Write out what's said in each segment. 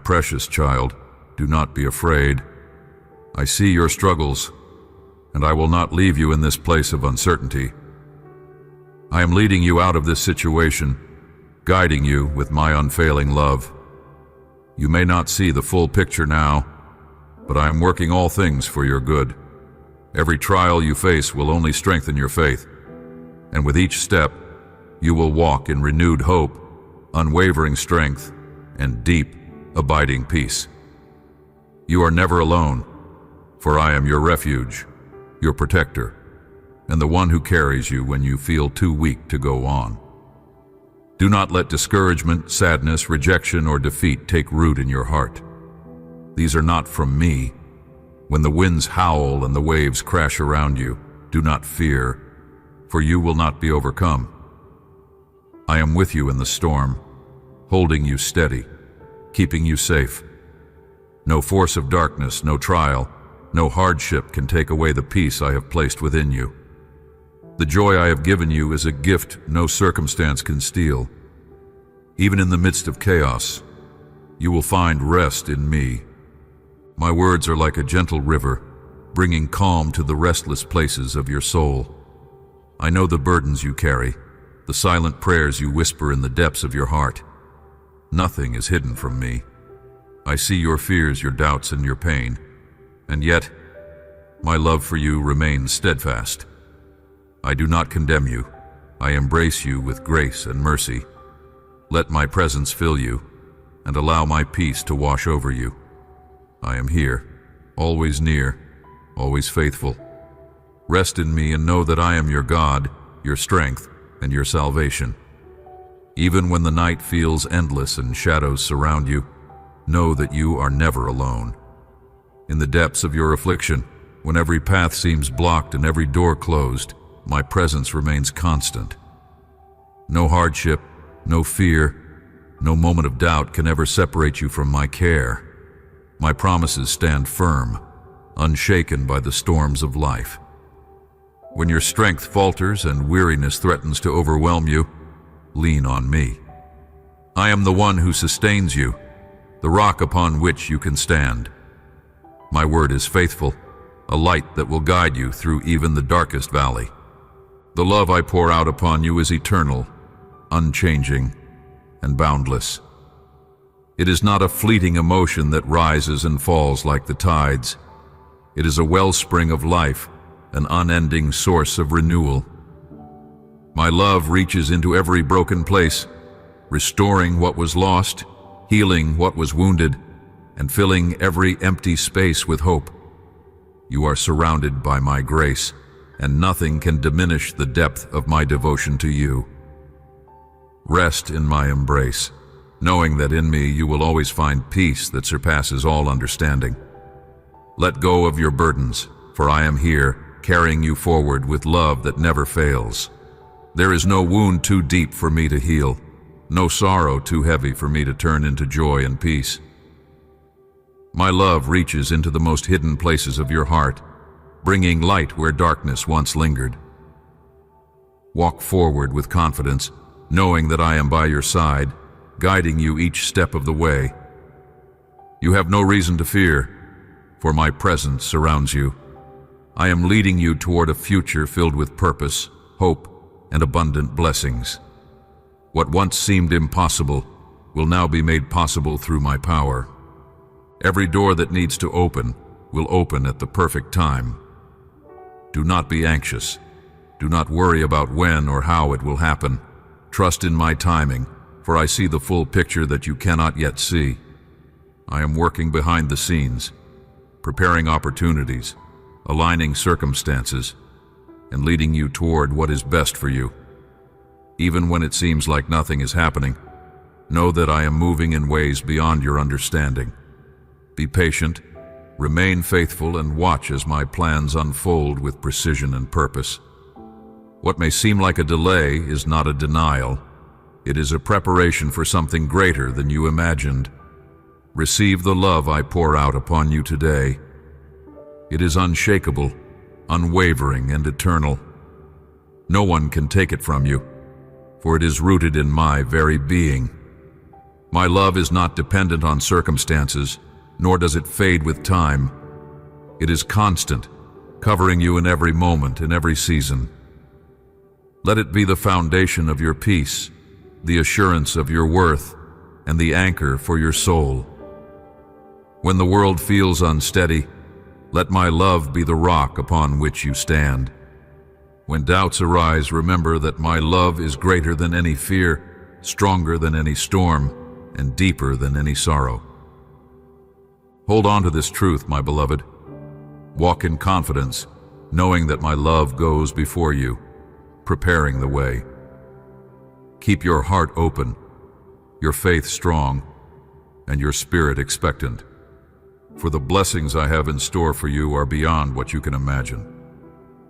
precious child, do not be afraid. I see your struggles, and I will not leave you in this place of uncertainty. I am leading you out of this situation, guiding you with my unfailing love. You may not see the full picture now, but I am working all things for your good. Every trial you face will only strengthen your faith, and with each step, you will walk in renewed hope, unwavering strength, and deep, abiding peace. You are never alone, for I am your refuge, your protector, and the one who carries you when you feel too weak to go on. Do not let discouragement, sadness, rejection, or defeat take root in your heart. These are not from me. When the winds howl and the waves crash around you, do not fear, for you will not be overcome. I am with you in the storm, holding you steady, keeping you safe. No force of darkness, no trial, no hardship can take away the peace I have placed within you. The joy I have given you is a gift no circumstance can steal. Even in the midst of chaos, you will find rest in me. My words are like a gentle river, bringing calm to the restless places of your soul. I know the burdens you carry, the silent prayers you whisper in the depths of your heart. Nothing is hidden from me. I see your fears, your doubts, and your pain, and yet my love for you remains steadfast. I do not condemn you. I embrace you with grace and mercy. Let my presence fill you, and allow my peace to wash over you. I am here, always near, always faithful. Rest in me and know that I am your God, your strength, and your salvation. Even when the night feels endless and shadows surround you, know that you are never alone. In the depths of your affliction, when every path seems blocked and every door closed, my presence remains constant. No hardship, no fear, no moment of doubt can ever separate you from my care. My promises stand firm, unshaken by the storms of life. When your strength falters and weariness threatens to overwhelm you, lean on me. I am the one who sustains you, the rock upon which you can stand. My word is faithful, a light that will guide you through even the darkest valley. The love I pour out upon you is eternal, unchanging, and boundless. It is not a fleeting emotion that rises and falls like the tides. It is a wellspring of life, an unending source of renewal. My love reaches into every broken place, restoring what was lost, healing what was wounded, and filling every empty space with hope. You are surrounded by my grace, and nothing can diminish the depth of my devotion to you. Rest in my embrace, knowing that in me you will always find peace that surpasses all understanding. Let go of your burdens, for I am here, carrying you forward with love that never fails. There is no wound too deep for me to heal, no sorrow too heavy for me to turn into joy and peace. My love reaches into the most hidden places of your heart, bringing light where darkness once lingered. Walk forward with confidence, knowing that I am by your side, guiding you each step of the way. You have no reason to fear, for my presence surrounds you. I am leading you toward a future filled with purpose, hope, and abundant blessings. What once seemed impossible will now be made possible through my power. Every door that needs to open will open at the perfect time. Do not be anxious. Do not worry about when or how it will happen. Trust in my timing, for I see the full picture that you cannot yet see. I am working behind the scenes, preparing opportunities, aligning circumstances, and leading you toward what is best for you. Even when it seems like nothing is happening, know that I am moving in ways beyond your understanding. Be patient, remain faithful, and watch as my plans unfold with precision and purpose. What may seem like a delay is not a denial. It is a preparation for something greater than you imagined. Receive the love I pour out upon you today. It is unshakable, unwavering, and eternal. No one can take it from you, for it is rooted in my very being. My love is not dependent on circumstances, nor does it fade with time. It is constant, covering you in every moment, in every season. Let it be the foundation of your peace, the assurance of your worth, and the anchor for your soul. When the world feels unsteady, let my love be the rock upon which you stand. When doubts arise, remember that my love is greater than any fear, stronger than any storm, and deeper than any sorrow. Hold on to this truth, my beloved. Walk in confidence, knowing that my love goes before you, preparing the way. Keep your heart open, your faith strong, and your spirit expectant. For the blessings I have in store for you are beyond what you can imagine.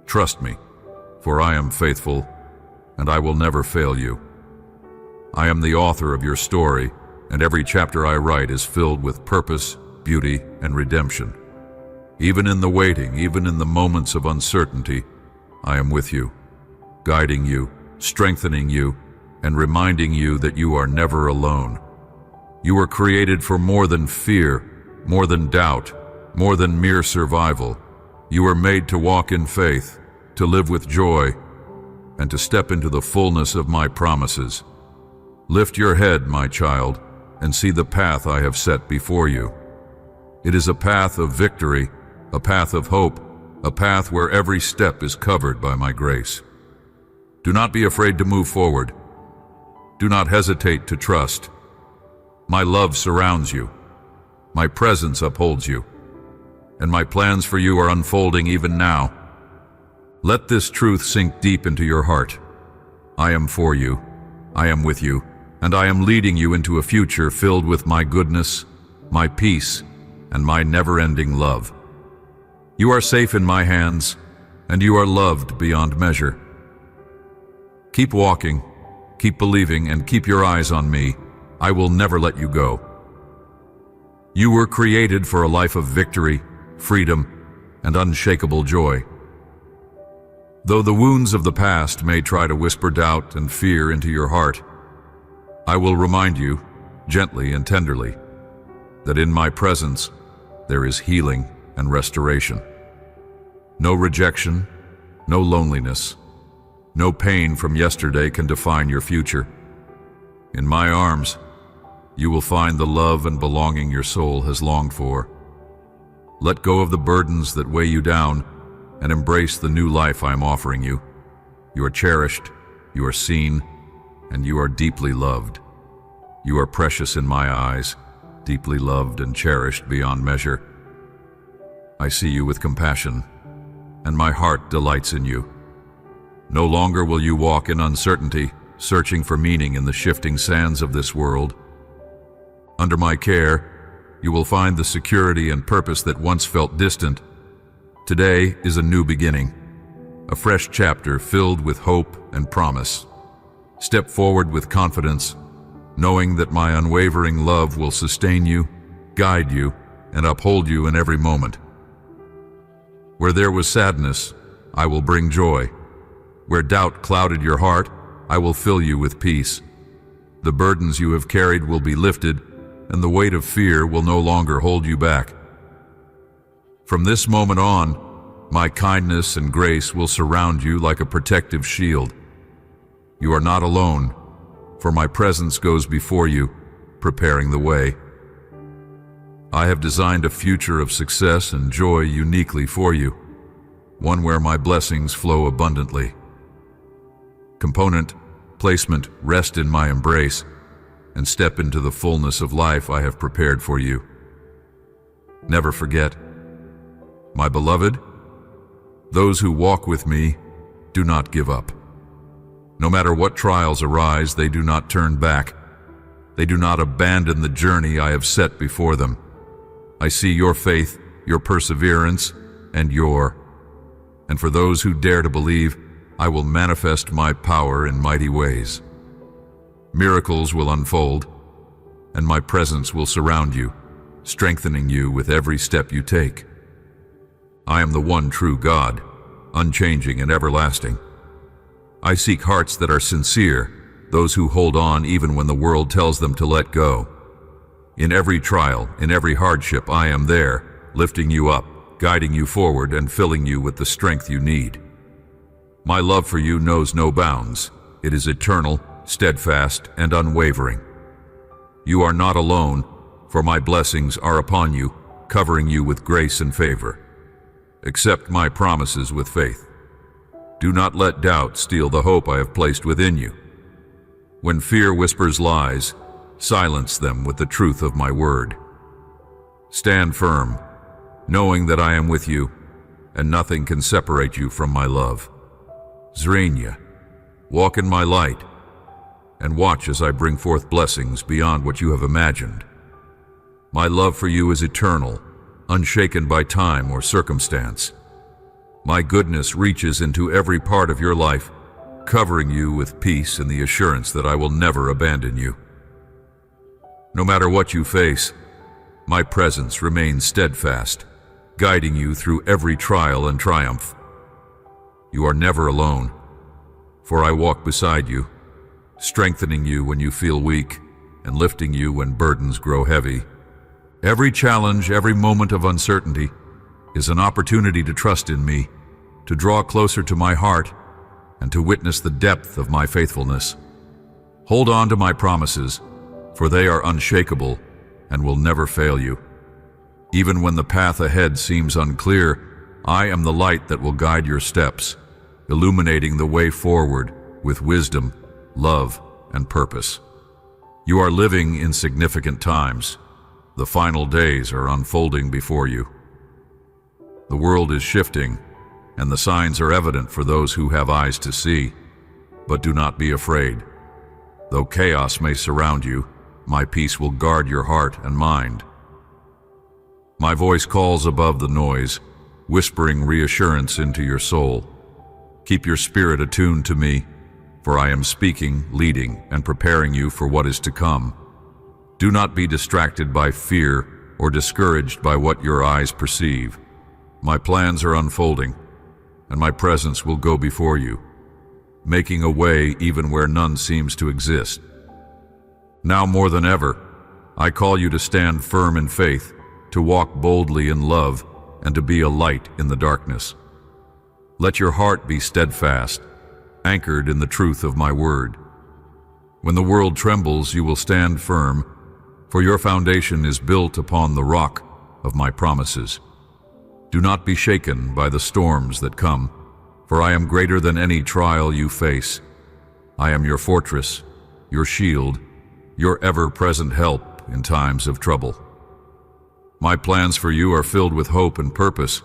Trust me, for I am faithful, and I will never fail you. I am the author of your story, and every chapter I write is filled with purpose, beauty, and redemption. Even in the waiting, even in the moments of uncertainty, I am with you, guiding you, strengthening you, and reminding you that you are never alone. You were created for more than fear, more than doubt, more than mere survival. You were made to walk in faith, to live with joy, and to step into the fullness of my promises. Lift your head, my child, and see the path I have set before you. It is a path of victory, a path of hope, a path where every step is covered by my grace. Do not be afraid to move forward. Do not hesitate to trust. My love surrounds you. My presence upholds you. And my plans for you are unfolding even now. Let this truth sink deep into your heart. I am for you. I am with you. And I am leading you into a future filled with my goodness, my peace, and my never-ending love. You are safe in my hands, and you are loved beyond measure. Keep walking, keep believing, and keep your eyes on me. I will never let you go. You were created for a life of victory, freedom, and unshakable joy. Though the wounds of the past may try to whisper doubt and fear into your heart, I will remind you, gently and tenderly, that in my presence there is healing and restoration. No rejection, no loneliness, no pain from yesterday can define your future. In my arms, you will find the love and belonging your soul has longed for. Let go of the burdens that weigh you down and embrace the new life I am offering you. You are cherished, you are seen, and you are deeply loved. You are precious in my eyes, deeply loved and cherished beyond measure. I see you with compassion, and my heart delights in you. No longer will you walk in uncertainty, searching for meaning in the shifting sands of this world. Under my care, you will find the security and purpose that once felt distant. Today is a new beginning, a fresh chapter filled with hope and promise. Step forward with confidence, knowing that my unwavering love will sustain you, guide you, and uphold you in every moment. Where there was sadness, I will bring joy. Where doubt clouded your heart, I will fill you with peace. The burdens you have carried will be lifted, and the weight of fear will no longer hold you back. From this moment on, my kindness and grace will surround you like a protective shield. You are not alone, for my presence goes before you, preparing the way. I have designed a future of success and joy uniquely for you, one where my blessings flow abundantly. Component, placement, rest in my embrace, and step into the fullness of life I have prepared for you. Never forget, my beloved, those who walk with me do not give up. No matter what trials arise, they do not turn back. They do not abandon the journey I have set before them. I see your faith, your perseverance, and for those who dare to believe, I will manifest my power in mighty ways. Miracles will unfold, and my presence will surround you, strengthening you with every step you take. I am the one true God, unchanging and everlasting. I seek hearts that are sincere, those who hold on even when the world tells them to let go. In every trial, in every hardship, I am there, lifting you up, guiding you forward, and filling you with the strength you need. My love for you knows no bounds. It is eternal, steadfast, and unwavering. You are not alone, for my blessings are upon you, covering you with grace and favor. Accept my promises with faith. Do not let doubt steal the hope I have placed within you. When fear whispers lies, silence them with the truth of my word. Stand firm, knowing that I am with you, and nothing can separate you from my love. Zrenia, walk in my light, and watch as I bring forth blessings beyond what you have imagined. My love for you is eternal, unshaken by time or circumstance. My goodness reaches into every part of your life, covering you with peace and the assurance that I will never abandon you. No matter what you face, my presence remains steadfast, guiding you through every trial and triumph. You are never alone, for I walk beside you, strengthening you when you feel weak and lifting you when burdens grow heavy. Every challenge, every moment of uncertainty is an opportunity to trust in me, to draw closer to my heart, and to witness the depth of my faithfulness. Hold on to my promises, for they are unshakable and will never fail you. Even when the path ahead seems unclear, I am the light that will guide your steps, illuminating the way forward with wisdom, love, and purpose. You are living in significant times. The final days are unfolding before you. The world is shifting, and the signs are evident for those who have eyes to see. But do not be afraid. Though chaos may surround you, my peace will guard your heart and mind. My voice calls above the noise, whispering reassurance into your soul. Keep your spirit attuned to me, for I am speaking, leading, and preparing you for what is to come. Do not be distracted by fear or discouraged by what your eyes perceive. My plans are unfolding, and my presence will go before you, making a way even where none seems to exist. Now more than ever, I call you to stand firm in faith, to walk boldly in love, and to be a light in the darkness. Let your heart be steadfast, anchored in the truth of my word. When the world trembles, you will stand firm, for your foundation is built upon the rock of my promises. Do not be shaken by the storms that come, for I am greater than any trial you face. I am your fortress, your shield, your ever-present help in times of trouble. My plans for you are filled with hope and purpose.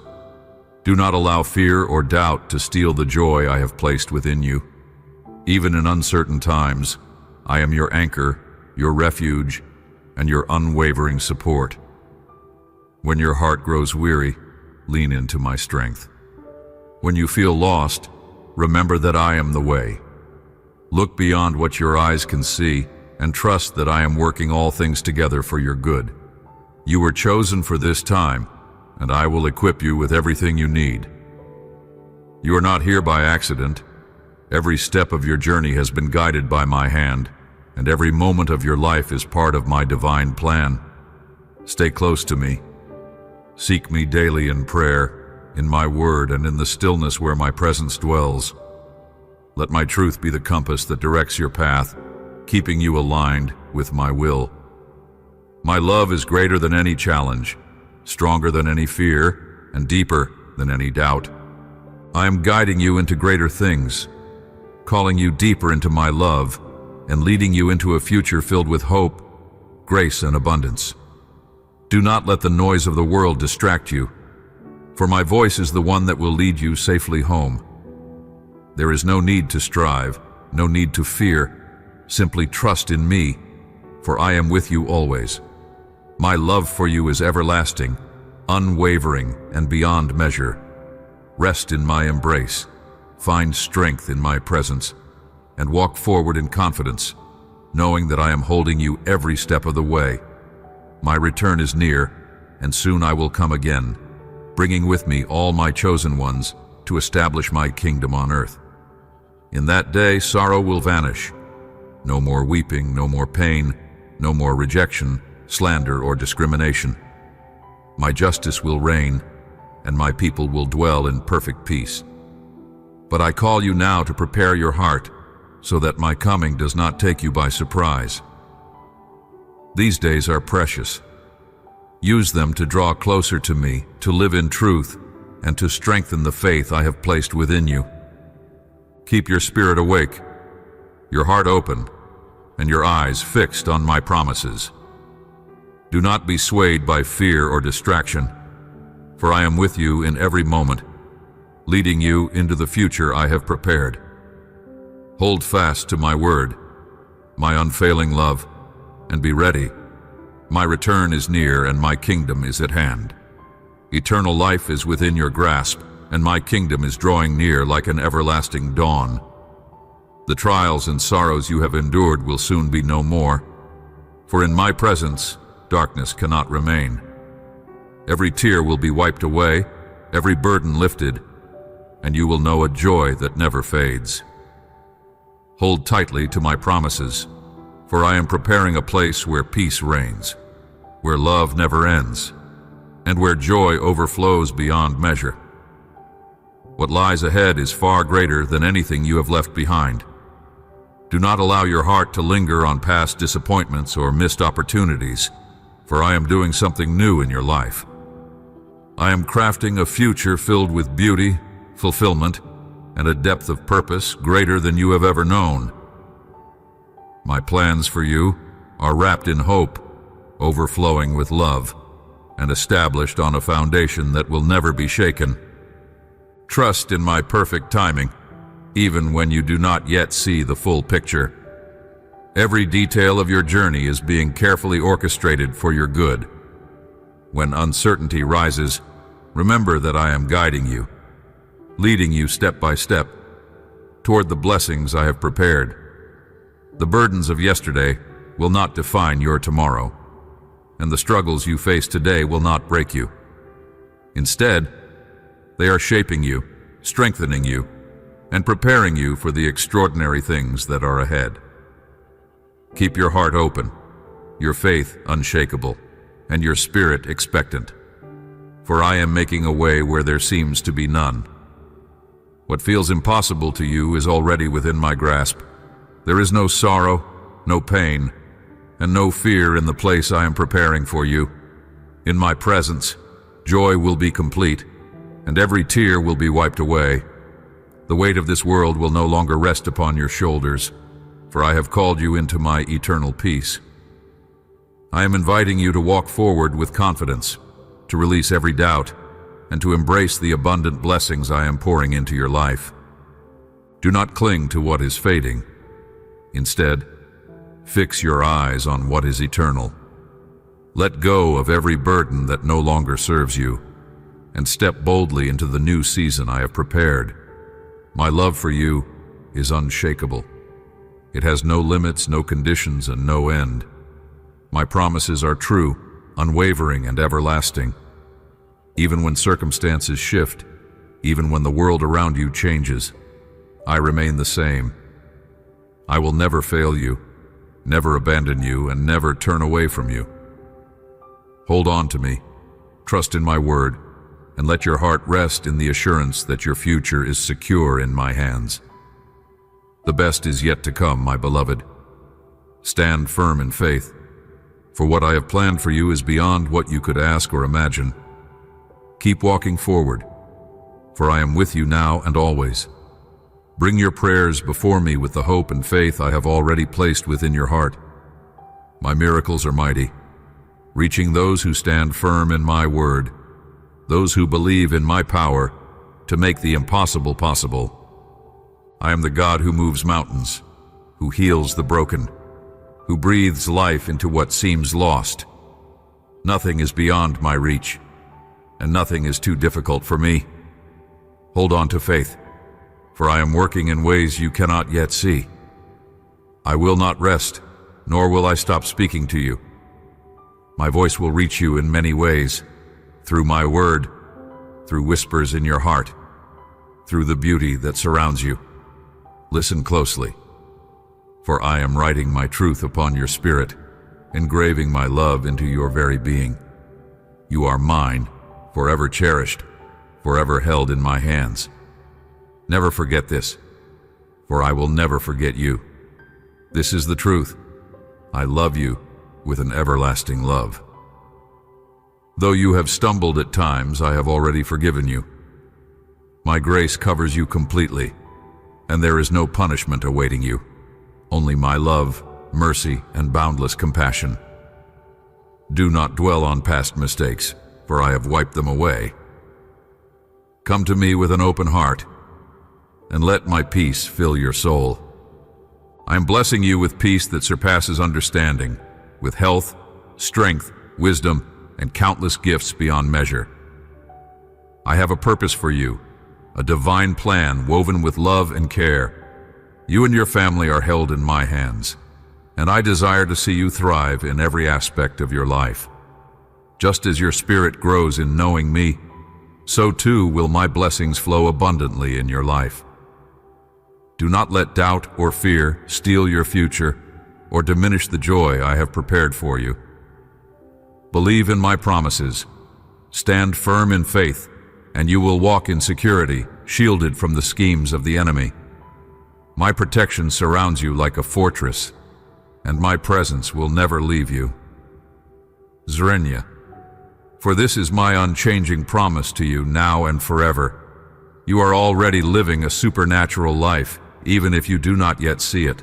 Do not allow fear or doubt to steal the joy I have placed within you. Even in uncertain times, I am your anchor, your refuge, and your unwavering support. When your heart grows weary, lean into my strength. When you feel lost, remember that I am the way. Look beyond what your eyes can see and trust that I am working all things together for your good. You were chosen for this time, and I will equip you with everything you need. You are not here by accident. Every step of your journey has been guided by my hand, and every moment of your life is part of my divine plan. Stay close to me. Seek me daily in prayer, in my word, and in the stillness where my presence dwells. Let my truth be the compass that directs your path, keeping you aligned with my will. My love is greater than any challenge, stronger than any fear, and deeper than any doubt. I am guiding you into greater things, calling you deeper into my love, and leading you into a future filled with hope, grace, and abundance. Do not let the noise of the world distract you, for my voice is the one that will lead you safely home. There is no need to strive, no need to fear. Simply trust in me, for I am with you always. My love for you is everlasting, unwavering, and beyond measure. Rest in my embrace, find strength in my presence, and walk forward in confidence, knowing that I am holding you every step of the way. My return is near, and soon I will come again, bringing with me all my chosen ones to establish my kingdom on earth. In that day, sorrow will vanish, No more weeping, no more pain, no more rejection, slander, or discrimination. My justice will reign, and my people will dwell in perfect peace. But I call you now to prepare your heart, so that my coming does not take you by surprise. These days are precious. Use them to draw closer to me, to live in truth, and to strengthen the faith I have placed within you. Keep your spirit awake, your heart open, and your eyes fixed on my promises. Do not be swayed by fear or distraction, for I am with you in every moment, leading you into the future I have prepared. Hold fast to my word, my unfailing love, and be ready. My return is near and my kingdom is at hand. Eternal life is within your grasp, and my kingdom is drawing near like an everlasting dawn. The trials and sorrows you have endured will soon be no more, for in my presence darkness cannot remain. Every tear will be wiped away, every burden lifted, and you will know a joy that never fades. Hold tightly to my promises, for I am preparing a place where peace reigns, where love never ends, and where joy overflows beyond measure. What lies ahead is far greater than anything you have left behind. Do not allow your heart to linger on past disappointments or missed opportunities, for I am doing something new in your life. I am crafting a future filled with beauty, fulfillment, and a depth of purpose greater than you have ever known. My plans for you are wrapped in hope, overflowing with love, and established on a foundation that will never be shaken. Trust in my perfect timing, even when you do not yet see the full picture. Every detail of your journey is being carefully orchestrated for your good. When uncertainty rises, remember that I am guiding you, leading you step by step toward the blessings I have prepared. The burdens of yesterday will not define your tomorrow, and the struggles you face today will not break you. Instead, they are shaping you, strengthening you, and preparing you for the extraordinary things that are ahead. Keep your heart open, your faith unshakable, and your spirit expectant, for I am making a way where there seems to be none. What feels impossible to you is already within my grasp. There is no sorrow, no pain, and no fear in the place I am preparing for you. In my presence, joy will be complete, and every tear will be wiped away. The weight of this world will no longer rest upon your shoulders, for I have called you into my eternal peace. I am inviting you to walk forward with confidence, to release every doubt, and to embrace the abundant blessings I am pouring into your life. Do not cling to what is fading. Instead, fix your eyes on what is eternal. Let go of every burden that no longer serves you, and step boldly into the new season I have prepared. My love for you is unshakable. It has no limits, no conditions, and no end. My promises are true, unwavering, and everlasting. Even when circumstances shift, even when the world around you changes, I remain the same. I will never fail you, never abandon you, and never turn away from you. Hold on to me, trust in my word, and let your heart rest in the assurance that your future is secure in my hands. The best is yet to come, my beloved. Stand firm in faith, for what I have planned for you is beyond what you could ask or imagine. Keep walking forward, for I am with you now and always. Bring your prayers before me with the hope and faith I have already placed within your heart. My miracles are mighty, reaching those who stand firm in my word, those who believe in my power to make the impossible possible. I am the God who moves mountains, who heals the broken, who breathes life into what seems lost. Nothing is beyond my reach, and nothing is too difficult for me. Hold on to faith, for I am working in ways you cannot yet see. I will not rest, nor will I stop speaking to you. My voice will reach you in many ways, through my word, through whispers in your heart, through the beauty that surrounds you. Listen closely, for I am writing my truth upon your spirit, engraving my love into your very being. You are mine, forever cherished, forever held in my hands. Never forget this, for I will never forget you. This is the truth. I love you with an everlasting love. Though you have stumbled at times, I have already forgiven you. My grace covers you completely, and there is no punishment awaiting you, only my love, mercy, and boundless compassion. Do not dwell on past mistakes, for I have wiped them away. Come to me with an open heart, and let my peace fill your soul. I am blessing you with peace that surpasses understanding, with health, strength, wisdom, and countless gifts beyond measure. I have a purpose for you, a divine plan woven with love and care. You and your family are held in my hands, and I desire to see you thrive in every aspect of your life. Just as your spirit grows in knowing me, so too will my blessings flow abundantly in your life. Do not let doubt or fear steal your future or diminish the joy I have prepared for you. Believe in my promises, stand firm in faith, and you will walk in security, shielded from the schemes of the enemy. My protection surrounds you like a fortress, and my presence will never leave you. Zrenya, for this is my unchanging promise to you now and forever. You are already living a supernatural life, even if you do not yet see it.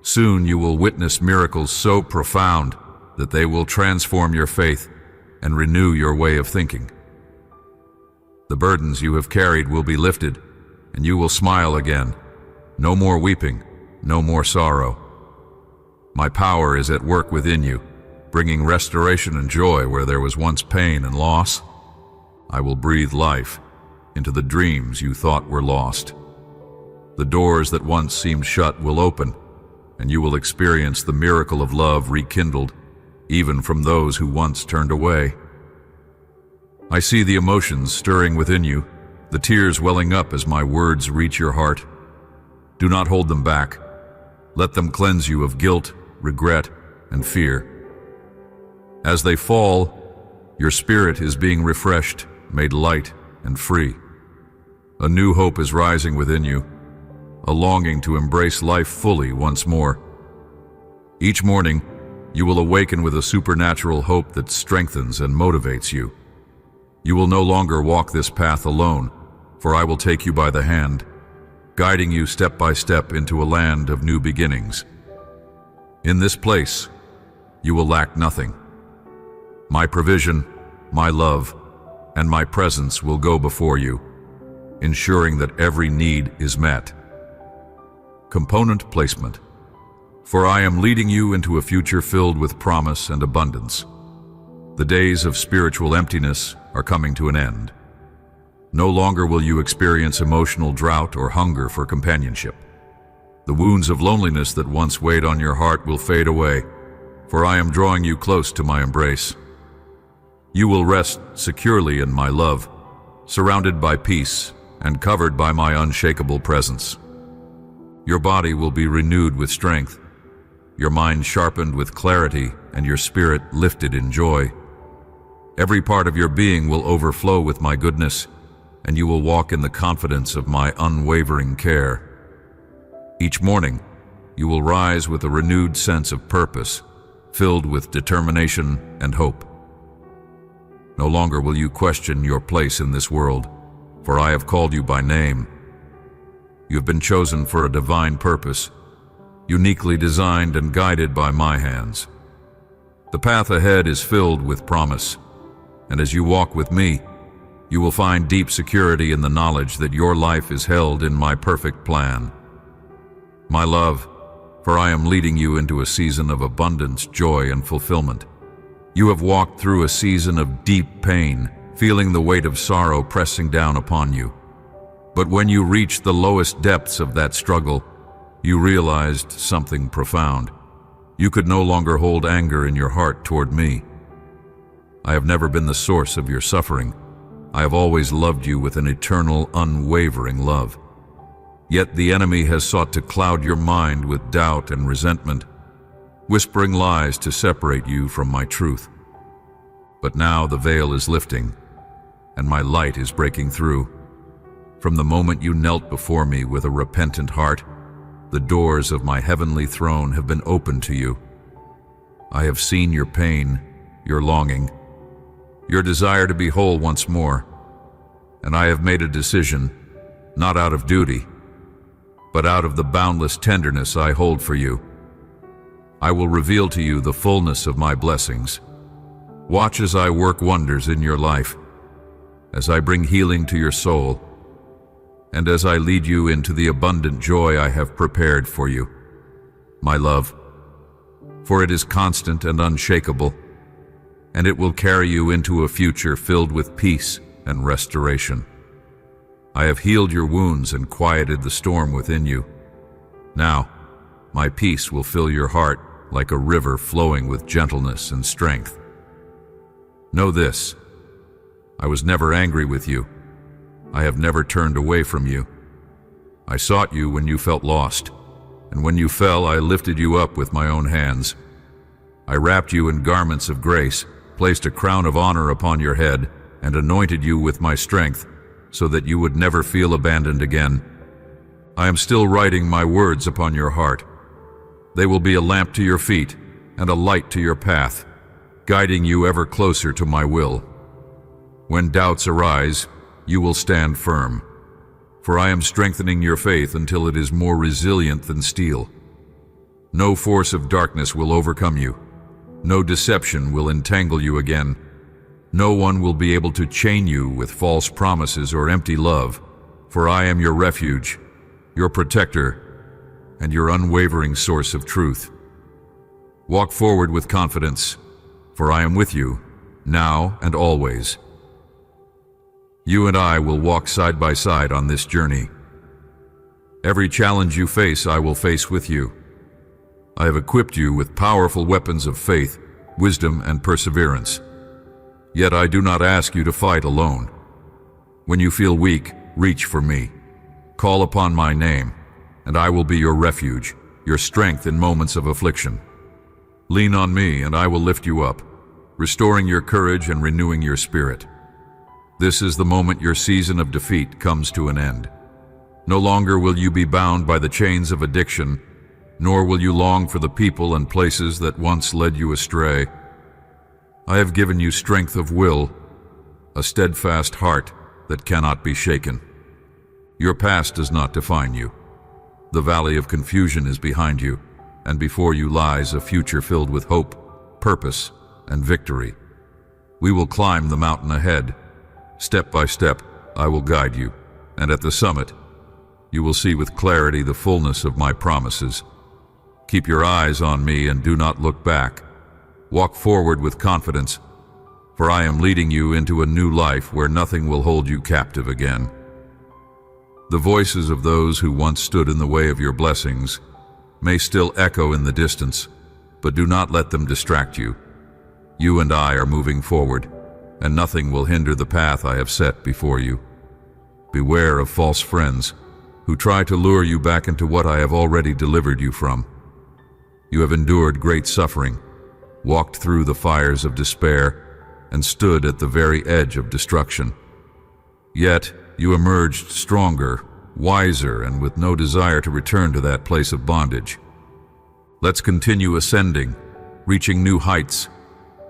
Soon you will witness miracles so profound that they will transform your faith and renew your way of thinking. The burdens you have carried will be lifted, and you will smile again. No more weeping, no more sorrow. My power is at work within you, bringing restoration and joy where there was once pain and loss. I will breathe life into the dreams you thought were lost. The doors that once seemed shut will open, and you will experience the miracle of love rekindled, even from those who once turned away. I see the emotions stirring within you, the tears welling up as my words reach your heart. Do not hold them back. Let them cleanse you of guilt, regret, and fear. As they fall, your spirit is being refreshed, made light and free. A new hope is rising within you, a longing to embrace life fully once more. Each morning, you will awaken with a supernatural hope that strengthens and motivates you. You will no longer walk this path alone, for I will take you by the hand, guiding you step by step into a land of new beginnings. In this place, you will lack nothing. My provision, my love, and my presence will go before you, ensuring that every need is met. Component placement. For I am leading you into a future filled with promise and abundance. The days of spiritual emptiness are coming to an end. No longer will you experience emotional drought or hunger for companionship. The wounds of loneliness that once weighed on your heart will fade away, for I am drawing you close to my embrace. You will rest securely in my love, surrounded by peace and covered by my unshakable presence. Your body will be renewed with strength, your mind sharpened with clarity, and your spirit lifted in joy. Every part of your being will overflow with my goodness, and you will walk in the confidence of my unwavering care. Each morning, you will rise with a renewed sense of purpose, filled with determination and hope. No longer will you question your place in this world, for I have called you by name. You have been chosen for a divine purpose, uniquely designed and guided by my hands. The path ahead is filled with promise, and as you walk with me, you will find deep security in the knowledge that your life is held in my perfect plan. My love, for I am leading you into a season of abundance, joy, and fulfillment. You have walked through a season of deep pain, feeling the weight of sorrow pressing down upon you. But when you reached the lowest depths of that struggle, you realized something profound. You could no longer hold anger in your heart toward me. I have never been the source of your suffering. I have always loved you with an eternal, unwavering love. Yet the enemy has sought to cloud your mind with doubt and resentment, whispering lies to separate you from my truth. But now the veil is lifting, and my light is breaking through. From the moment you knelt before me with a repentant heart, the doors of my heavenly throne have been opened to you. I have seen your pain, your longing, your desire to be whole once more, and I have made a decision, not out of duty, but out of the boundless tenderness I hold for you. I will reveal to you the fullness of my blessings. Watch as I work wonders in your life, as I bring healing to your soul, and as I lead you into the abundant joy I have prepared for you, my love, for it is constant and unshakable, and it will carry you into a future filled with peace and restoration. I have healed your wounds and quieted the storm within you. Now, my peace will fill your heart like a river flowing with gentleness and strength. Know this: I was never angry with you. I have never turned away from you. I sought you when you felt lost, and when you fell, I lifted you up with my own hands. I wrapped you in garments of grace, placed a crown of honor upon your head, and anointed you with my strength, so that you would never feel abandoned again. I am still writing my words upon your heart. They will be a lamp to your feet and a light to your path, guiding you ever closer to my will. When doubts arise, you will stand firm, for I am strengthening your faith until it is more resilient than steel. No force of darkness will overcome you. No deception will entangle you again. No one will be able to chain you with false promises or empty love, for I am your refuge, your protector, and your unwavering source of truth. Walk forward with confidence, for I am with you, now and always. You and I will walk side by side on this journey. Every challenge you face, I will face with you. I have equipped you with powerful weapons of faith, wisdom, and perseverance. Yet I do not ask you to fight alone. When you feel weak, reach for me. Call upon my name, and I will be your refuge, your strength in moments of affliction. Lean on me, and I will lift you up, restoring your courage and renewing your spirit. This is the moment your season of defeat comes to an end. No longer will you be bound by the chains of addiction, nor will you long for the people and places that once led you astray. I have given you strength of will, a steadfast heart that cannot be shaken. Your past does not define you. The valley of confusion is behind you, and before you lies a future filled with hope, purpose, and victory. We will climb the mountain ahead. Step by step, I will guide you, and at the summit, you will see with clarity the fullness of my promises. Keep your eyes on me and do not look back. Walk forward with confidence, for I am leading you into a new life where nothing will hold you captive again. The voices of those who once stood in the way of your blessings may still echo in the distance, but do not let them distract you. You and I are moving forward, and nothing will hinder the path I have set before you. Beware of false friends who try to lure you back into what I have already delivered you from. You have endured great suffering, walked through the fires of despair, and stood at the very edge of destruction. Yet you emerged stronger, wiser, and with no desire to return to that place of bondage. Let's continue ascending, reaching new heights,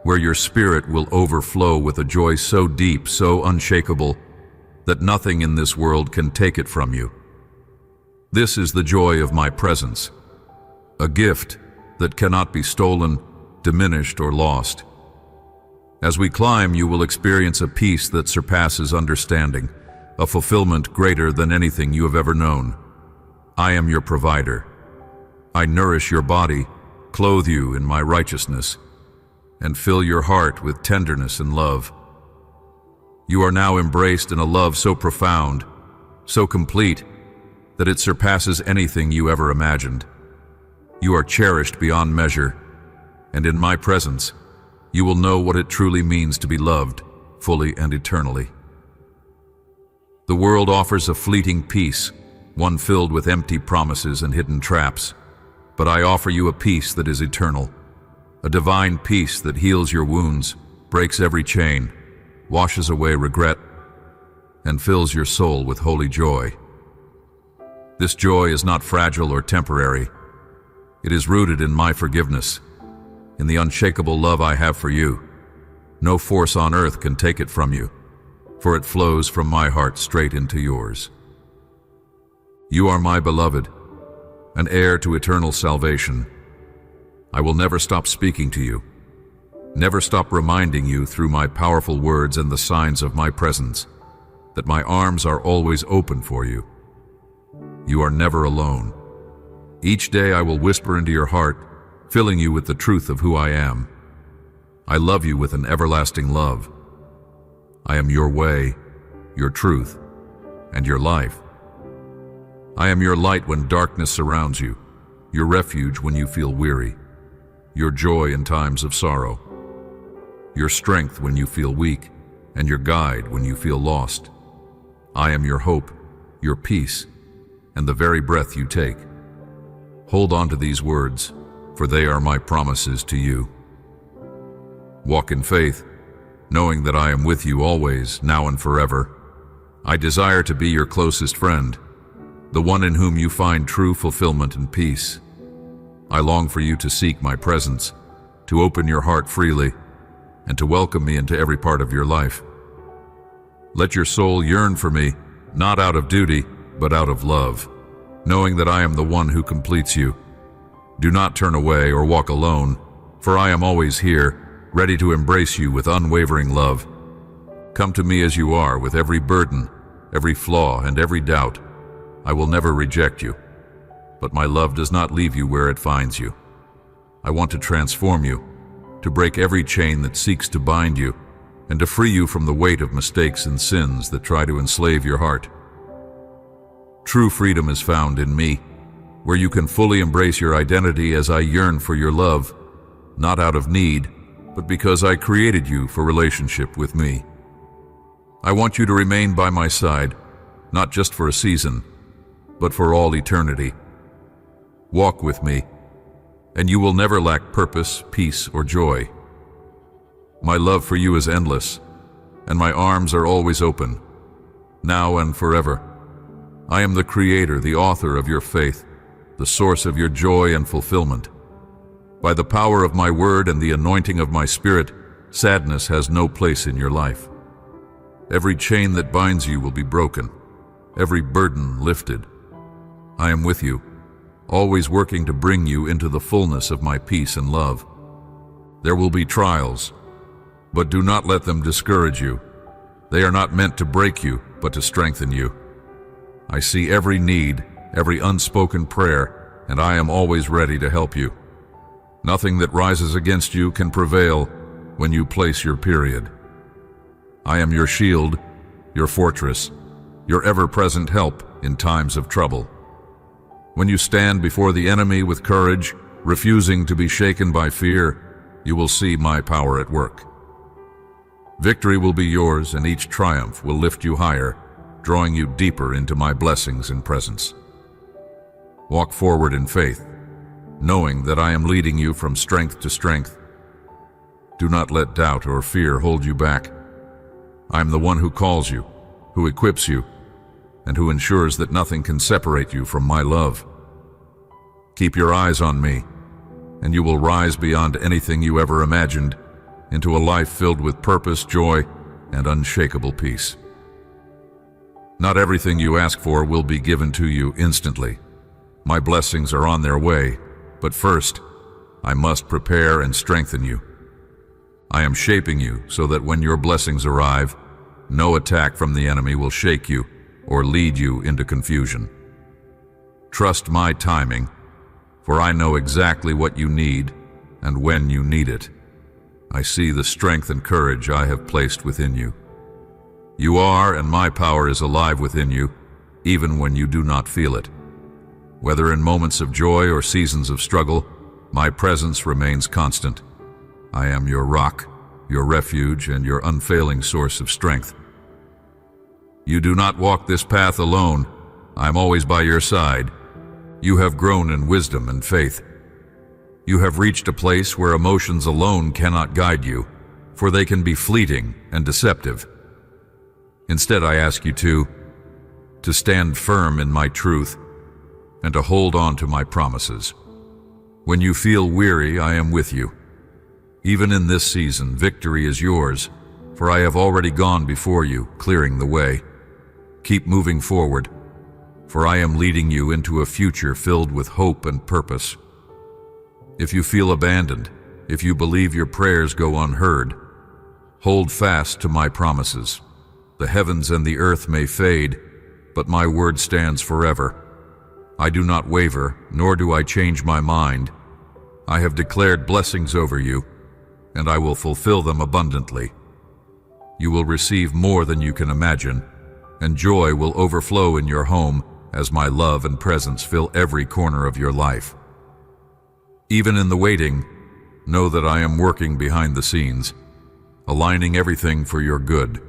where your spirit will overflow with a joy so deep, so unshakable, that nothing in this world can take it from you. This is the joy of my presence, a gift that cannot be stolen, diminished, or lost. As we climb, you will experience a peace that surpasses understanding, a fulfillment greater than anything you have ever known. I am your provider. I nourish your body, clothe you in my righteousness, and fill your heart with tenderness and love. You are now embraced in a love so profound, so complete, that it surpasses anything you ever imagined. You are cherished beyond measure, and in my presence, you will know what it truly means to be loved, fully and eternally. The world offers a fleeting peace, one filled with empty promises and hidden traps. But I offer you a peace that is eternal, a divine peace that heals your wounds, breaks every chain, washes away regret, and fills your soul with holy joy. This joy is not fragile or temporary. It is rooted in my forgiveness, in the unshakable love I have for you. No force on earth can take it from you, for it flows from my heart straight into yours. You are my beloved, an heir to eternal salvation. I will never stop speaking to you, never stop reminding you through my powerful words and the signs of my presence that my arms are always open for you. You are never alone. Each day I will whisper into your heart, filling you with the truth of who I am. I love you with an everlasting love. I am your way, your truth, and your life. I am your light when darkness surrounds you, your refuge when you feel weary, your joy in times of sorrow, your strength when you feel weak, and your guide when you feel lost. I am your hope, your peace, and the very breath you take. Hold on to these words, for they are my promises to you. Walk in faith, knowing that I am with you always, now and forever. I desire to be your closest friend, the one in whom you find true fulfillment and peace. I long for you to seek my presence, to open your heart freely, and to welcome me into every part of your life. Let your soul yearn for me, not out of duty, but out of love, knowing that I am the one who completes you. Do not turn away or walk alone, for I am always here, ready to embrace you with unwavering love. Come to me as you are, with every burden, every flaw, and every doubt. I will never reject you, but my love does not leave you where it finds you. I want to transform you, to break every chain that seeks to bind you, and to free you from the weight of mistakes and sins that try to enslave your heart. True freedom is found in me, where you can fully embrace your identity as I yearn for your love, not out of need, but because I created you for relationship with me. I want you to remain by my side, not just for a season, but for all eternity. Walk with me, and you will never lack purpose, peace, or joy. My love for you is endless, and my arms are always open, now and forever. I am the creator, the author of your faith, the source of your joy and fulfillment. By the power of my word and the anointing of my spirit, sadness has no place in your life. Every chain that binds you will be broken, every burden lifted. I am with you, always working to bring you into the fullness of my peace and love. There will be trials, but do not let them discourage you. They are not meant to break you, but to strengthen you. I see every need, every unspoken prayer, and I am always ready to help you. Nothing that rises against you can prevail when you place your period. I am your shield, your fortress, your ever-present help in times of trouble. When you stand before the enemy with courage, refusing to be shaken by fear, you will see my power at work. Victory will be yours, and each triumph will lift you higher, drawing you deeper into my blessings and presence. Walk forward in faith, knowing that I am leading you from strength to strength. Do not let doubt or fear hold you back. I am the one who calls you, who equips you, and who ensures that nothing can separate you from my love. Keep your eyes on me, and you will rise beyond anything you ever imagined, into a life filled with purpose, joy, and unshakable peace. Not everything you ask for will be given to you instantly. My blessings are on their way, but first, I must prepare and strengthen you. I am shaping you so that when your blessings arrive, no attack from the enemy will shake you or lead you into confusion. Trust my timing, for I know exactly what you need and when you need it. I see the strength and courage I have placed within you. You are, and my power is alive within you, even when you do not feel it. Whether in moments of joy or seasons of struggle, my presence remains constant. I am your rock, your refuge, and your unfailing source of strength. You do not walk this path alone, I am always by your side. You have grown in wisdom and faith. You have reached a place where emotions alone cannot guide you, for they can be fleeting and deceptive. Instead, I ask you to stand firm in my truth and to hold on to my promises. When you feel weary, I am with you. Even in this season, victory is yours, for I have already gone before you, clearing the way. Keep moving forward, for I am leading you into a future filled with hope and purpose. If you feel abandoned, if you believe your prayers go unheard, hold fast to my promises. The heavens and the earth may fade, but my word stands forever. I do not waver, nor do I change my mind. I have declared blessings over you, and I will fulfill them abundantly. You will receive more than you can imagine, and joy will overflow in your home as my love and presence fill every corner of your life. Even in the waiting, know that I am working behind the scenes, aligning everything for your good.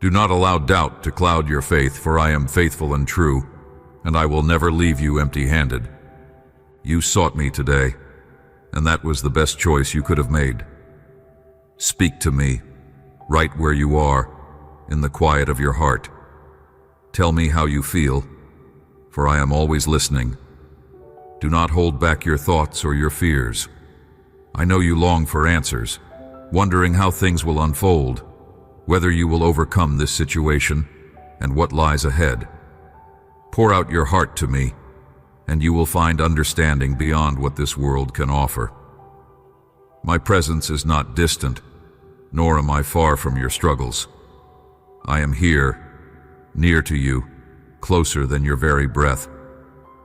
Do not allow doubt to cloud your faith, for I am faithful and true, and I will never leave you empty-handed. You sought me today, and that was the best choice you could have made. Speak to me, right where you are, in the quiet of your heart. Tell me how you feel, for I am always listening. Do not hold back your thoughts or your fears. I know you long for answers, wondering how things will unfold, whether you will overcome this situation, and what lies ahead. Pour out your heart to me, and you will find understanding beyond what this world can offer. My presence is not distant, nor am I far from your struggles. I am here, near to you, closer than your very breath,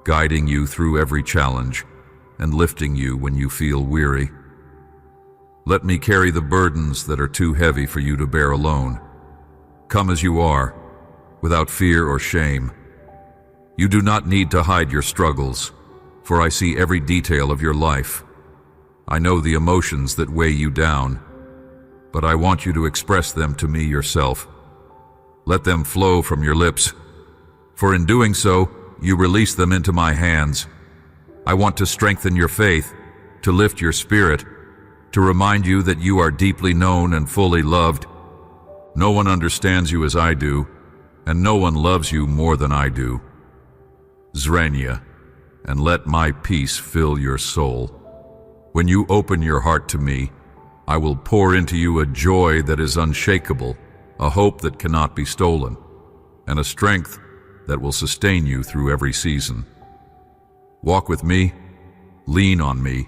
guiding you through every challenge and lifting you when you feel weary. Let me carry the burdens that are too heavy for you to bear alone. Come as you are, without fear or shame. You do not need to hide your struggles, for I see every detail of your life. I know the emotions that weigh you down, but I want you to express them to me yourself. Let them flow from your lips, for in doing so, you release them into my hands. I want to strengthen your faith, to lift your spirit, to remind you that you are deeply known and fully loved. No one understands you as I do, and no one loves you more than I do. Zrania, and let my peace fill your soul. When you open your heart to me, I will pour into you a joy that is unshakable, a hope that cannot be stolen, and a strength that will sustain you through every season. Walk with me, lean on me,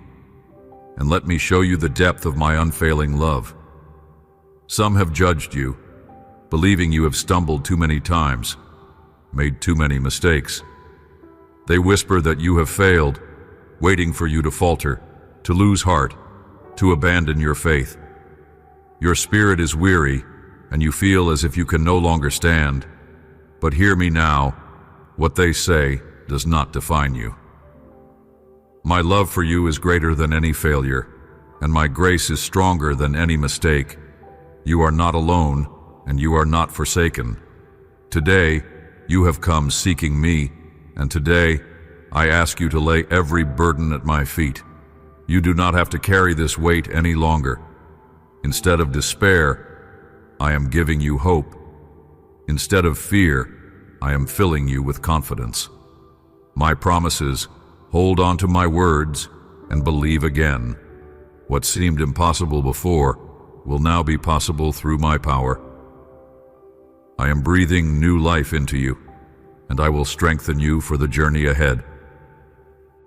and let me show you the depth of my unfailing love. Some have judged you, believing you have stumbled too many times, made too many mistakes. They whisper that you have failed, waiting for you to falter, to lose heart, to abandon your faith. Your spirit is weary, and you feel as if you can no longer stand. But hear me now, what they say does not define you. My love for you is greater than any failure, and my grace is stronger than any mistake. You are not alone, and you are not forsaken. Today, you have come seeking me, and today, I ask you to lay every burden at my feet. You do not have to carry this weight any longer. Instead of despair, I am giving you hope. Instead of fear, I am filling you with confidence. My promises, hold on to my words, and believe again. What seemed impossible before will now be possible through my power. I am breathing new life into you, and I will strengthen you for the journey ahead.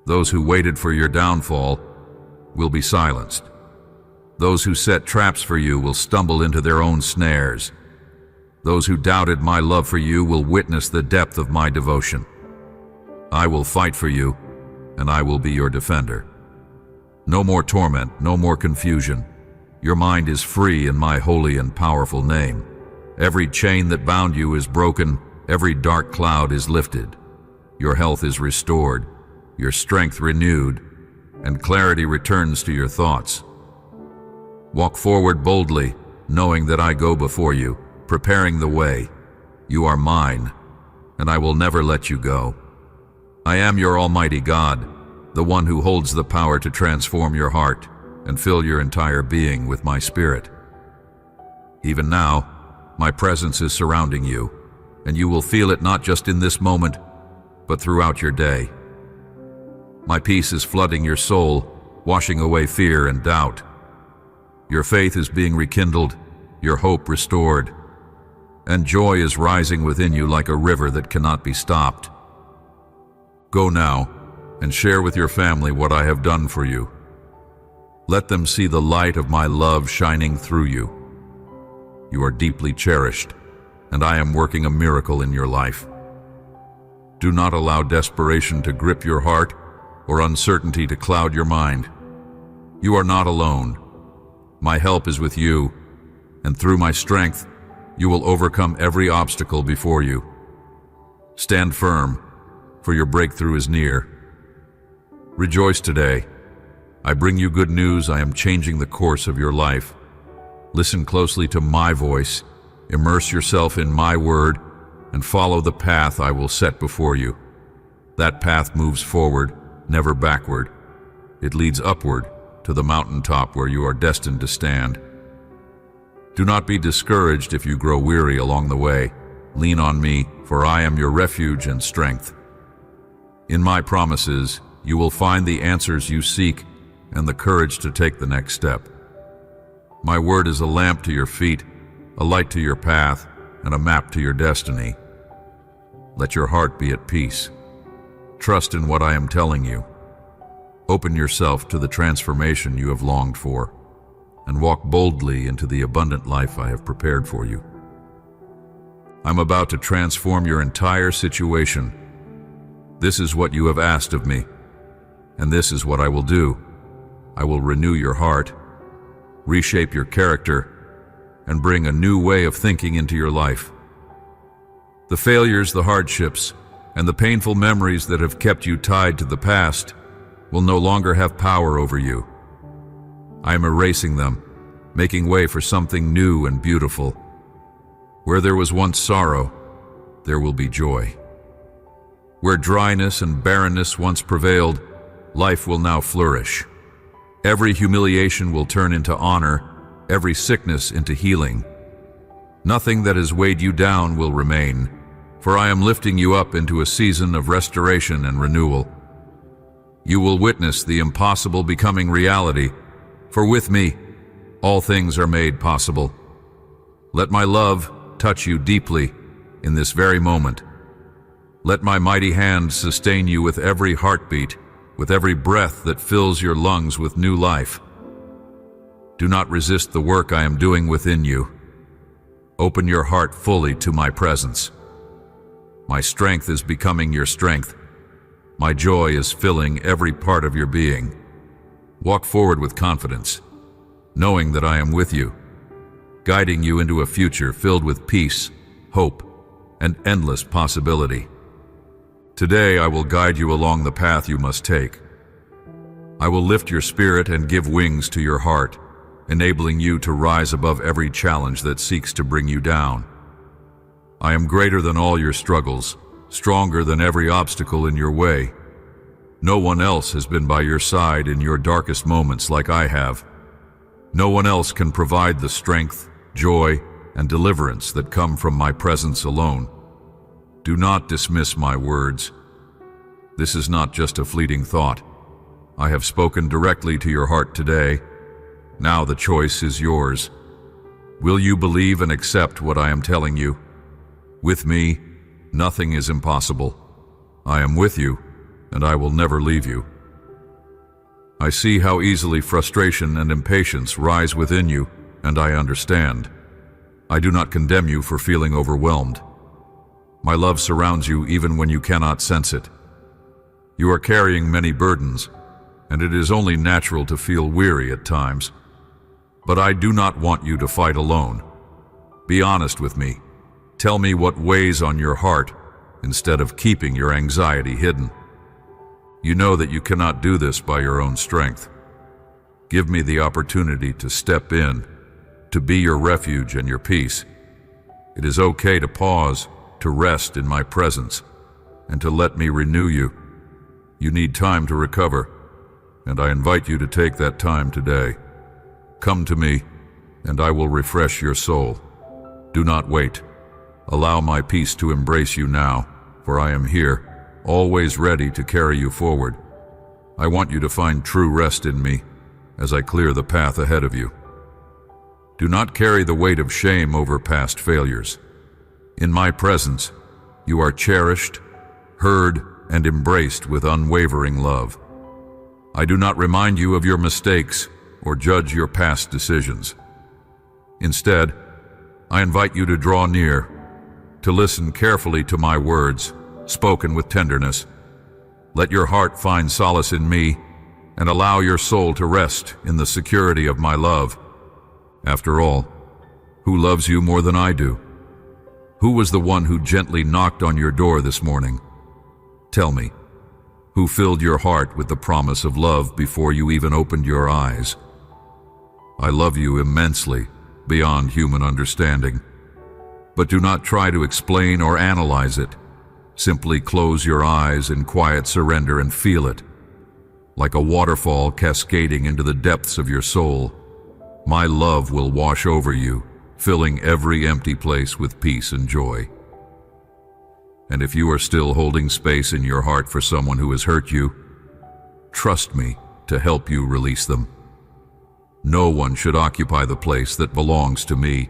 Those who waited for your downfall will be silenced. Those who set traps for you will stumble into their own snares. Those who doubted my love for you will witness the depth of my devotion. I will fight for you, and I will be your defender. No more torment, no more confusion. Your mind is free in my holy and powerful name. Every chain that bound you is broken, every dark cloud is lifted. Your health is restored, your strength renewed, and clarity returns to your thoughts. Walk forward boldly, knowing that I go before you, preparing the way. You are mine, and I will never let you go. I am your Almighty God, the one who holds the power to transform your heart and fill your entire being with my Spirit. Even now, my presence is surrounding you, and you will feel it not just in this moment, but throughout your day. My peace is flooding your soul, washing away fear and doubt. Your faith is being rekindled, your hope restored, and joy is rising within you like a river that cannot be stopped. Go now and share with your family what I have done for you. Let them see the light of my love shining through you. You are deeply cherished, and I am working a miracle in your life. Do not allow desperation to grip your heart or uncertainty to cloud your mind. You are not alone. My help is with you, and through my strength, you will overcome every obstacle before you. Stand firm, for your breakthrough is near. Rejoice today. I bring you good news. I am changing the course of your life. Listen closely to my voice, immerse yourself in my word, and follow the path I will set before you. That path moves forward, never backward. It leads upward to the mountaintop where you are destined to stand. Do not be discouraged if you grow weary along the way. Lean on me, for I am your refuge and strength. In my promises, you will find the answers you seek and the courage to take the next step. My word is a lamp to your feet, a light to your path, and a map to your destiny. Let your heart be at peace. Trust in what I am telling you. Open yourself to the transformation you have longed for, and walk boldly into the abundant life I have prepared for you. I'm about to transform your entire situation. This is what you have asked of me, and this is what I will do. I will renew your heart, reshape your character, and bring a new way of thinking into your life. The failures, the hardships, and the painful memories that have kept you tied to the past will no longer have power over you. I am erasing them, making way for something new and beautiful. Where there was once sorrow, there will be joy. Where dryness and barrenness once prevailed, life will now flourish. Every humiliation will turn into honor, every sickness into healing. Nothing that has weighed you down will remain, for I am lifting you up into a season of restoration and renewal. You will witness the impossible becoming reality, for with me, all things are made possible. Let my love touch you deeply in this very moment. Let my mighty hand sustain you with every heartbeat, with every breath that fills your lungs with new life. Do not resist the work I am doing within you. Open your heart fully to my presence. My strength is becoming your strength. My joy is filling every part of your being. Walk forward with confidence, knowing that I am with you, guiding you into a future filled with peace, hope, and endless possibility. Today I will guide you along the path you must take. I will lift your spirit and give wings to your heart, enabling you to rise above every challenge that seeks to bring you down. I am greater than all your struggles, stronger than every obstacle in your way. No one else has been by your side in your darkest moments like I have. No one else can provide the strength, joy, and deliverance that come from my presence alone. Do not dismiss my words. This is not just a fleeting thought. I have spoken directly to your heart today. Now the choice is yours. Will you believe and accept what I am telling you? With me, nothing is impossible. I am with you, and I will never leave you. I see how easily frustration and impatience rise within you, and I understand. I do not condemn you for feeling overwhelmed. My love surrounds you even when you cannot sense it. You are carrying many burdens, and it is only natural to feel weary at times. But I do not want you to fight alone. Be honest with me. Tell me what weighs on your heart instead of keeping your anxiety hidden. You know that you cannot do this by your own strength. Give me the opportunity to step in, to be your refuge and your peace. It is okay to pause, to rest in my presence and to let me renew you. You need time to recover, and I invite you to take that time today. Come to me, and I will refresh your soul. Do not wait. Allow my peace to embrace you now, for I am here, always ready to carry you forward. I want you to find true rest in me as I clear the path ahead of you. Do not carry the weight of shame over past failures. In my presence, you are cherished, heard, and embraced with unwavering love. I do not remind you of your mistakes or judge your past decisions. Instead, I invite you to draw near, to listen carefully to my words, spoken with tenderness. Let your heart find solace in me, and allow your soul to rest in the security of my love. After all, who loves you more than I do? Who was the one who gently knocked on your door this morning? Tell me, who filled your heart with the promise of love before you even opened your eyes? I love you immensely, beyond human understanding. But do not try to explain or analyze it. Simply close your eyes in quiet surrender and feel it. Like a waterfall cascading into the depths of your soul, my love will wash over you, filling every empty place with peace and joy. And if you are still holding space in your heart for someone who has hurt you, trust me to help you release them. No one should occupy the place that belongs to me.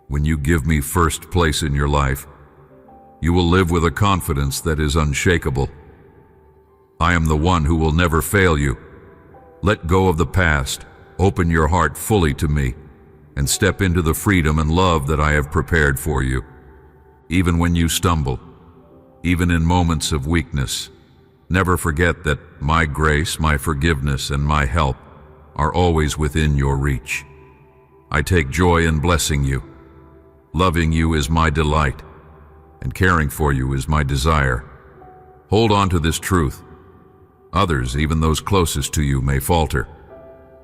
When you give me first place in your life, you will live with a confidence that is unshakable. I am the one who will never fail you. Let go of the past, open your heart fully to me, and step into the freedom and love that I have prepared for you. Even when you stumble, even in moments of weakness, never forget that my grace, my forgiveness, and my help are always within your reach. I take joy in blessing you. Loving you is my delight, and caring for you is my desire. Hold on to this truth. Others, even those closest to you, may falter.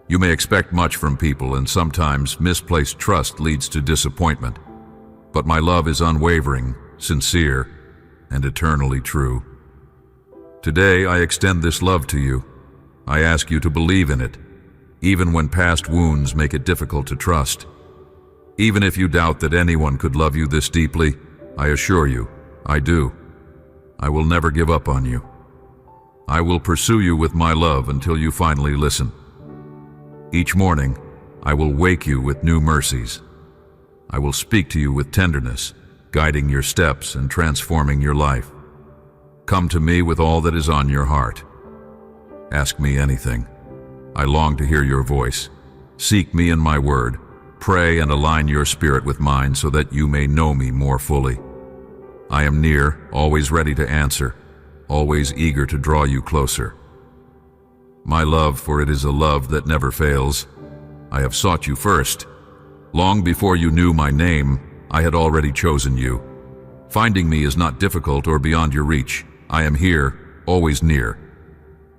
You may expect much from people, and sometimes misplaced trust leads to disappointment. But my love is unwavering, sincere, and eternally true. Today, I extend this love to you. I ask you to believe in it, even when past wounds make it difficult to trust. Even if you doubt that anyone could love you this deeply, I assure you, I do. I will never give up on you. I will pursue you with my love until you finally listen. Each morning, I will wake you with new mercies. I will speak to you with tenderness, guiding your steps and transforming your life. Come to me with all that is on your heart. Ask me anything. I long to hear your voice. Seek me in my word. Pray and align your spirit with mine so that you may know me more fully. I am near, always ready to answer, always eager to draw you closer. My love, for it is a love that never fails. I have sought you first. Long before you knew my name, I had already chosen you. Finding me is not difficult or beyond your reach. I am here, always near.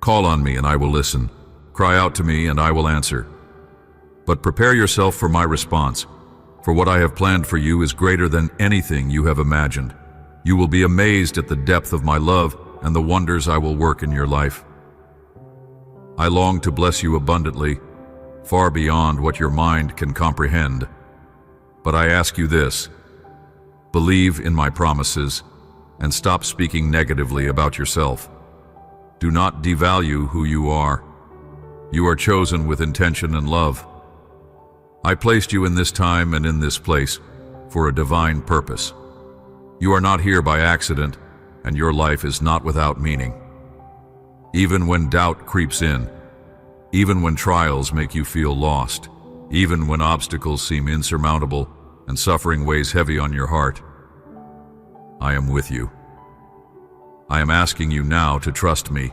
Call on me and I will listen. Cry out to me and I will answer. But prepare yourself for my response, for what I have planned for you is greater than anything you have imagined. You will be amazed at the depth of my love and the wonders I will work in your life. I long to bless you abundantly, far beyond what your mind can comprehend. But I ask you this: believe in my promises and stop speaking negatively about yourself. Do not devalue who you are. You are chosen with intention and love. I placed you in this time and in this place for a divine purpose. You are not here by accident, and your life is not without meaning. Even when doubt creeps in, even when trials make you feel lost, even when obstacles seem insurmountable and suffering weighs heavy on your heart, I am with you. I am asking you now to trust me.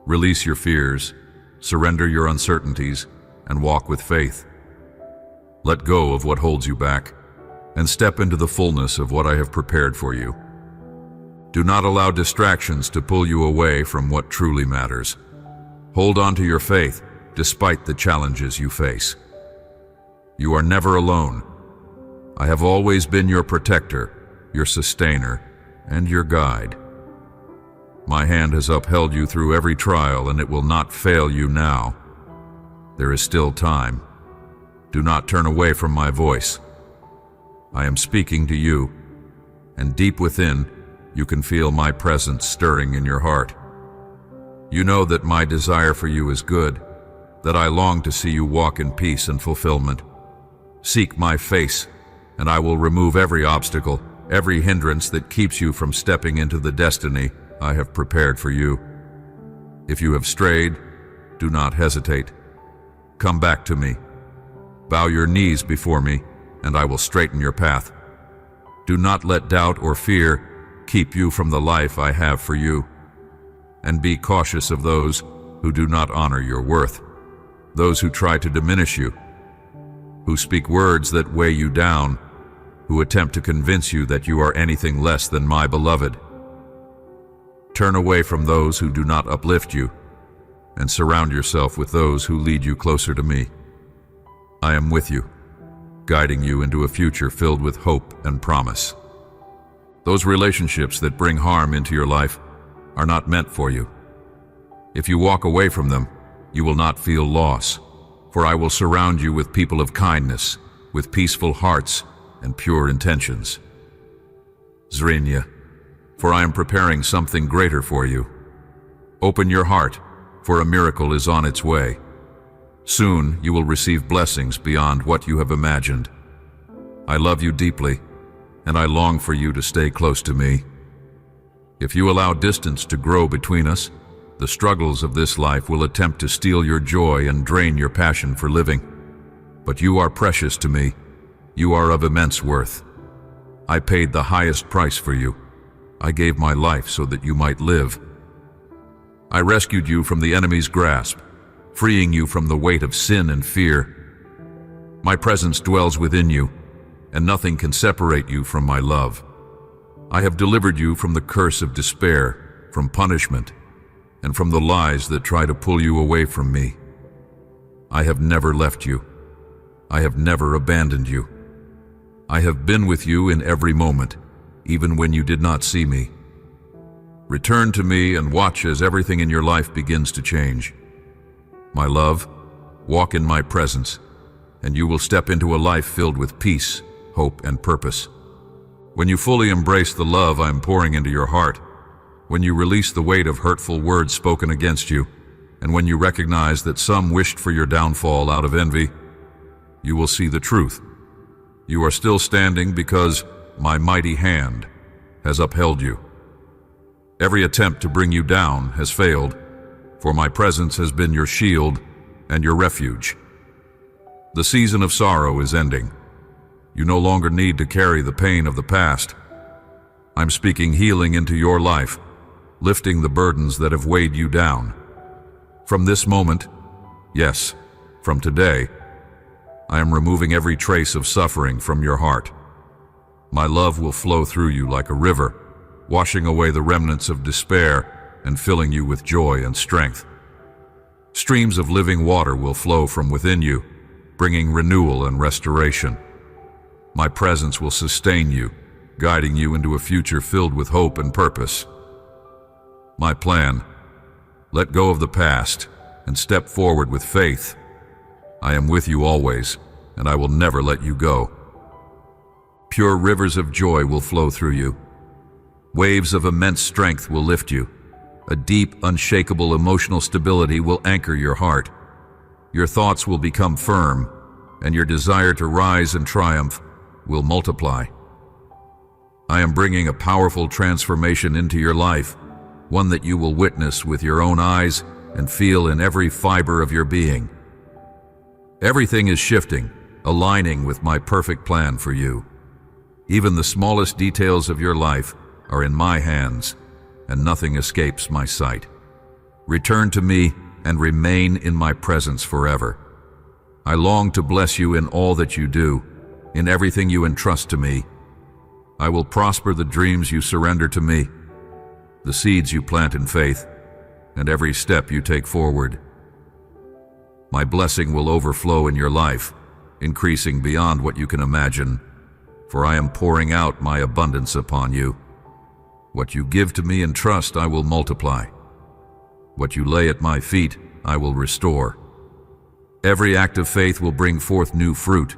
Release your fears, surrender your uncertainties, and walk with faith. Let go of what holds you back, and step into the fullness of what I have prepared for you. Do not allow distractions to pull you away from what truly matters. Hold on to your faith, despite the challenges you face. You are never alone. I have always been your protector, your sustainer, and your guide. My hand has upheld you through every trial, and it will not fail you now. There is still time. Do not turn away from my voice. I am speaking to you, and deep within, you can feel my presence stirring in your heart. You know that my desire for you is good, that I long to see you walk in peace and fulfillment. Seek my face, and I will remove every obstacle, every hindrance that keeps you from stepping into the destiny I have prepared for you. If you have strayed, do not hesitate. Come back to me. Bow your knees before me, and I will straighten your path. Do not let doubt or fear keep you from the life I have for you. And be cautious of those who do not honor your worth, those who try to diminish you, who speak words that weigh you down, who attempt to convince you that you are anything less than my beloved. Turn away from those who do not uplift you, and surround yourself with those who lead you closer to me. I am with you, guiding you into a future filled with hope and promise. Those relationships that bring harm into your life are not meant for you. If you walk away from them, you will not feel loss, for I will surround you with people of kindness, with peaceful hearts and pure intentions. Zrinya, for I am preparing something greater for you. Open your heart, for a miracle is on its way. Soon you will receive blessings beyond what you have imagined. I love you deeply, and I long for you to stay close to me. If you allow distance to grow between us, the struggles of this life will attempt to steal your joy and drain your passion for living. But you are precious to me. You are of immense worth. I paid the highest price for you. I gave my life so that you might live. I rescued you from the enemy's grasp, freeing you from the weight of sin and fear. My presence dwells within you, and nothing can separate you from my love. I have delivered you from the curse of despair, from punishment, and from the lies that try to pull you away from me. I have never left you. I have never abandoned you. I have been with you in every moment, even when you did not see me. Return to me and watch as everything in your life begins to change. My love, walk in my presence, and you will step into a life filled with peace, hope, and purpose. When you fully embrace the love I am pouring into your heart, when you release the weight of hurtful words spoken against you, and when you recognize that some wished for your downfall out of envy, you will see the truth. You are still standing because my mighty hand has upheld you. Every attempt to bring you down has failed, for my presence has been your shield and your refuge. The season of sorrow is ending. You no longer need to carry the pain of the past. I'm speaking healing into your life, lifting the burdens that have weighed you down. From this moment, yes, from today, I am removing every trace of suffering from your heart. My love will flow through you like a river, washing away the remnants of despair and filling you with joy and strength. Streams of living water will flow from within you, bringing renewal and restoration. My presence will sustain you, guiding you into a future filled with hope and purpose. My plan: let go of the past and step forward with faith. I am with you always, and I will never let you go. Pure rivers of joy will flow through you. Waves of immense strength will lift you. A deep, unshakable emotional stability will anchor your heart. Your thoughts will become firm, and your desire to rise and triumph will multiply. I am bringing a powerful transformation into your life, one that you will witness with your own eyes and feel in every fiber of your being. Everything is shifting, aligning with my perfect plan for you. Even the smallest details of your life are in my hands, and nothing escapes my sight. Return to me and remain in my presence forever. I long to bless you in all that you do, in everything you entrust to me. I will prosper the dreams you surrender to me, the seeds you plant in faith, and every step you take forward. My blessing will overflow in your life, increasing beyond what you can imagine. for I am pouring out my abundance upon you. What you give to me in trust I will multiply. What you lay at my feet I will restore. Every act of faith will bring forth new fruit,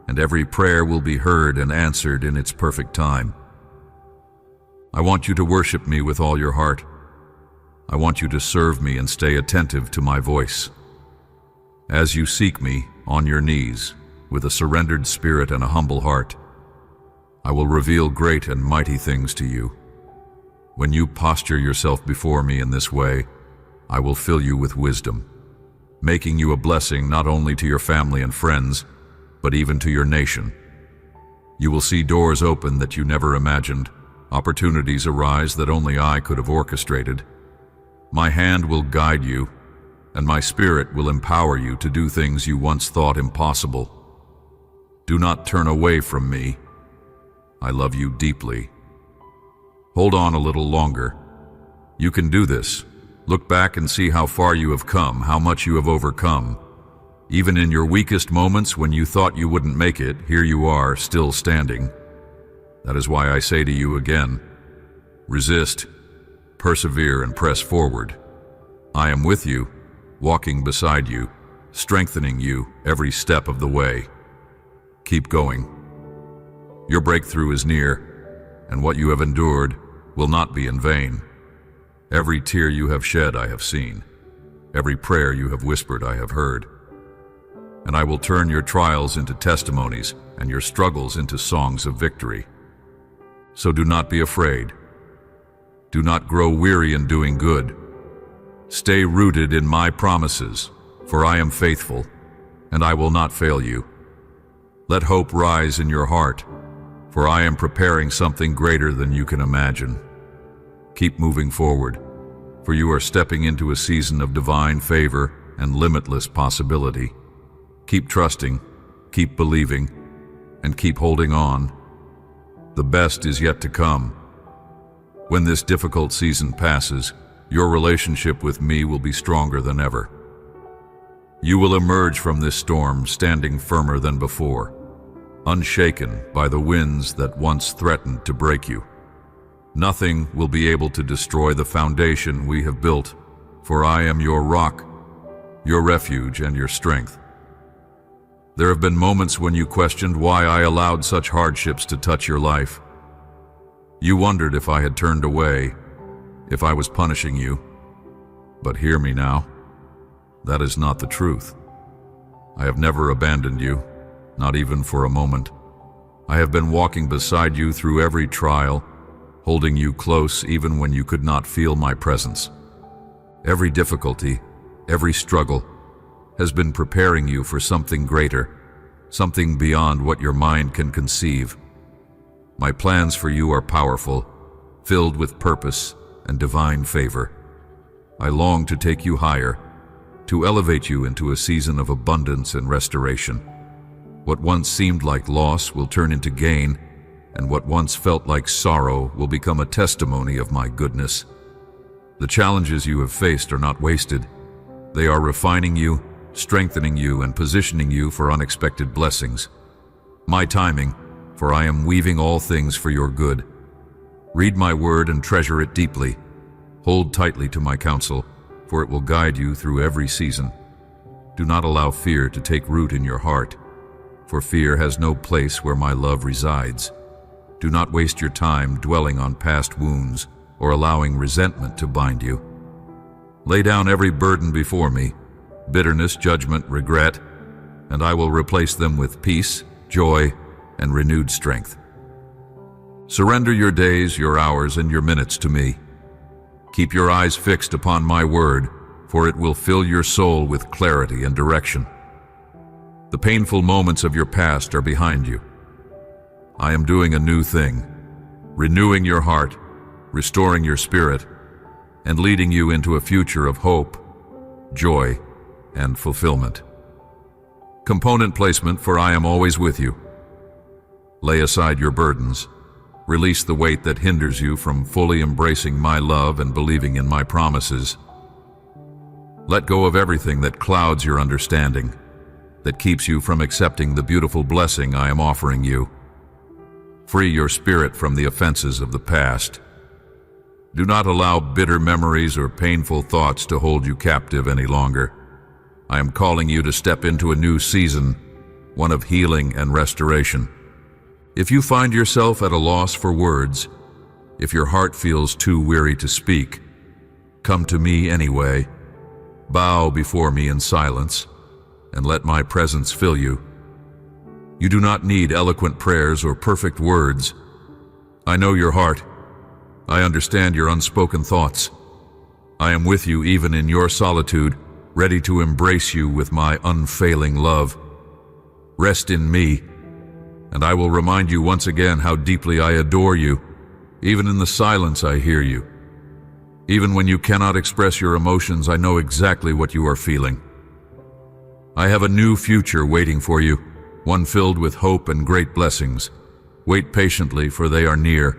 and every prayer will be heard and answered in its perfect time. I want you to worship me with all your heart. I want you to serve me and stay attentive to my voice. As you seek me on your knees, with a surrendered spirit and a humble heart, I will reveal great and mighty things to you. When you posture yourself before me in this way, I will fill you with wisdom, making you a blessing not only to your family and friends, but even to your nation. You will see doors open that you never imagined, opportunities arise that only I could have orchestrated. My hand will guide you, and my spirit will empower you to do things you once thought impossible. Do not turn away from me. I love you deeply. Hold on a little longer. You can do this. Look back and see how far you have come, how much you have overcome. Even in your weakest moments when you thought you wouldn't make it, here you are, still standing. That is why I say to you again, resist, persevere, and press forward. I am with you, walking beside you, strengthening you every step of the way. Keep going. Your breakthrough is near, and what you have endured will not be in vain. Every tear you have shed I have seen. Every prayer you have whispered I have heard. And I will turn your trials into testimonies and your struggles into songs of victory. So do not be afraid. Do not grow weary in doing good. Stay rooted in my promises, for I am faithful, and I will not fail you. Let hope rise in your heart, for I am preparing something greater than you can imagine. Keep moving forward, for you are stepping into a season of divine favor and limitless possibility. Keep trusting, keep believing, and keep holding on. The best is yet to come. When this difficult season passes, your relationship with me will be stronger than ever. You will emerge from this storm standing firmer than before, unshaken by the winds that once threatened to break you. Nothing will be able to destroy the foundation we have built, for I am your rock, your refuge, and your strength. There have been moments when you questioned why I allowed such hardships to touch your life. You wondered if I had turned away, if I was punishing you. But hear me now. That is not the truth. I have never abandoned you, not even for a moment. I have been walking beside you through every trial, holding you close even when you could not feel my presence. Every difficulty, every struggle, has been preparing you for something greater, something beyond what your mind can conceive. My plans for you are powerful, filled with purpose and divine favor. I long to take you higher, to elevate you into a season of abundance and restoration. What once seemed like loss will turn into gain, and what once felt like sorrow will become a testimony of my goodness. The challenges you have faced are not wasted. They are refining you, strengthening you, and positioning you for unexpected blessings. My timing, for I am weaving all things for your good. Read my word and treasure it deeply. Hold tightly to my counsel, for it will guide you through every season. Do not allow fear to take root in your heart, for fear has no place where my love resides. Do not waste your time dwelling on past wounds or allowing resentment to bind you. Lay down every burden before me, bitterness, judgment, regret, and I will replace them with peace, joy, and renewed strength. Surrender your days, your hours, and your minutes to me. Keep your eyes fixed upon my word, for it will fill your soul with clarity and direction. The painful moments of your past are behind you. I am doing a new thing, renewing your heart, restoring your spirit, and leading you into a future of hope, joy, and fulfillment. Component placement, for I am always with you. Lay aside your burdens. Release the weight that hinders you from fully embracing my love and believing in my promises. Let go of everything that clouds your understanding, that keeps you from accepting the beautiful blessing I am offering you. Free your spirit from the offenses of the past. Do not allow bitter memories or painful thoughts to hold you captive any longer. I am calling you to step into a new season, one of healing and restoration. If you find yourself at a loss for words, if your heart feels too weary to speak, come to me anyway. Bow before me in silence, and let my presence fill you. You do not need eloquent prayers or perfect words. I know your heart. I understand your unspoken thoughts. I am with you even in your solitude, ready to embrace you with my unfailing love. Rest in me, and I will remind you once again how deeply I adore you. Even in the silence, I hear you. Even when you cannot express your emotions, I know exactly what you are feeling. I have a new future waiting for you, one filled with hope and great blessings. Wait patiently, for they are near.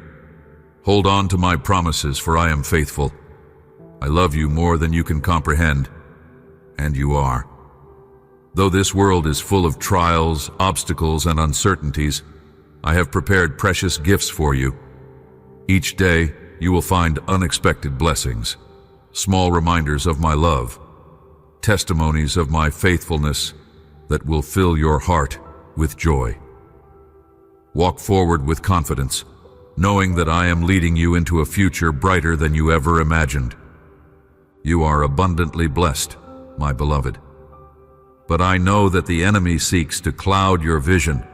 Hold on to my promises, for I am faithful. I love you more than you can comprehend, and you are. Though this world is full of trials, obstacles, and uncertainties, I have prepared precious gifts for you. Each day, you will find unexpected blessings, small reminders of my love, testimonies of my faithfulness that will fill your heart with joy. Walk forward with confidence, knowing that I am leading you into a future brighter than you ever imagined. You are abundantly blessed, my beloved. But I know that the enemy seeks to cloud your vision,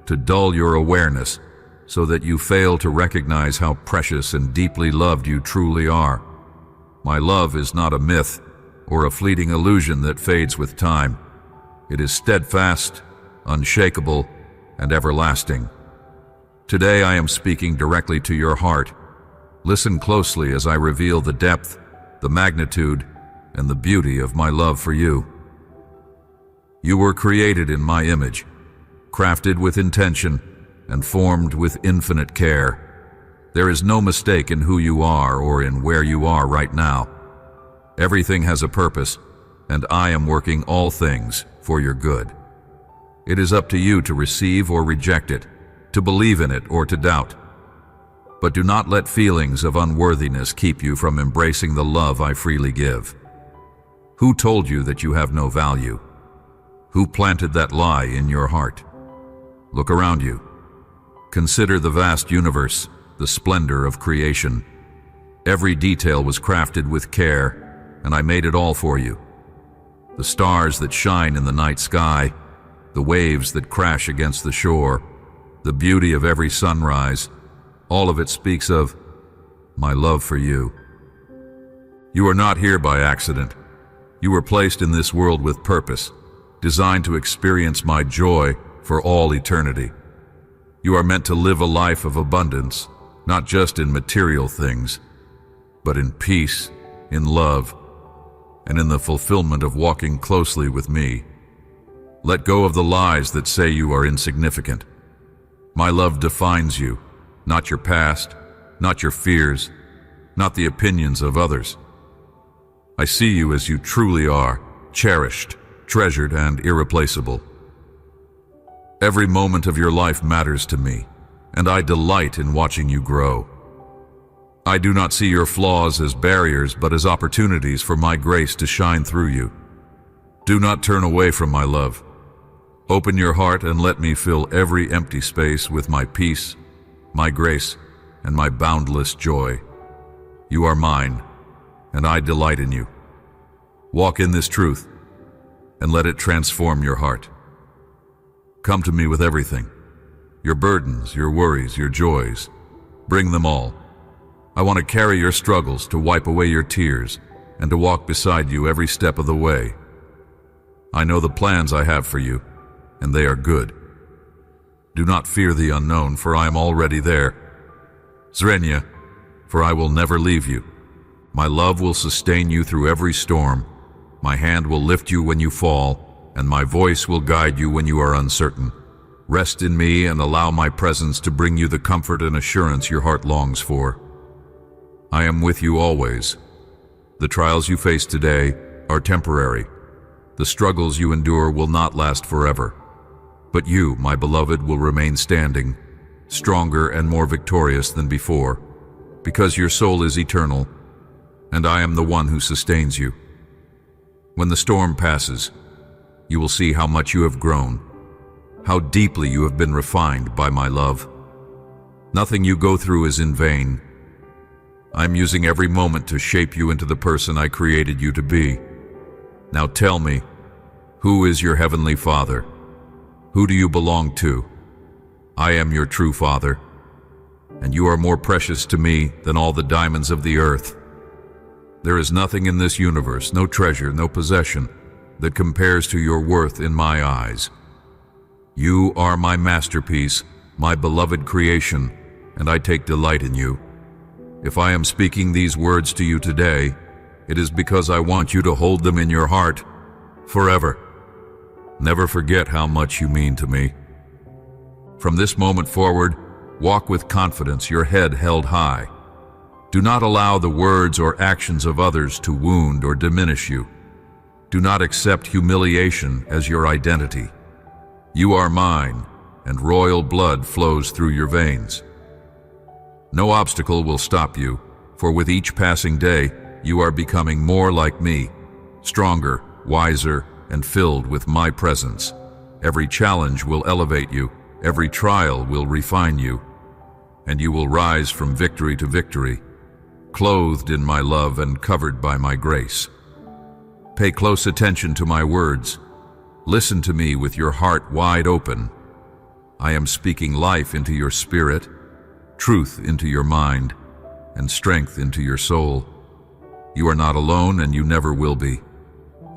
to dull your awareness, so that you fail to recognize how precious and deeply loved you truly are. My love is not a myth or a fleeting illusion that fades with time. It is steadfast, unshakable, and everlasting. Today I am speaking directly to your heart. Listen closely as I reveal the depth, the magnitude, and the beauty of my love for you. You were created in my image, crafted with intention, and formed with infinite care. There is no mistake in who you are or in where you are right now. Everything has a purpose, and I am working all things for your good. It is up to you to receive or reject it, to believe in it or to doubt. But do not let feelings of unworthiness keep you from embracing the love I freely give. Who told you that you have no value? Who planted that lie in your heart? Look around you. Consider the vast universe, the splendor of creation. Every detail was crafted with care, and I made it all for you. The stars that shine in the night sky, the waves that crash against the shore, the beauty of every sunrise, all of it speaks of my love for you. You are not here by accident. You were placed in this world with purpose, designed to experience my joy for all eternity. You are meant to live a life of abundance, not just in material things, but in peace, in love, and in the fulfillment of walking closely with me. Let go of the lies that say you are insignificant. My love defines you, not your past, not your fears, not the opinions of others. I see you as you truly are, cherished, treasured, and irreplaceable. Every moment of your life matters to me, and I delight in watching you grow. I do not see your flaws as barriers, but as opportunities for my grace to shine through you. Do not turn away from my love. Open your heart and let me fill every empty space with my peace, my grace, and my boundless joy. You are mine, and I delight in you. Walk in this truth, and let it transform your heart. Come to me with everything. Your burdens, your worries, your joys. Bring them all. I want to carry your struggles, to wipe away your tears, and to walk beside you every step of the way. I know the plans I have for you, and they are good. Do not fear the unknown, for I am already there. Zrenya, for I will never leave you. My love will sustain you through every storm. My hand will lift you when you fall, and my voice will guide you when you are uncertain. Rest in me and allow my presence to bring you the comfort and assurance your heart longs for. I am with you always. The trials you face today are temporary. The struggles you endure will not last forever. But you, my beloved, will remain standing, stronger and more victorious than before, because your soul is eternal, and I am the one who sustains you. When the storm passes, you will see how much you have grown, how deeply you have been refined by my love. Nothing you go through is in vain. I'm using every moment to shape you into the person I created you to be. Now tell me, who is your heavenly Father? Who do you belong to? I am your true Father, and you are more precious to me than all the diamonds of the earth. There is nothing in this universe, no treasure, no possession, that compares to your worth in my eyes. You are my masterpiece, my beloved creation, and I take delight in you. If I am speaking these words to you today, it is because I want you to hold them in your heart forever. Never forget how much you mean to me. From this moment forward, walk with confidence, your head held high. Do not allow the words or actions of others to wound or diminish you. Do not accept humiliation as your identity. You are mine, and royal blood flows through your veins. No obstacle will stop you, for with each passing day, you are becoming more like me, stronger, wiser, and filled with my presence. Every challenge will elevate you, every trial will refine you, and you will rise from victory to victory, clothed in my love and covered by my grace. Pay close attention to my words. Listen to me with your heart wide open. I am speaking life into your spirit, truth into your mind, and strength into your soul. You are not alone, and you never will be.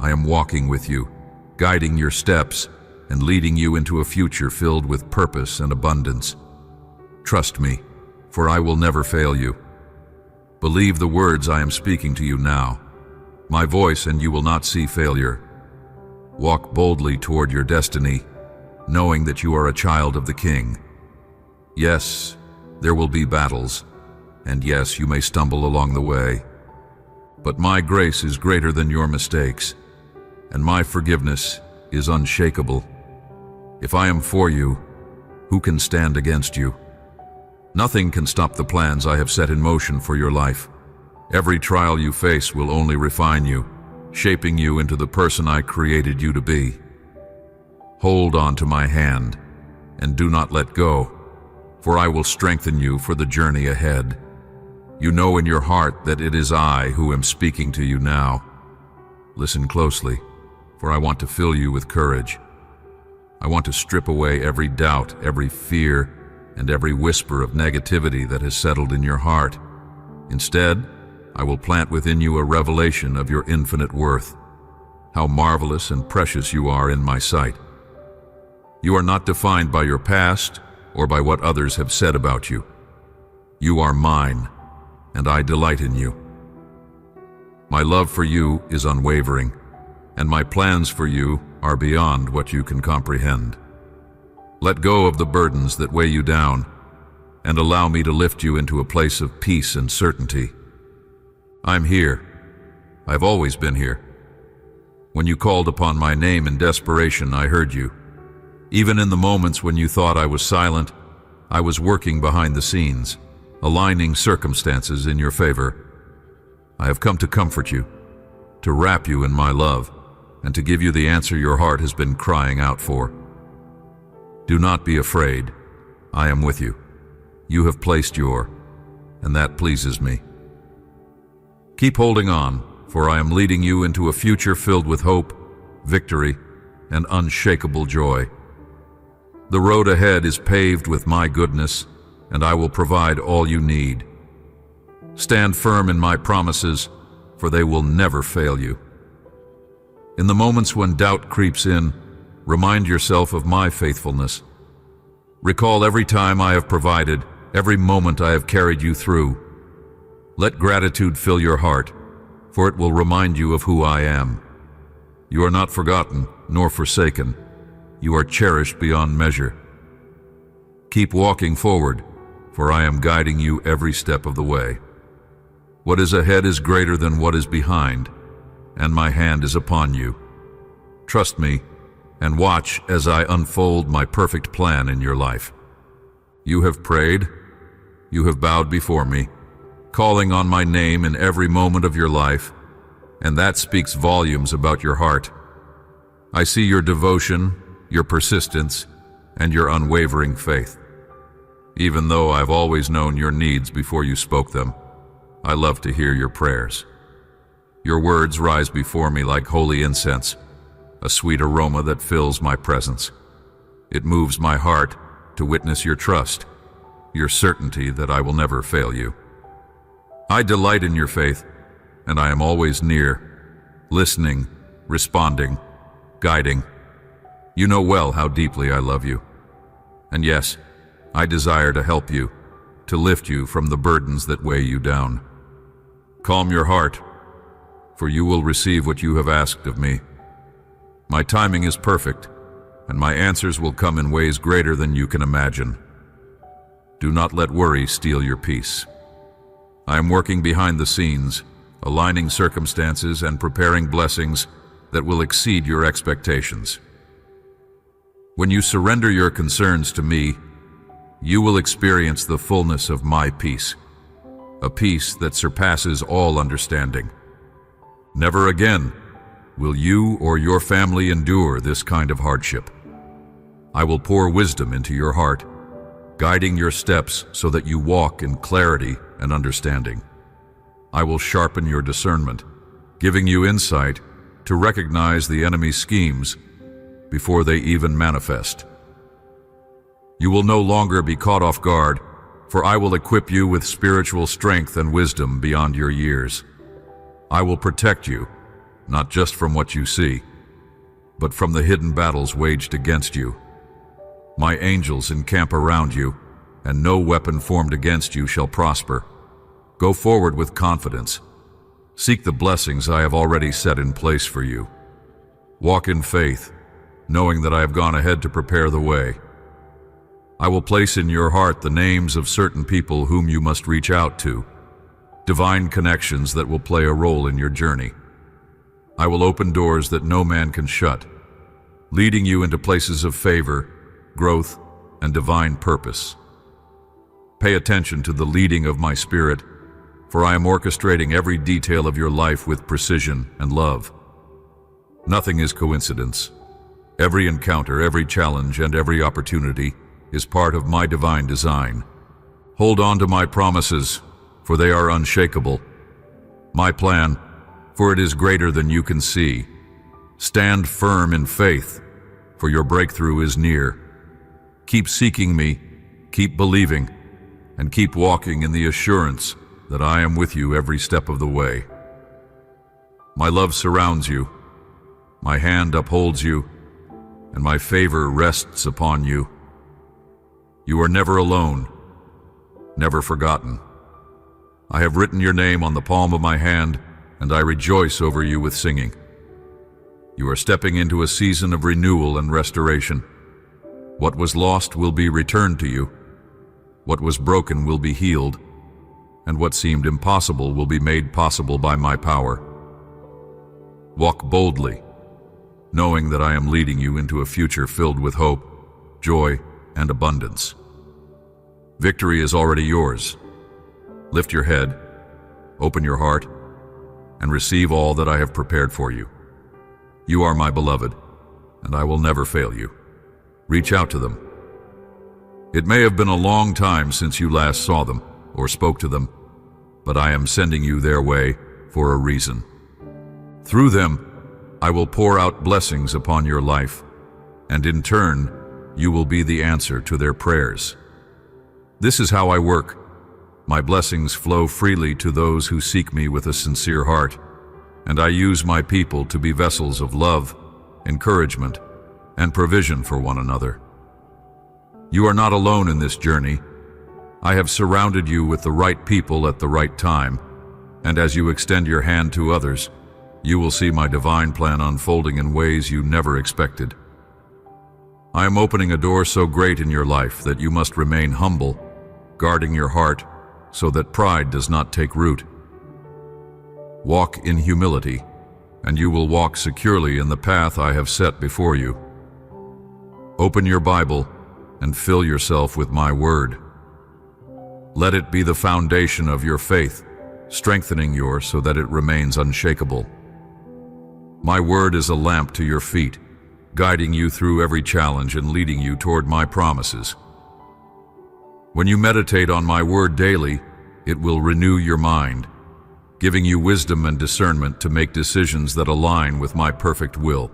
I am walking with you, guiding your steps, and leading you into a future filled with purpose and abundance. Trust me, for I will never fail you. Believe the words I am speaking to you now. My voice, and you will not see failure. Walk boldly toward your destiny, knowing that you are a child of the King. Yes, there will be battles, and yes, you may stumble along the way. But my grace is greater than your mistakes, and my forgiveness is unshakable. If I am for you, who can stand against you? Nothing can stop the plans I have set in motion for your life. Every trial you face will only refine you, shaping you into the person I created you to be. Hold on to my hand, and do not let go, for I will strengthen you for the journey ahead. You know in your heart that it is I who am speaking to you now. Listen closely, for I want to fill you with courage. I want to strip away every doubt, every fear, and every whisper of negativity that has settled in your heart. Instead, I will plant within you a revelation of your infinite worth, how marvelous and precious you are in my sight. You are not defined by your past or by what others have said about you. You are mine, and I delight in you. My love for you is unwavering, and my plans for you are beyond what you can comprehend. Let go of the burdens that weigh you down, and allow me to lift you into a place of peace and certainty. I'm here. I've always been here. When you called upon my name in desperation, I heard you. Even in the moments when you thought I was silent, I was working behind the scenes, aligning circumstances in your favor. I have come to comfort you, to wrap you in my love, and to give you the answer your heart has been crying out for. Do not be afraid. I am with you. You have placed and that pleases me. Keep holding on, for I am leading you into a future filled with hope, victory, and unshakable joy. The road ahead is paved with my goodness, and I will provide all you need. Stand firm in my promises, for they will never fail you. In the moments when doubt creeps in, remind yourself of my faithfulness. Recall every time I have provided, every moment I have carried you through. Let gratitude fill your heart, for it will remind you of who I am. You are not forgotten nor forsaken. You are cherished beyond measure. Keep walking forward, for I am guiding you every step of the way. What is ahead is greater than what is behind, and my hand is upon you. Trust me, and watch as I unfold my perfect plan in your life. You have prayed, you have bowed before me, calling on my name in every moment of your life, and that speaks volumes about your heart. I see your devotion, your persistence, and your unwavering faith. Even though I've always known your needs before you spoke them, I love to hear your prayers. Your words rise before me like holy incense, a sweet aroma that fills my presence. It moves my heart to witness your trust, your certainty that I will never fail you. I delight in your faith, and I am always near, listening, responding, guiding. You know well how deeply I love you. And yes, I desire to help you, to lift you from the burdens that weigh you down. Calm your heart, for you will receive what you have asked of me. My timing is perfect, and my answers will come in ways greater than you can imagine. Do not let worry steal your peace. I am working behind the scenes, aligning circumstances and preparing blessings that will exceed your expectations. When you surrender your concerns to me, you will experience the fullness of my peace, a peace that surpasses all understanding. Never again will you or your family endure this kind of hardship. I will pour wisdom into your heart, guiding your steps so that you walk in clarity and understanding. I will sharpen your discernment, giving you insight to recognize the enemy's schemes before they even manifest. You will no longer be caught off guard, for I will equip you with spiritual strength and wisdom beyond your years. I will protect you, not just from what you see, but from the hidden battles waged against you. My angels encamp around you, and no weapon formed against you shall prosper. Go forward with confidence. Seek the blessings I have already set in place for you. Walk in faith, knowing that I have gone ahead to prepare the way. I will place in your heart the names of certain people whom you must reach out to, divine connections that will play a role in your journey. I will open doors that no man can shut, leading you into places of favor, growth, and divine purpose. Pay attention to the leading of my Spirit, for I am orchestrating every detail of your life with precision and love. Nothing is coincidence. Every encounter, every challenge, and every opportunity is part of my divine design. Hold on to my promises, for they are unshakable. My plan, for it is greater than you can see. Stand firm in faith, for your breakthrough is near. Keep seeking me, keep believing, and keep walking in the assurance that I am with you every step of the way. My love surrounds you, my hand upholds you, and my favor rests upon you. You are never alone, never forgotten. I have written your name on the palm of my hand, and I rejoice over you with singing. You are stepping into a season of renewal and restoration. What was lost will be returned to you. What was broken will be healed, and what seemed impossible will be made possible by my power. Walk boldly, knowing that I am leading you into a future filled with hope, joy, and abundance. Victory is already yours. Lift your head, open your heart, and receive all that I have prepared for you. You are my beloved, and I will never fail you. Reach out to them. It may have been a long time since you last saw them or spoke to them, but I am sending you their way for a reason. Through them, I will pour out blessings upon your life, and in turn, you will be the answer to their prayers. This is how I work. My blessings flow freely to those who seek me with a sincere heart, and I use my people to be vessels of love, encouragement, and provision for one another. You are not alone in this journey. I have surrounded you with the right people at the right time, and as you extend your hand to others, you will see my divine plan unfolding in ways you never expected. I am opening a door so great in your life that you must remain humble, guarding your heart so that pride does not take root. Walk in humility, and you will walk securely in the path I have set before you. Open your Bible, and fill yourself with my word. Let it be the foundation of your faith, strengthening yours so that it remains unshakable. My word is a lamp to your feet, guiding you through every challenge and leading you toward my promises. When you meditate on my word daily, it will renew your mind, giving you wisdom and discernment to make decisions that align with my perfect will.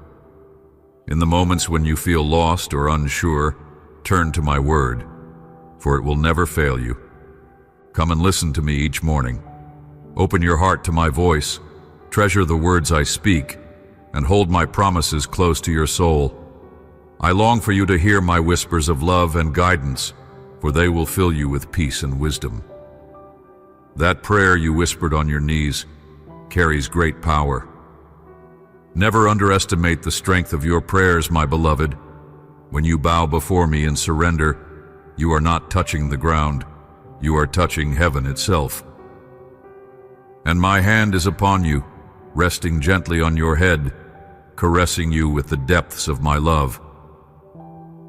In the moments when you feel lost or unsure, turn to my word, for it will never fail you. Come and listen to me each morning. Open your heart to my voice, treasure the words I speak, and hold my promises close to your soul. I long for you to hear my whispers of love and guidance, for they will fill you with peace and wisdom. That prayer you whispered on your knees carries great power. Never underestimate the strength of your prayers, my beloved. When you bow before me in surrender, you are not touching the ground, you are touching heaven itself. And my hand is upon you, resting gently on your head, caressing you with the depths of my love.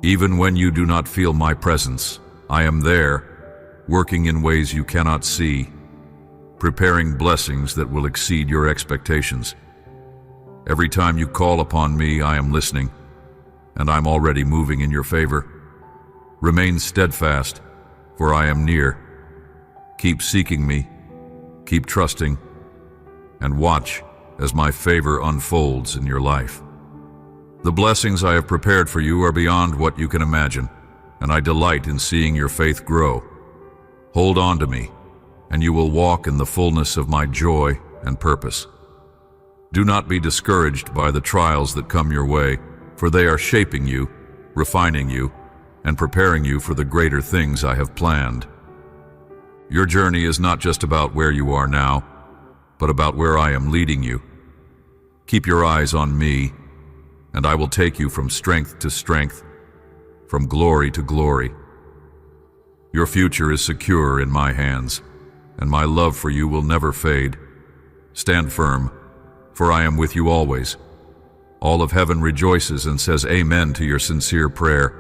Even when you do not feel my presence, I am there, working in ways you cannot see, preparing blessings that will exceed your expectations. Every time you call upon me, I am listening, and I'm already moving in your favor. Remain steadfast, for I am near. Keep seeking me, keep trusting, and watch as my favor unfolds in your life. The blessings I have prepared for you are beyond what you can imagine, and I delight in seeing your faith grow. Hold on to me, and you will walk in the fullness of my joy and purpose. Do not be discouraged by the trials that come your way, for they are shaping you, refining you, and preparing you for the greater things I have planned. Your journey is not just about where you are now, but about where I am leading you. Keep your eyes on me, and I will take you from strength to strength, from glory to glory. Your future is secure in my hands, and my love for you will never fade. Stand firm, for I am with you always. All of heaven rejoices and says amen to your sincere prayer.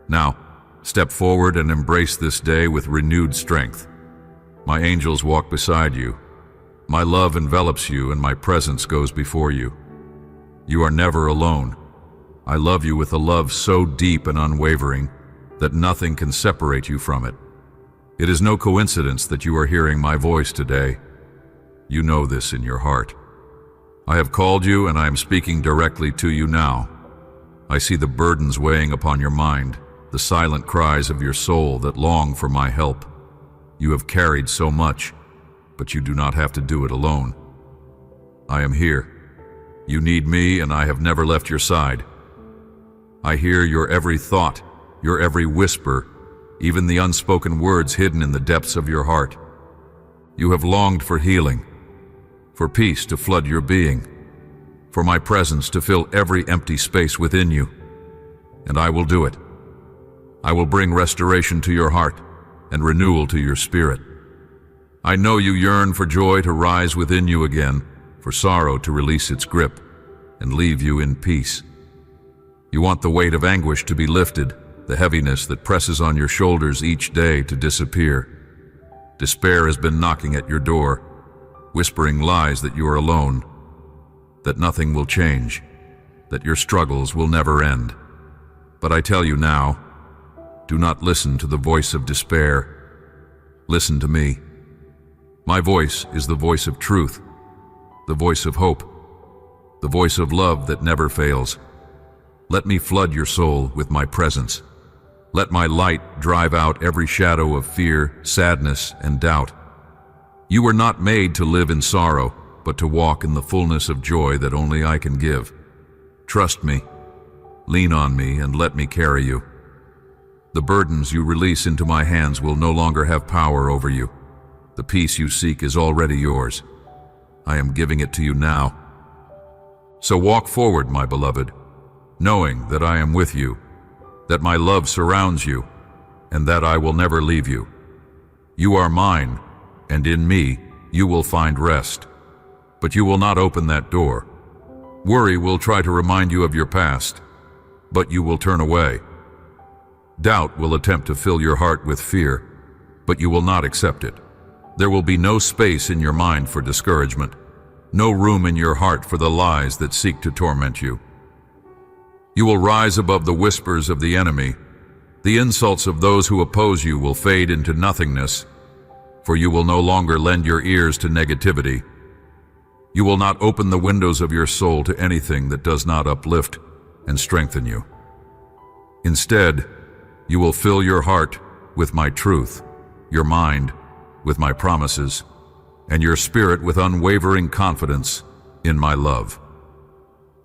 Now, step forward and embrace this day with renewed strength. My angels walk beside you. My love envelops you, and my presence goes before you. You are never alone. I love you with a love so deep and unwavering that nothing can separate you from it. It is no coincidence that you are hearing my voice today. You know this in your heart. I have called you, and I am speaking directly to you now. I see the burdens weighing upon your mind, the silent cries of your soul that long for my help. You have carried so much, but you do not have to do it alone. I am here. You need me, and I have never left your side. I hear your every thought, your every whisper, even the unspoken words hidden in the depths of your heart. You have longed for healing, for peace to flood your being, for my presence to fill every empty space within you. And I will do it. I will bring restoration to your heart and renewal to your spirit. I know you yearn for joy to rise within you again, for sorrow to release its grip and leave you in peace. You want the weight of anguish to be lifted, the heaviness that presses on your shoulders each day to disappear. Despair has been knocking at your door, whispering lies that you are alone, that nothing will change, that your struggles will never end. But I tell you now, do not listen to the voice of despair. Listen to me. My voice is the voice of truth, the voice of hope, the voice of love that never fails. Let me flood your soul with my presence. Let my light drive out every shadow of fear, sadness, and doubt. You were not made to live in sorrow, but to walk in the fullness of joy that only I can give. Trust me, lean on me, and let me carry you. The burdens you release into my hands will no longer have power over you. The peace you seek is already yours. I am giving it to you now. So walk forward, my beloved, knowing that I am with you, that my love surrounds you, and that I will never leave you. You are mine, and in me you will find rest. But you will not open that door. Worry will try to remind you of your past, but you will turn away. Doubt will attempt to fill your heart with fear, but you will not accept it. There will be no space in your mind for discouragement, no room in your heart for the lies that seek to torment you. You will rise above the whispers of the enemy. The insults of those who oppose you will fade into nothingness, for you will no longer lend your ears to negativity. You will not open the windows of your soul to anything that does not uplift and strengthen you. Instead, you will fill your heart with my truth, your mind with my promises, and your spirit with unwavering confidence in my love.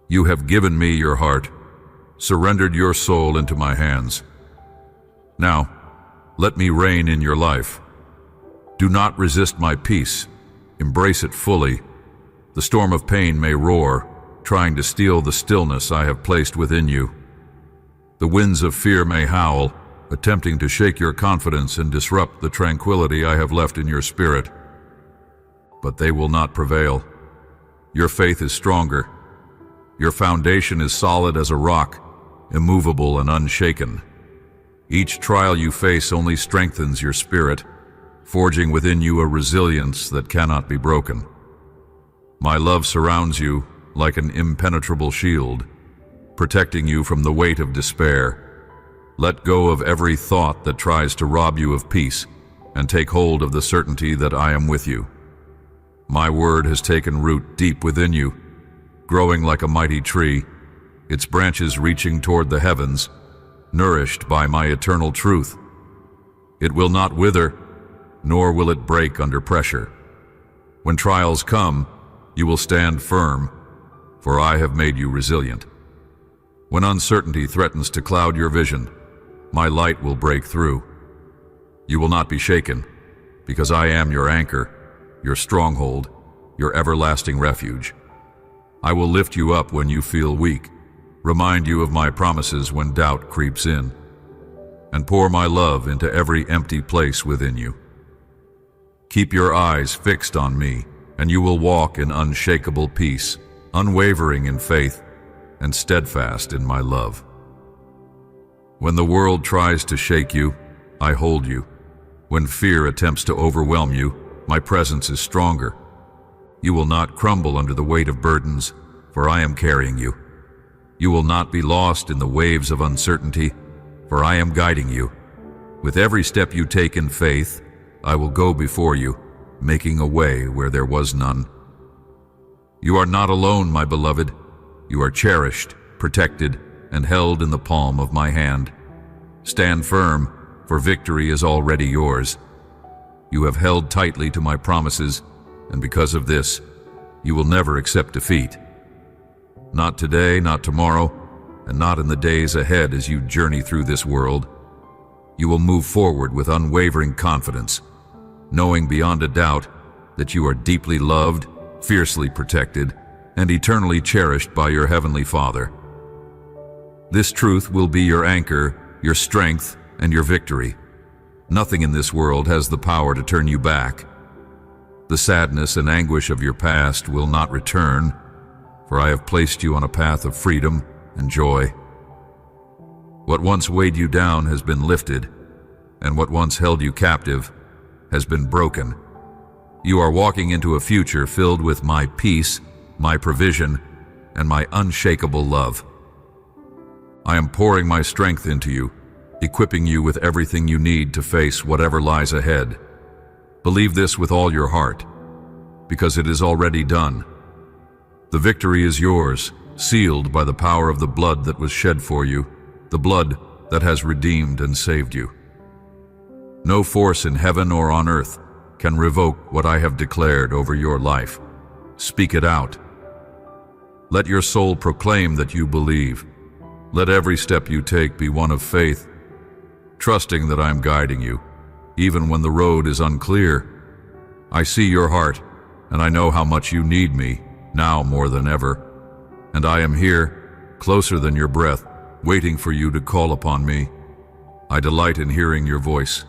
You have given me your heart, surrendered your soul into my hands. Now, let me reign in your life. Do not resist my peace. Embrace it fully. The storm of pain may roar, trying to steal the stillness I have placed within you. The winds of fear may howl, attempting to shake your confidence and disrupt the tranquility I have left in your spirit. But they will not prevail. Your faith is stronger. Your foundation is solid as a rock, immovable and unshaken. Each trial you face only strengthens your spirit, forging within you a resilience that cannot be broken. My love surrounds you like an impenetrable shield, protecting you from the weight of despair. Let go of every thought that tries to rob you of peace, and take hold of the certainty that I am with you. My word has taken root deep within you, growing like a mighty tree, its branches reaching toward the heavens, nourished by my eternal truth. It will not wither, nor will it break under pressure. When trials come, you will stand firm, for I have made you resilient. When uncertainty threatens to cloud your vision, my light will break through. You will not be shaken, because I am your anchor, your stronghold, your everlasting refuge. I will lift you up when you feel weak, remind you of my promises when doubt creeps in, and pour my love into every empty place within you. Keep your eyes fixed on me, and you will walk in unshakable peace, unwavering in faith, and steadfast in my love. When the world tries to shake you, I hold you. When fear attempts to overwhelm you, my presence is stronger. You will not crumble under the weight of burdens, for I am carrying you. You will not be lost in the waves of uncertainty, for I am guiding you. With every step you take in faith, I will go before you, making a way where there was none. You are not alone, my beloved. You are cherished, protected, and held in the palm of my hand. Stand firm, for victory is already yours. You have held tightly to my promises, and because of this, you will never accept defeat. Not today, not tomorrow, and not in the days ahead as you journey through this world. You will move forward with unwavering confidence, knowing beyond a doubt that you are deeply loved, fiercely protected, and eternally cherished by your Heavenly Father. This truth will be your anchor, your strength, and your victory. Nothing in this world has the power to turn you back. The sadness and anguish of your past will not return, for I have placed you on a path of freedom and joy. What once weighed you down has been lifted, and what once held you captive has been broken. You are walking into a future filled with my peace, my provision, and my unshakable love. I am pouring my strength into you, equipping you with everything you need to face whatever lies ahead. Believe this with all your heart, because it is already done. The victory is yours, sealed by the power of the blood that was shed for you, the blood that has redeemed and saved you. No force in heaven or on earth can revoke what I have declared over your life. Speak it out. Let your soul proclaim that you believe. Let every step you take be one of faith, trusting that I am guiding you, even when the road is unclear. I see your heart, and I know how much you need me, now more than ever. And I am here, closer than your breath, waiting for you to call upon me. I delight in hearing your voice,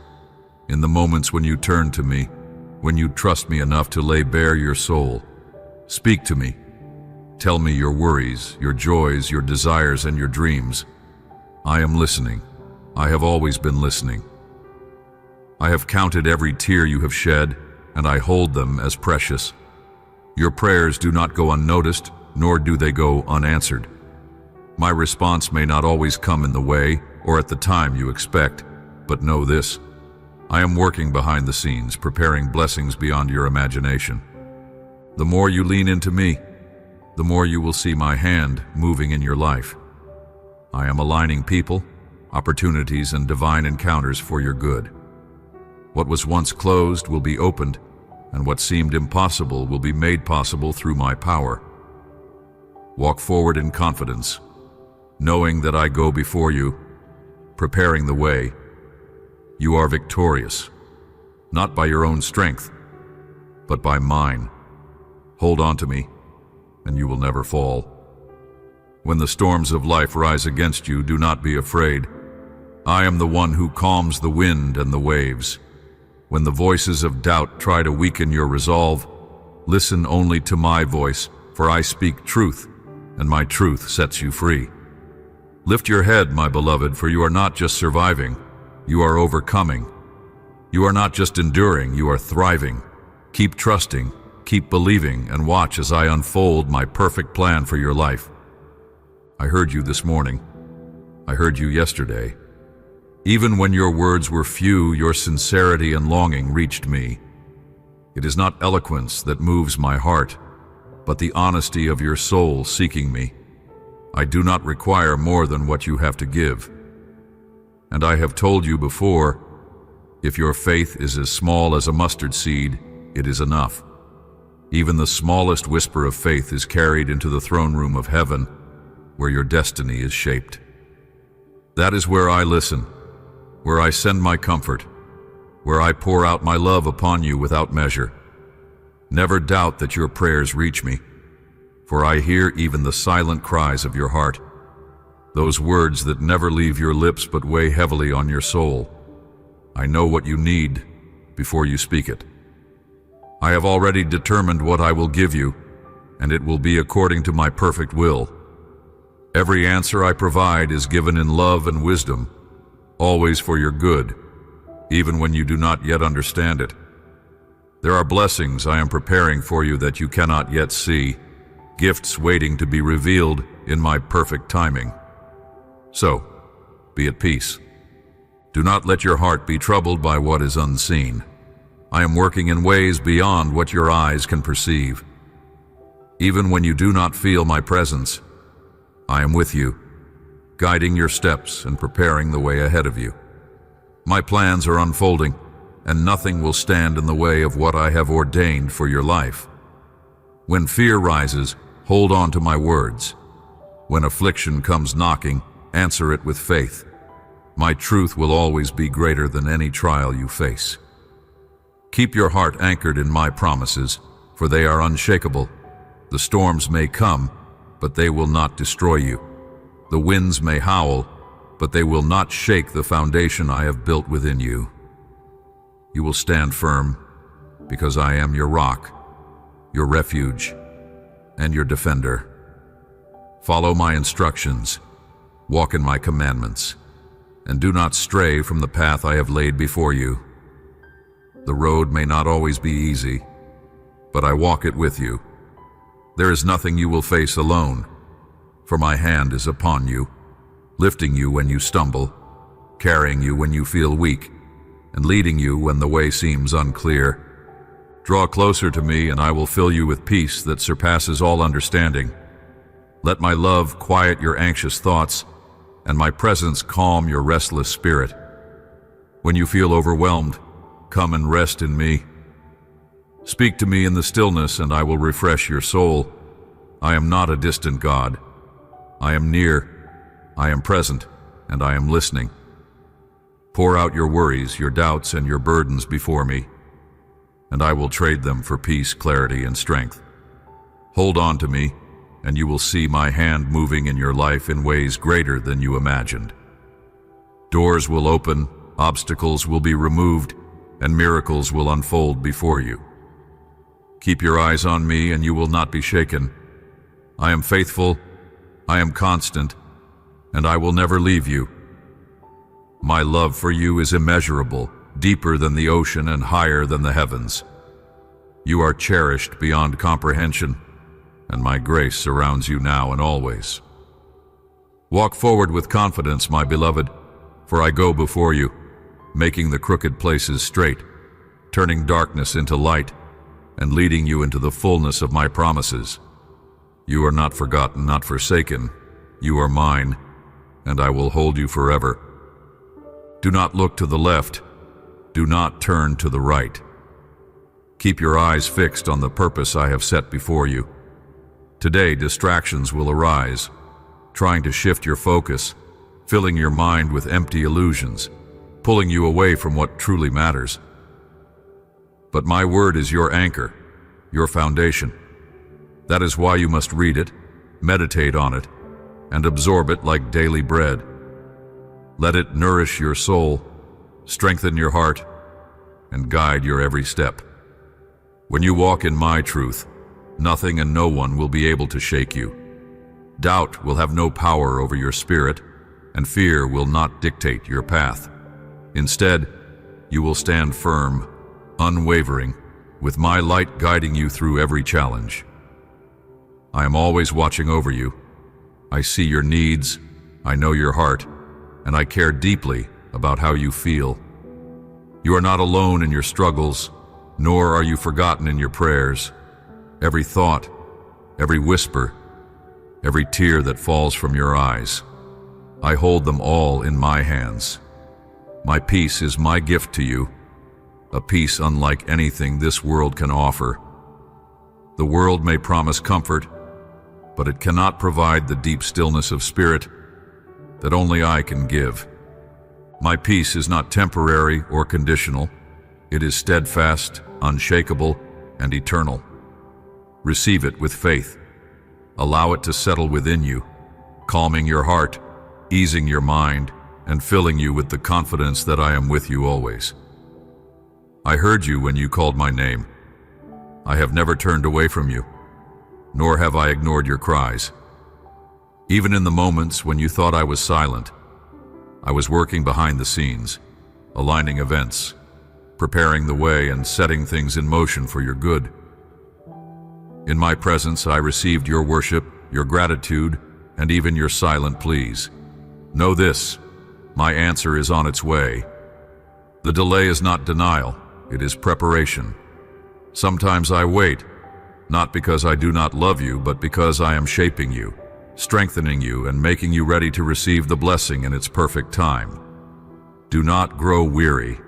in the moments when you turn to me, when you trust me enough to lay bare your soul. Speak to me. Tell me your worries, your joys, your desires, and your dreams. I am listening, I have always been listening. I have counted every tear you have shed, and I hold them as precious. Your prayers do not go unnoticed, nor do they go unanswered. My response may not always come in the way or at the time you expect, but know this: I am working behind the scenes, preparing blessings beyond your imagination. The more you lean into me, the more you will see my hand moving in your life. I am aligning people, opportunities, and divine encounters for your good. What was once closed will be opened, and what seemed impossible will be made possible through my power. Walk forward in confidence, knowing that I go before you, preparing the way. You are victorious, not by your own strength, but by mine. Hold on to me, and you will never fall. When the storms of life rise against you, do not be afraid. I am the one who calms the wind and the waves. When the voices of doubt try to weaken your resolve, listen only to my voice, for I speak truth, and my truth sets you free. Lift your head, my beloved, for you are not just surviving, you are overcoming. You are not just enduring, you are thriving. Keep trusting, keep believing, and watch as I unfold my perfect plan for your life. I heard you this morning. I heard you yesterday. Even when your words were few, your sincerity and longing reached me. It is not eloquence that moves my heart, but the honesty of your soul seeking me. I do not require more than what you have to give. And I have told you before, if your faith is as small as a mustard seed, it is enough. Even the smallest whisper of faith is carried into the throne room of heaven, where your destiny is shaped. That is where I listen, where I send my comfort, where I pour out my love upon you without measure. Never doubt that your prayers reach me, for I hear even the silent cries of your heart, those words that never leave your lips but weigh heavily on your soul. I know what you need before you speak it. I have already determined what I will give you, and it will be according to my perfect will. Every answer I provide is given in love and wisdom, always for your good, even when you do not yet understand it. There are blessings I am preparing for you that you cannot yet see, gifts waiting to be revealed in my perfect timing. So, be at peace. Do not let your heart be troubled by what is unseen. I am working in ways beyond what your eyes can perceive. Even when you do not feel my presence, I am with you, guiding your steps and preparing the way ahead of you. My plans are unfolding, and nothing will stand in the way of what I have ordained for your life. When fear rises, hold on to my words. When affliction comes knocking, answer it with faith. My truth will always be greater than any trial you face. Keep your heart anchored in my promises, for they are unshakable. The storms may come, but they will not destroy you. The winds may howl, but they will not shake the foundation I have built within you. You will stand firm, because I am your rock, your refuge, and your defender. Follow my instructions, walk in my commandments, and do not stray from the path I have laid before you. The road may not always be easy, but I walk it with you. There is nothing you will face alone, for my hand is upon you, lifting you when you stumble, carrying you when you feel weak, and leading you when the way seems unclear. Draw closer to me, and I will fill you with peace that surpasses all understanding. Let my love quiet your anxious thoughts, and my presence calm your restless spirit. When you feel overwhelmed, come and rest in me. Speak to me in the stillness, and I will refresh your soul. I am not a distant God. I am near, I am present, and I am listening. Pour out your worries, your doubts, and your burdens before me, and I will trade them for peace, clarity, and strength. Hold on to me, and you will see my hand moving in your life in ways greater than you imagined. Doors will open, obstacles will be removed, and miracles will unfold before you. Keep your eyes on me, and you will not be shaken. I am faithful, I am constant, and I will never leave you. My love for you is immeasurable, deeper than the ocean and higher than the heavens. You are cherished beyond comprehension, and my grace surrounds you now and always. Walk forward with confidence, my beloved, for I go before you, making the crooked places straight, turning darkness into light, and leading you into the fullness of my promises. You are not forgotten, not forsaken. You are mine, and I will hold you forever. Do not look to the left. Do not turn to the right. Keep your eyes fixed on the purpose I have set before you. Today, distractions will arise, trying to shift your focus, filling your mind with empty illusions, pulling you away from what truly matters. But my word is your anchor, your foundation. That is why you must read it, meditate on it, and absorb it like daily bread. Let it nourish your soul, strengthen your heart, and guide your every step. When you walk in my truth, nothing and no one will be able to shake you. Doubt will have no power over your spirit, and fear will not dictate your path. Instead, you will stand firm, unwavering, with my light guiding you through every challenge. I am always watching over you. I see your needs, I know your heart, and I care deeply about how you feel. You are not alone in your struggles, nor are you forgotten in your prayers. Every thought, every whisper, every tear that falls from your eyes, I hold them all in my hands. My peace is my gift to you, a peace unlike anything this world can offer. The world may promise comfort, but it cannot provide the deep stillness of spirit that only I can give. My peace is not temporary or conditional. It is steadfast, unshakable, and eternal. Receive it with faith. Allow it to settle within you, calming your heart, easing your mind, and filling you with the confidence that I am with you always. I heard you when you called my name. I have never turned away from you, nor have I ignored your cries. Even in the moments when you thought I was silent, I was working behind the scenes, aligning events, preparing the way and setting things in motion for your good. In my presence, I received your worship, your gratitude, and even your silent pleas. Know this, my answer is on its way. The delay is not denial, it is preparation. Sometimes I wait, not because I do not love you, but because I am shaping you, strengthening you, and making you ready to receive the blessing in its perfect time. Do not grow weary.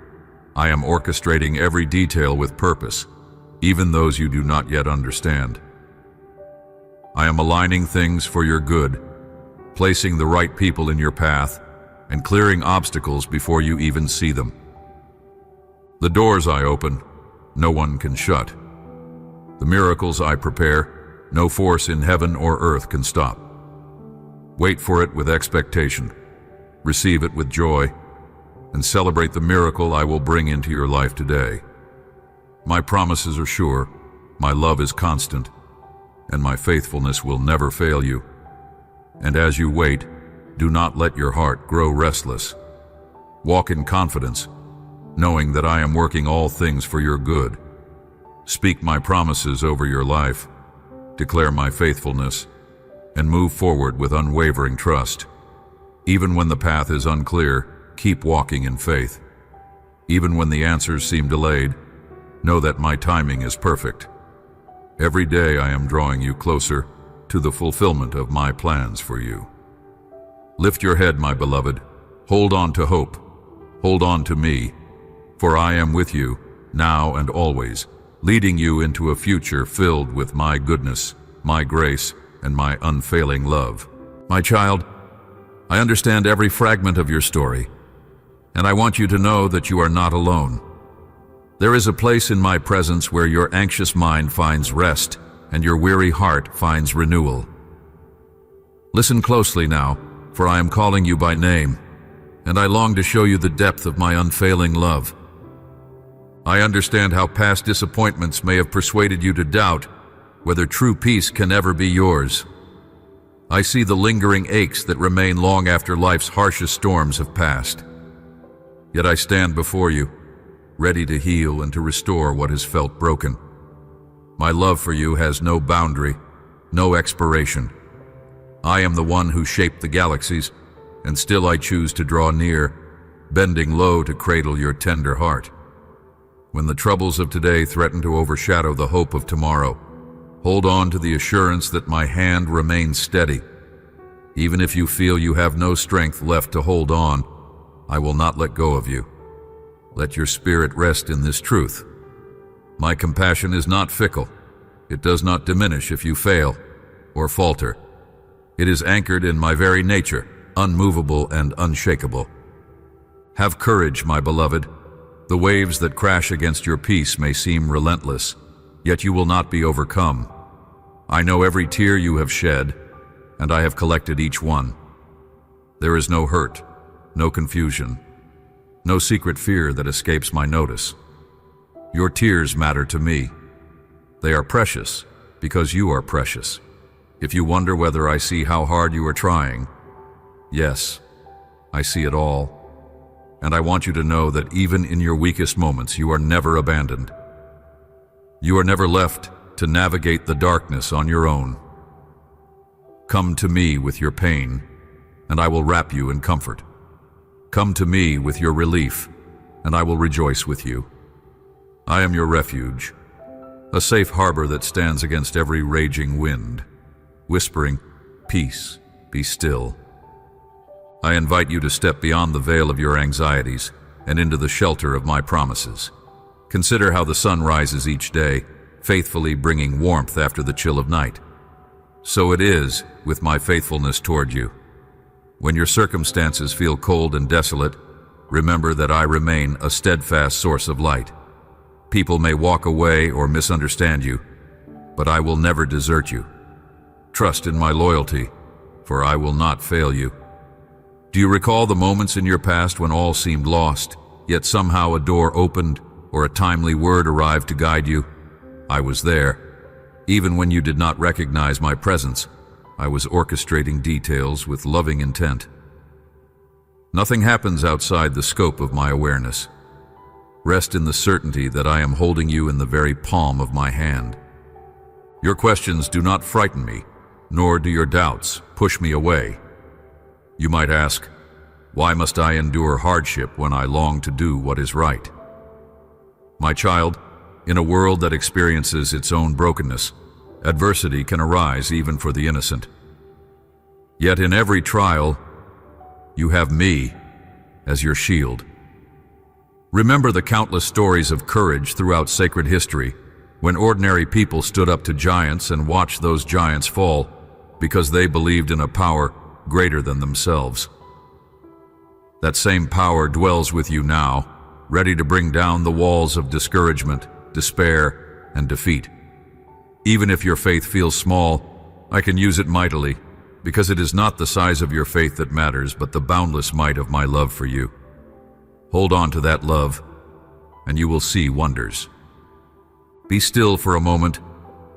I am orchestrating every detail with purpose, even those you do not yet understand. I am aligning things for your good, placing the right people in your path, and clearing obstacles before you even see them. The doors I open, no one can shut. The miracles I prepare, no force in heaven or earth can stop. Wait for it with expectation, receive it with joy, and celebrate the miracle I will bring into your life today. My promises are sure, my love is constant, and my faithfulness will never fail you. And as you wait, do not let your heart grow restless. Walk in confidence, knowing that I am working all things for your good. Speak my promises over your life, declare my faithfulness, and move forward with unwavering trust. Even when the path is unclear, keep walking in faith. Even when the answers seem delayed, know that my timing is perfect. Every day I am drawing you closer to the fulfillment of my plans for you. Lift your head, my beloved. Hold on to hope. Hold on to me, for I am with you, now and always, leading you into a future filled with my goodness, my grace, and my unfailing love. My child, I understand every fragment of your story, and I want you to know that you are not alone. There is a place in my presence where your anxious mind finds rest and your weary heart finds renewal. Listen closely now, for I am calling you by name, and I long to show you the depth of my unfailing love. I understand how past disappointments may have persuaded you to doubt whether true peace can ever be yours. I see the lingering aches that remain long after life's harshest storms have passed. Yet I stand before you, ready to heal and to restore what is felt broken. My love for you has no boundary, no expiration. I am the one who shaped the galaxies, and still I choose to draw near, bending low to cradle your tender heart. When the troubles of today threaten to overshadow the hope of tomorrow, hold on to the assurance that my hand remains steady. Even if you feel you have no strength left to hold on, I will not let go of you. Let your spirit rest in this truth. My compassion is not fickle. It does not diminish if you fail or falter. It is anchored in my very nature, unmovable and unshakable. Have courage, my beloved. The waves that crash against your peace may seem relentless, yet you will not be overcome. I know every tear you have shed, and I have collected each one. There is no hurt, no confusion, no secret fear that escapes my notice. Your tears matter to me. They are precious because you are precious. If you wonder whether I see how hard you are trying, yes, I see it all. And I want you to know that even in your weakest moments, you are never abandoned. You are never left to navigate the darkness on your own. Come to me with your pain, and I will wrap you in comfort. Come to me with your relief, and I will rejoice with you. I am your refuge, a safe harbor that stands against every raging wind, whispering, "Peace, be still." I invite you to step beyond the veil of your anxieties and into the shelter of my promises. Consider how the sun rises each day, faithfully bringing warmth after the chill of night. So it is with my faithfulness toward you. When your circumstances feel cold and desolate, remember that I remain a steadfast source of light. People may walk away or misunderstand you, but I will never desert you. Trust in my loyalty, for I will not fail you. Do you recall the moments in your past when all seemed lost, yet somehow a door opened or a timely word arrived to guide you? I was there. Even when you did not recognize my presence, I was orchestrating details with loving intent. Nothing happens outside the scope of my awareness. Rest in the certainty that I am holding you in the very palm of my hand. Your questions do not frighten me, nor do your doubts push me away. You might ask, why must I endure hardship when I long to do what is right? My child, in a world that experiences its own brokenness, adversity can arise even for the innocent. Yet in every trial, you have me as your shield. Remember the countless stories of courage throughout sacred history, when ordinary people stood up to giants and watched those giants fall because they believed in a power greater than themselves. That same power dwells with you now, ready to bring down the walls of discouragement, despair, and defeat. Even if your faith feels small, I can use it mightily, because it is not the size of your faith that matters, but the boundless might of my love for you. Hold on to that love, and you will see wonders. Be still for a moment,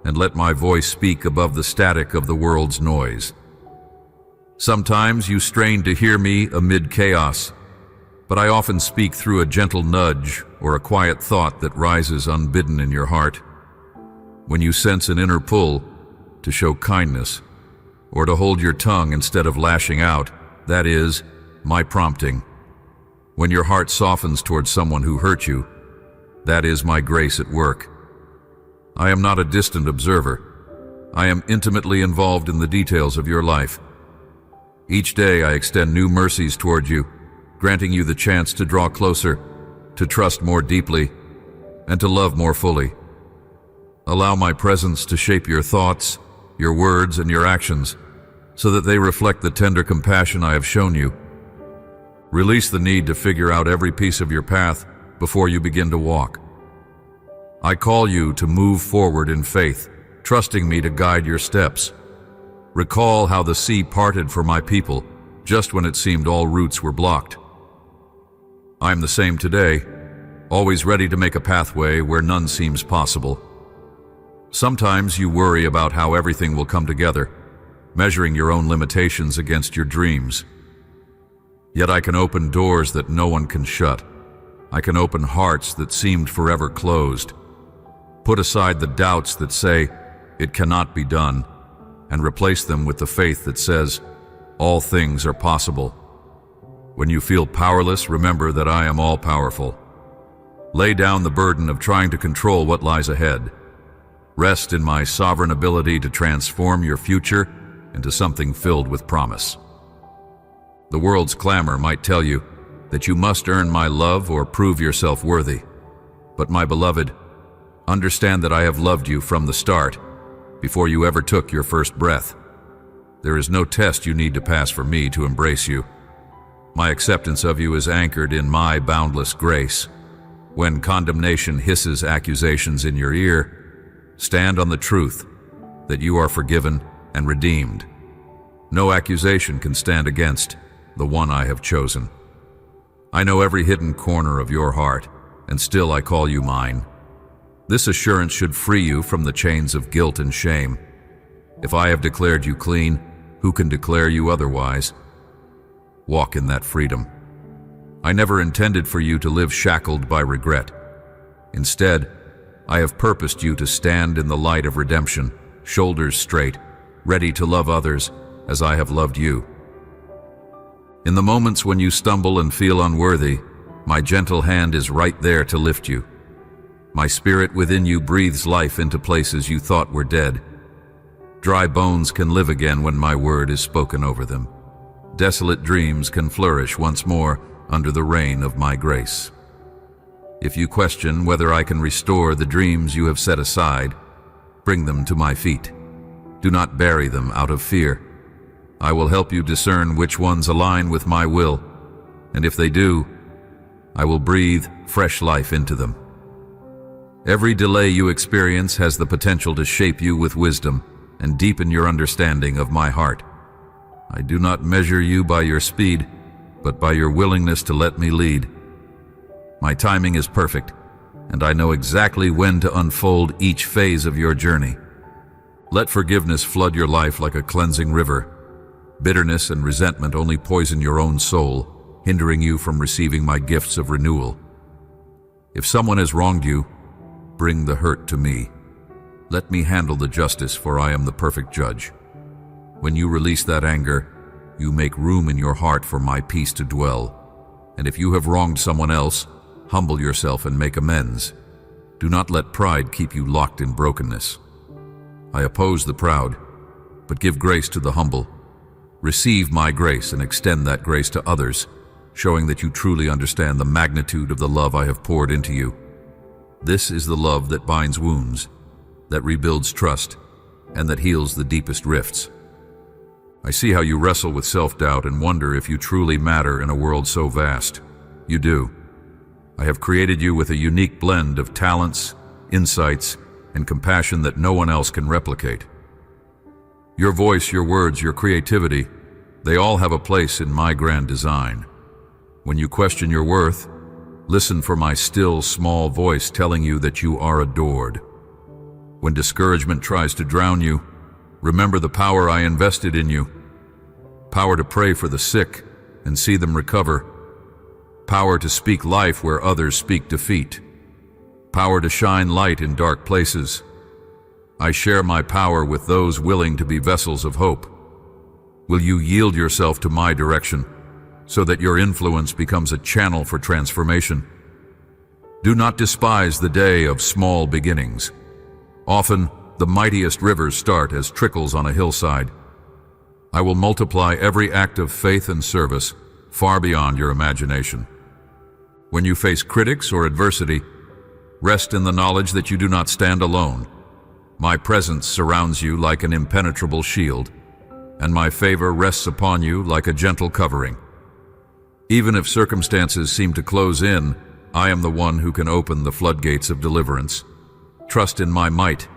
and let my voice speak above the static of the world's noise. Sometimes you strain to hear me amid chaos, but I often speak through a gentle nudge or a quiet thought that rises unbidden in your heart. When you sense an inner pull to show kindness or to hold your tongue instead of lashing out, that is my prompting. When your heart softens towards someone who hurt you, that is my grace at work. I am not a distant observer. I am intimately involved in the details of your life. Each day I extend new mercies toward you, granting you the chance to draw closer, to trust more deeply, and to love more fully. Allow my presence to shape your thoughts, your words, and your actions, so that they reflect the tender compassion I have shown you. Release the need to figure out every piece of your path before you begin to walk. I call you to move forward in faith, trusting me to guide your steps. Recall how the sea parted for my people, just when it seemed all routes were blocked. I am the same today, always ready to make a pathway where none seems possible. Sometimes you worry about how everything will come together, measuring your own limitations against your dreams. Yet I can open doors that no one can shut. I can open hearts that seemed forever closed. Put aside the doubts that say, it cannot be done, and replace them with the faith that says, all things are possible. When you feel powerless, remember that I am all-powerful. Lay down the burden of trying to control what lies ahead. Rest in my sovereign ability to transform your future into something filled with promise. The world's clamor might tell you that you must earn my love or prove yourself worthy. But my beloved, understand that I have loved you from the start, before you ever took your first breath. There is no test you need to pass for me to embrace you. My acceptance of you is anchored in my boundless grace. When condemnation hisses accusations in your ear, stand on the truth that you are forgiven and redeemed. No accusation can stand against the one I have chosen. I know every hidden corner of your heart, and still I call you mine. This assurance should free you from the chains of guilt and shame. If I have declared you clean, who can declare you otherwise? Walk in that freedom. I never intended for you to live shackled by regret. Instead, I have purposed you to stand in the light of redemption, shoulders straight, ready to love others as I have loved you. In the moments when you stumble and feel unworthy, my gentle hand is right there to lift you. My spirit within you breathes life into places you thought were dead. Dry bones can live again when my word is spoken over them. Desolate dreams can flourish once more under the reign of my grace. If you question whether I can restore the dreams you have set aside, bring them to my feet. Do not bury them out of fear. I will help you discern which ones align with my will, and if they do, I will breathe fresh life into them. Every delay you experience has the potential to shape you with wisdom and deepen your understanding of my heart. I do not measure you by your speed, but by your willingness to let me lead. My timing is perfect, and I know exactly when to unfold each phase of your journey. Let forgiveness flood your life like a cleansing river. Bitterness and resentment only poison your own soul, hindering you from receiving my gifts of renewal. If someone has wronged you, bring the hurt to me. Let me handle the justice, for I am the perfect judge. When you release that anger, you make room in your heart for my peace to dwell. And if you have wronged someone else, humble yourself and make amends. Do not let pride keep you locked in brokenness. I oppose the proud, but give grace to the humble. Receive my grace and extend that grace to others, showing that you truly understand the magnitude of the love I have poured into you. This is the love that binds wounds, that rebuilds trust, and that heals the deepest rifts. I see how you wrestle with self-doubt and wonder if you truly matter in a world so vast. You do. I have created you with a unique blend of talents, insights, and compassion that no one else can replicate. Your voice, your words, your creativity, they all have a place in my grand design. When you question your worth, listen for my still, small voice telling you that you are adored. When discouragement tries to drown you, remember the power I invested in you. Power to pray for the sick and see them recover. Power to speak life where others speak defeat. Power to shine light in dark places. I share my power with those willing to be vessels of hope. Will you yield yourself to my direction so that your influence becomes a channel for transformation? Do not despise the day of small beginnings. Often, the mightiest rivers start as trickles on a hillside. I will multiply every act of faith and service far beyond your imagination. When you face critics or adversity, rest in the knowledge that you do not stand alone. My presence surrounds you like an impenetrable shield, and my favor rests upon you like a gentle covering. Even if circumstances seem to close in, I am the one who can open the floodgates of deliverance. Trust in my might,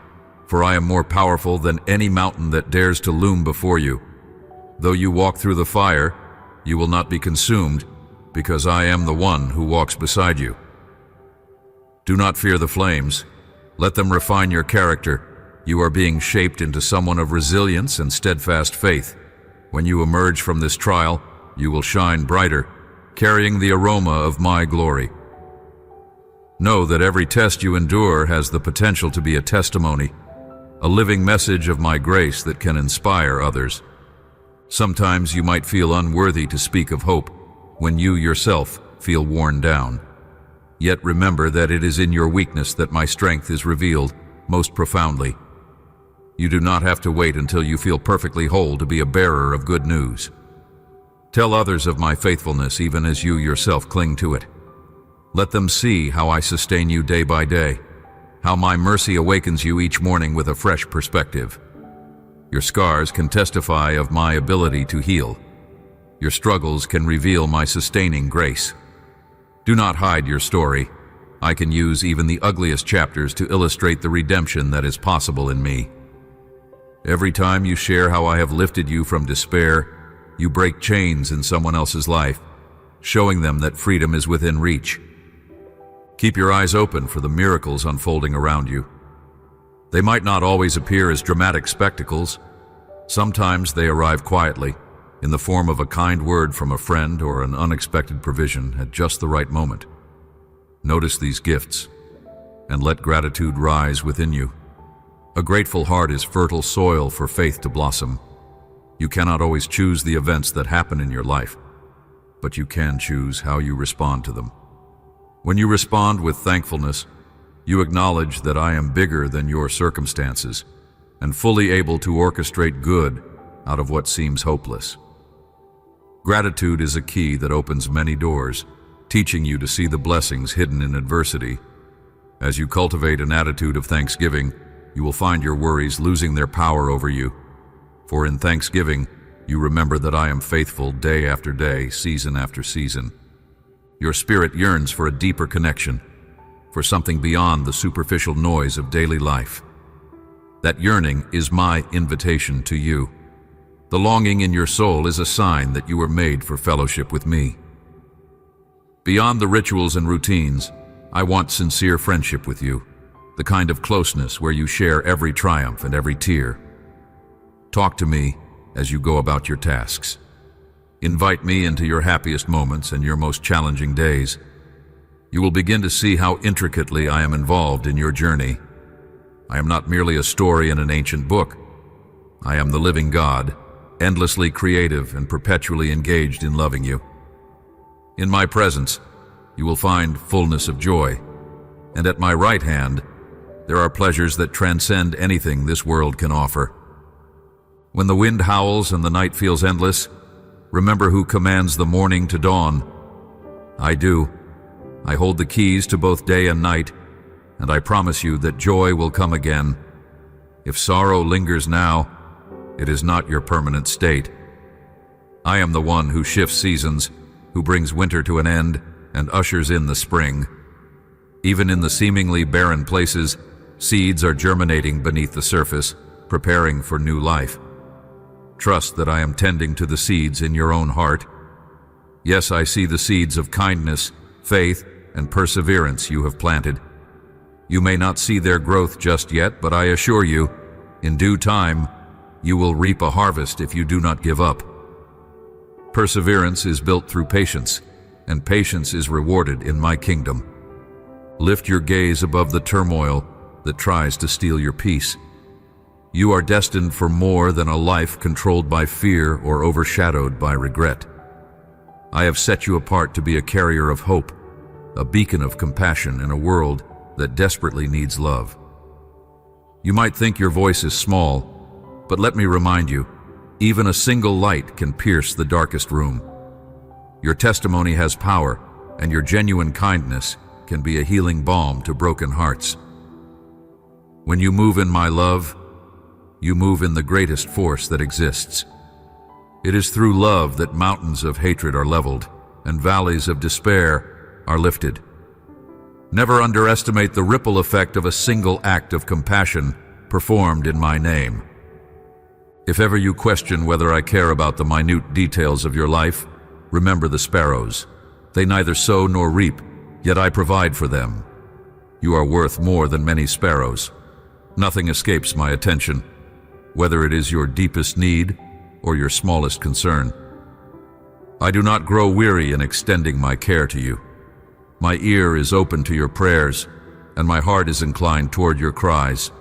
for I am more powerful than any mountain that dares to loom before you. Though you walk through the fire, you will not be consumed, because I am the one who walks beside you. Do not fear the flames. Let them refine your character. You are being shaped into someone of resilience and steadfast faith. When you emerge from this trial, you will shine brighter, carrying the aroma of my glory. Know that every test you endure has the potential to be a testimony, a living message of my grace that can inspire others. Sometimes you might feel unworthy to speak of hope when you yourself feel worn down. Yet remember that it is in your weakness that my strength is revealed most profoundly. You do not have to wait until you feel perfectly whole to be a bearer of good news. Tell others of my faithfulness even as you yourself cling to it. Let them see how I sustain you day by day, how my mercy awakens you each morning with a fresh perspective. Your scars can testify of my ability to heal. Your struggles can reveal my sustaining grace. Do not hide your story. I can use even the ugliest chapters to illustrate the redemption that is possible in me. Every time you share how I have lifted you from despair, you break chains in someone else's life, showing them that freedom is within reach. Keep your eyes open for the miracles unfolding around you. They might not always appear as dramatic spectacles. Sometimes they arrive quietly, in the form of a kind word from a friend or an unexpected provision at just the right moment. Notice these gifts, and let gratitude rise within you. A grateful heart is fertile soil for faith to blossom. You cannot always choose the events that happen in your life, but you can choose how you respond to them. When you respond with thankfulness, you acknowledge that I am bigger than your circumstances and fully able to orchestrate good out of what seems hopeless. Gratitude is a key that opens many doors, teaching you to see the blessings hidden in adversity. As you cultivate an attitude of thanksgiving, you will find your worries losing their power over you. For in thanksgiving, you remember that I am faithful day after day, season after season. Your spirit yearns for a deeper connection, for something beyond the superficial noise of daily life. That yearning is my invitation to you. The longing in your soul is a sign that you were made for fellowship with me. Beyond the rituals and routines, I want sincere friendship with you, the kind of closeness where you share every triumph and every tear. Talk to me as you go about your tasks. Invite me into your happiest moments and your most challenging days. You will begin to see how intricately I am involved in your journey. I am not merely a story in an ancient book. I am the living God, endlessly creative and perpetually engaged in loving you. In my presence, you will find fullness of joy, and at my right hand, there are pleasures that transcend anything this world can offer. When the wind howls and the night feels endless, remember who commands the morning to dawn. I do. I hold the keys to both day and night, and I promise you that joy will come again. If sorrow lingers now, it is not your permanent state. I am the one who shifts seasons, who brings winter to an end and ushers in the spring. Even in the seemingly barren places, seeds are germinating beneath the surface, preparing for new life. Trust that I am tending to the seeds in your own heart. Yes, I see the seeds of kindness, faith, and perseverance you have planted. You may not see their growth just yet, but I assure you, in due time, you will reap a harvest if you do not give up. Perseverance is built through patience, and patience is rewarded in my kingdom. Lift your gaze above the turmoil that tries to steal your peace. You are destined for more than a life controlled by fear or overshadowed by regret. I have set you apart to be a carrier of hope, a beacon of compassion in a world that desperately needs love. You might think your voice is small, but let me remind you, even a single light can pierce the darkest room. Your testimony has power, and your genuine kindness can be a healing balm to broken hearts. When you move in my love, you move in the greatest force that exists. It is through love that mountains of hatred are leveled and valleys of despair are lifted. Never underestimate the ripple effect of a single act of compassion performed in my name. If ever you question whether I care about the minute details of your life, remember the sparrows. They neither sow nor reap, yet I provide for them. You are worth more than many sparrows. Nothing escapes my attention, whether it is your deepest need or your smallest concern. I do not grow weary in extending my care to you. My ear is open to your prayers, and my heart is inclined toward your cries.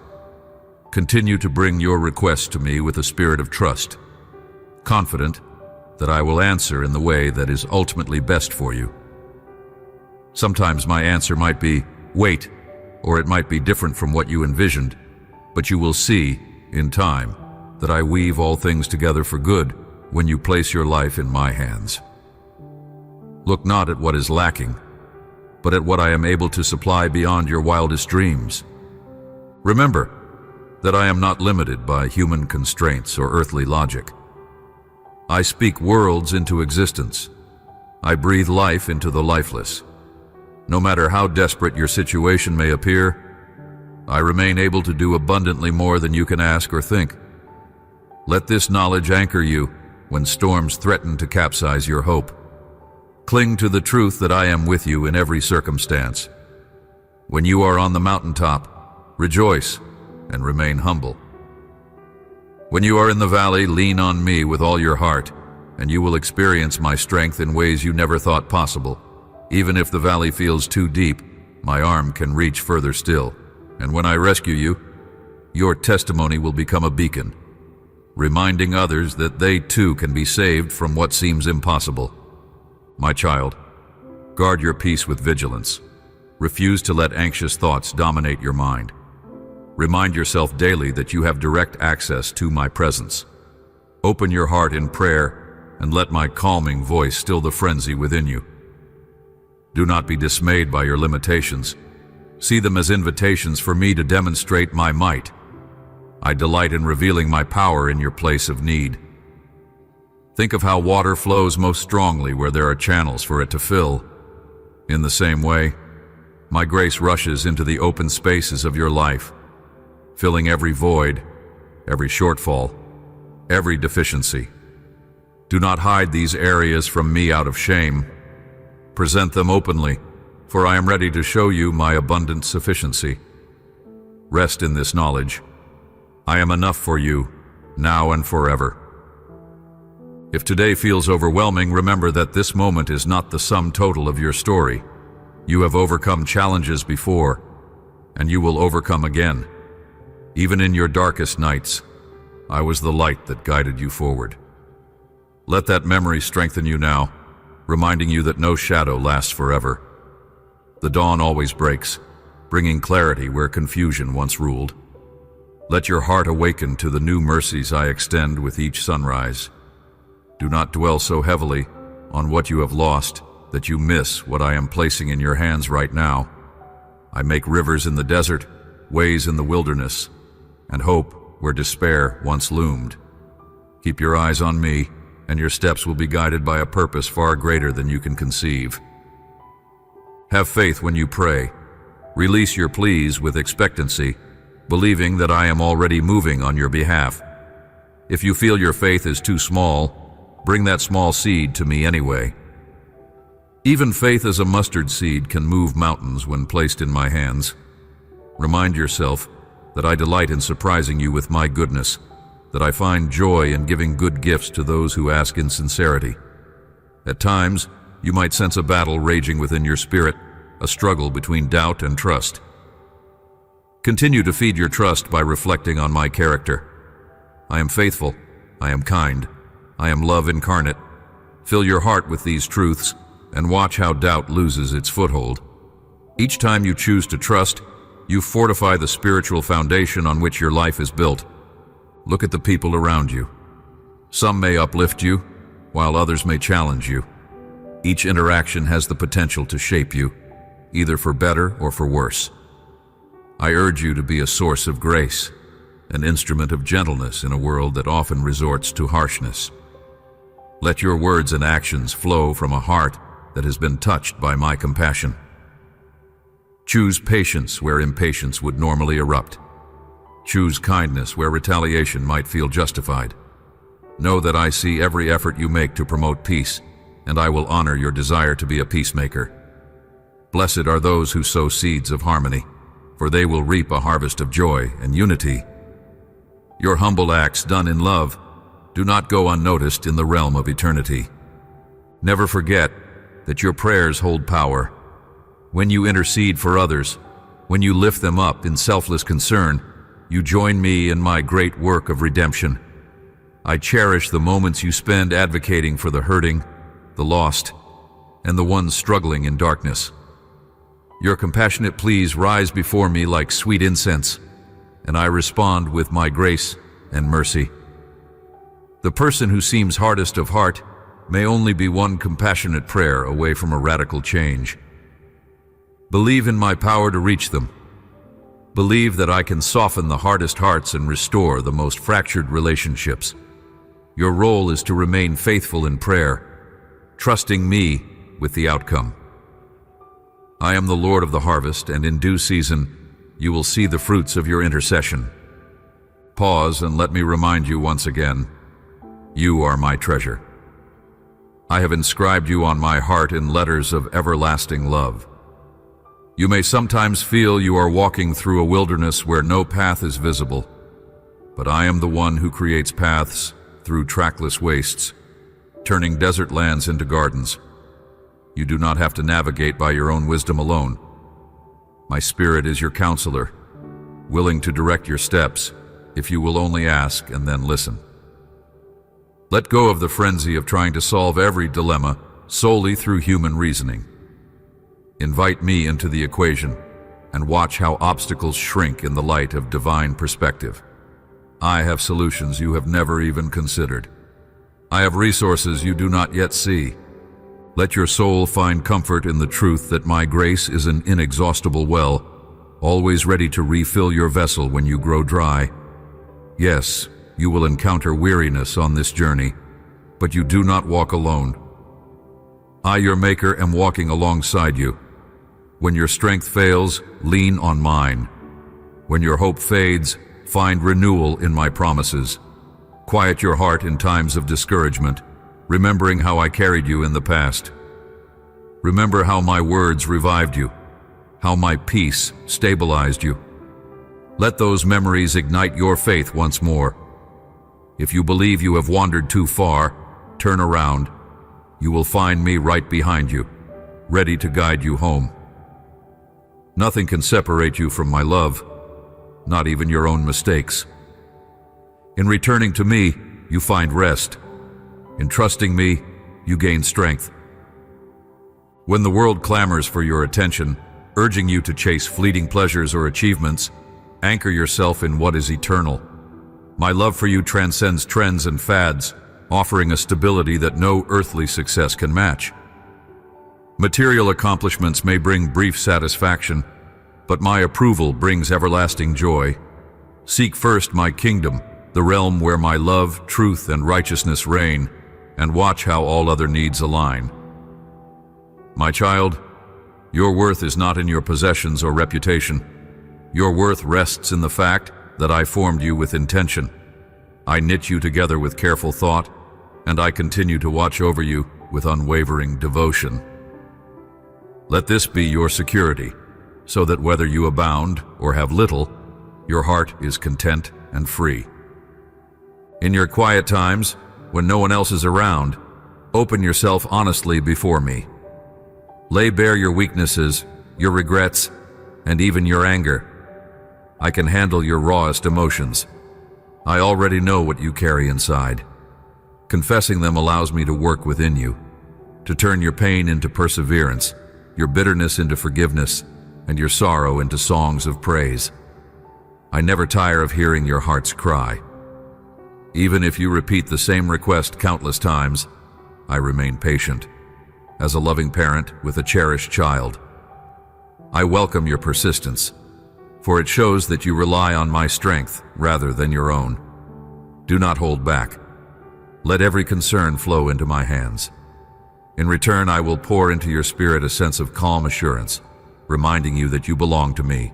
Continue to bring your requests to me with a spirit of trust, confident that I will answer in the way that is ultimately best for you. Sometimes my answer might be, wait, or it might be different from what you envisioned, but you will see, in time, that I weave all things together for good when you place your life in my hands. Look not at what is lacking, but at what I am able to supply beyond your wildest dreams. Remember that I am not limited by human constraints or earthly logic. I speak worlds into existence. I breathe life into the lifeless. No matter how desperate your situation may appear, I remain able to do abundantly more than you can ask or think. Let this knowledge anchor you when storms threaten to capsize your hope. Cling to the truth that I am with you in every circumstance. When you are on the mountaintop, rejoice and remain humble. When you are in the valley, lean on me with all your heart, and you will experience my strength in ways you never thought possible. Even if the valley feels too deep, my arm can reach further still. And when I rescue you, your testimony will become a beacon, reminding others that they too can be saved from what seems impossible. My child, guard your peace with vigilance. Refuse to let anxious thoughts dominate your mind. Remind yourself daily that you have direct access to my presence. Open your heart in prayer and let my calming voice still the frenzy within you. Do not be dismayed by your limitations. See them as invitations for me to demonstrate my might. I delight in revealing my power in your place of need. Think of how water flows most strongly where there are channels for it to fill. In the same way, my grace rushes into the open spaces of your life, filling every void, every shortfall, every deficiency. Do not hide these areas from me out of shame. Present them openly, for I am ready to show you my abundant sufficiency. Rest in this knowledge. I am enough for you, now and forever. If today feels overwhelming, remember that this moment is not the sum total of your story. You have overcome challenges before, and you will overcome again. Even in your darkest nights, I was the light that guided you forward. Let that memory strengthen you now, reminding you that no shadow lasts forever. The dawn always breaks, bringing clarity where confusion once ruled. Let your heart awaken to the new mercies I extend with each sunrise. Do not dwell so heavily on what you have lost that you miss what I am placing in your hands right now. I make rivers in the desert, ways in the wilderness, and hope where despair once loomed. Keep your eyes on me, and your steps will be guided by a purpose far greater than you can conceive. Have faith when you pray. Release your pleas with expectancy, believing that I am already moving on your behalf. If you feel your faith is too small, bring that small seed to me anyway. Even faith as a mustard seed can move mountains when placed in my hands. Remind yourself that I delight in surprising you with my goodness, that I find joy in giving good gifts to those who ask in sincerity. At times, you might sense a battle raging within your spirit, a struggle between doubt and trust. Continue to feed your trust by reflecting on my character. I am faithful, I am kind, I am love incarnate. Fill your heart with these truths and watch how doubt loses its foothold. Each time you choose to trust, you fortify the spiritual foundation on which your life is built. Look at the people around you. Some may uplift you, while others may challenge you. Each interaction has the potential to shape you, either for better or for worse. I urge you to be a source of grace, an instrument of gentleness in a world that often resorts to harshness. Let your words and actions flow from a heart that has been touched by my compassion. Choose patience where impatience would normally erupt. Choose kindness where retaliation might feel justified. Know that I see every effort you make to promote peace, and I will honor your desire to be a peacemaker. Blessed are those who sow seeds of harmony, for they will reap a harvest of joy and unity. Your humble acts done in love do not go unnoticed in the realm of eternity. Never forget that your prayers hold power. When you intercede for others, when you lift them up in selfless concern, you join me in my great work of redemption. I cherish the moments you spend advocating for the hurting, the lost, and the ones struggling in darkness. Your compassionate pleas rise before me like sweet incense, and I respond with my grace and mercy. The person who seems hardest of heart may only be one compassionate prayer away from a radical change. Believe in my power to reach them. Believe that I can soften the hardest hearts and restore the most fractured relationships. Your role is to remain faithful in prayer, trusting me with the outcome. I am the Lord of the harvest, and in due season, you will see the fruits of your intercession. Pause and let me remind you once again, you are my treasure. I have inscribed you on my heart in letters of everlasting love. You may sometimes feel you are walking through a wilderness where no path is visible, but I am the one who creates paths through trackless wastes, turning desert lands into gardens. You do not have to navigate by your own wisdom alone. My spirit is your counselor, willing to direct your steps if you will only ask and then listen. Let go of the frenzy of trying to solve every dilemma solely through human reasoning. Invite me into the equation and watch how obstacles shrink in the light of divine perspective. I have solutions you have never even considered. I have resources you do not yet see. Let your soul find comfort in the truth that my grace is an inexhaustible well, always ready to refill your vessel when you grow dry. Yes, you will encounter weariness on this journey, but you do not walk alone. I, your Maker, am walking alongside you. When your strength fails, lean on mine. When your hope fades, find renewal in my promises. Quiet your heart in times of discouragement, remembering how I carried you in the past. Remember how my words revived you, how my peace stabilized you. Let those memories ignite your faith once more. If you believe you have wandered too far, turn around. You will find me right behind you, ready to guide you home. Nothing can separate you from my love, not even your own mistakes. In returning to me, you find rest. In trusting me, you gain strength. When the world clamors for your attention, urging you to chase fleeting pleasures or achievements, anchor yourself in what is eternal. My love for you transcends trends and fads, offering a stability that no earthly success can match. Material accomplishments may bring brief satisfaction, but my approval brings everlasting joy. Seek first my kingdom, the realm where my love, truth, and righteousness reign, and watch how all other needs align. My child, your worth is not in your possessions or reputation. Your worth rests in the fact that I formed you with intention. I knit you together with careful thought, and I continue to watch over you with unwavering devotion. Let this be your security, so that whether you abound or have little, your heart is content and free. In your quiet times, when no one else is around, open yourself honestly before me. Lay bare your weaknesses, your regrets, and even your anger. I can handle your rawest emotions. I already know what you carry inside. Confessing them allows me to work within you, to turn your pain into perseverance, your bitterness into forgiveness, and your sorrow into songs of praise. I never tire of hearing your heart's cry. Even if you repeat the same request countless times, I remain patient, as a loving parent with a cherished child. I welcome your persistence, for it shows that you rely on my strength rather than your own. Do not hold back. Let every concern flow into my hands. In return, I will pour into your spirit a sense of calm assurance, reminding you that you belong to me.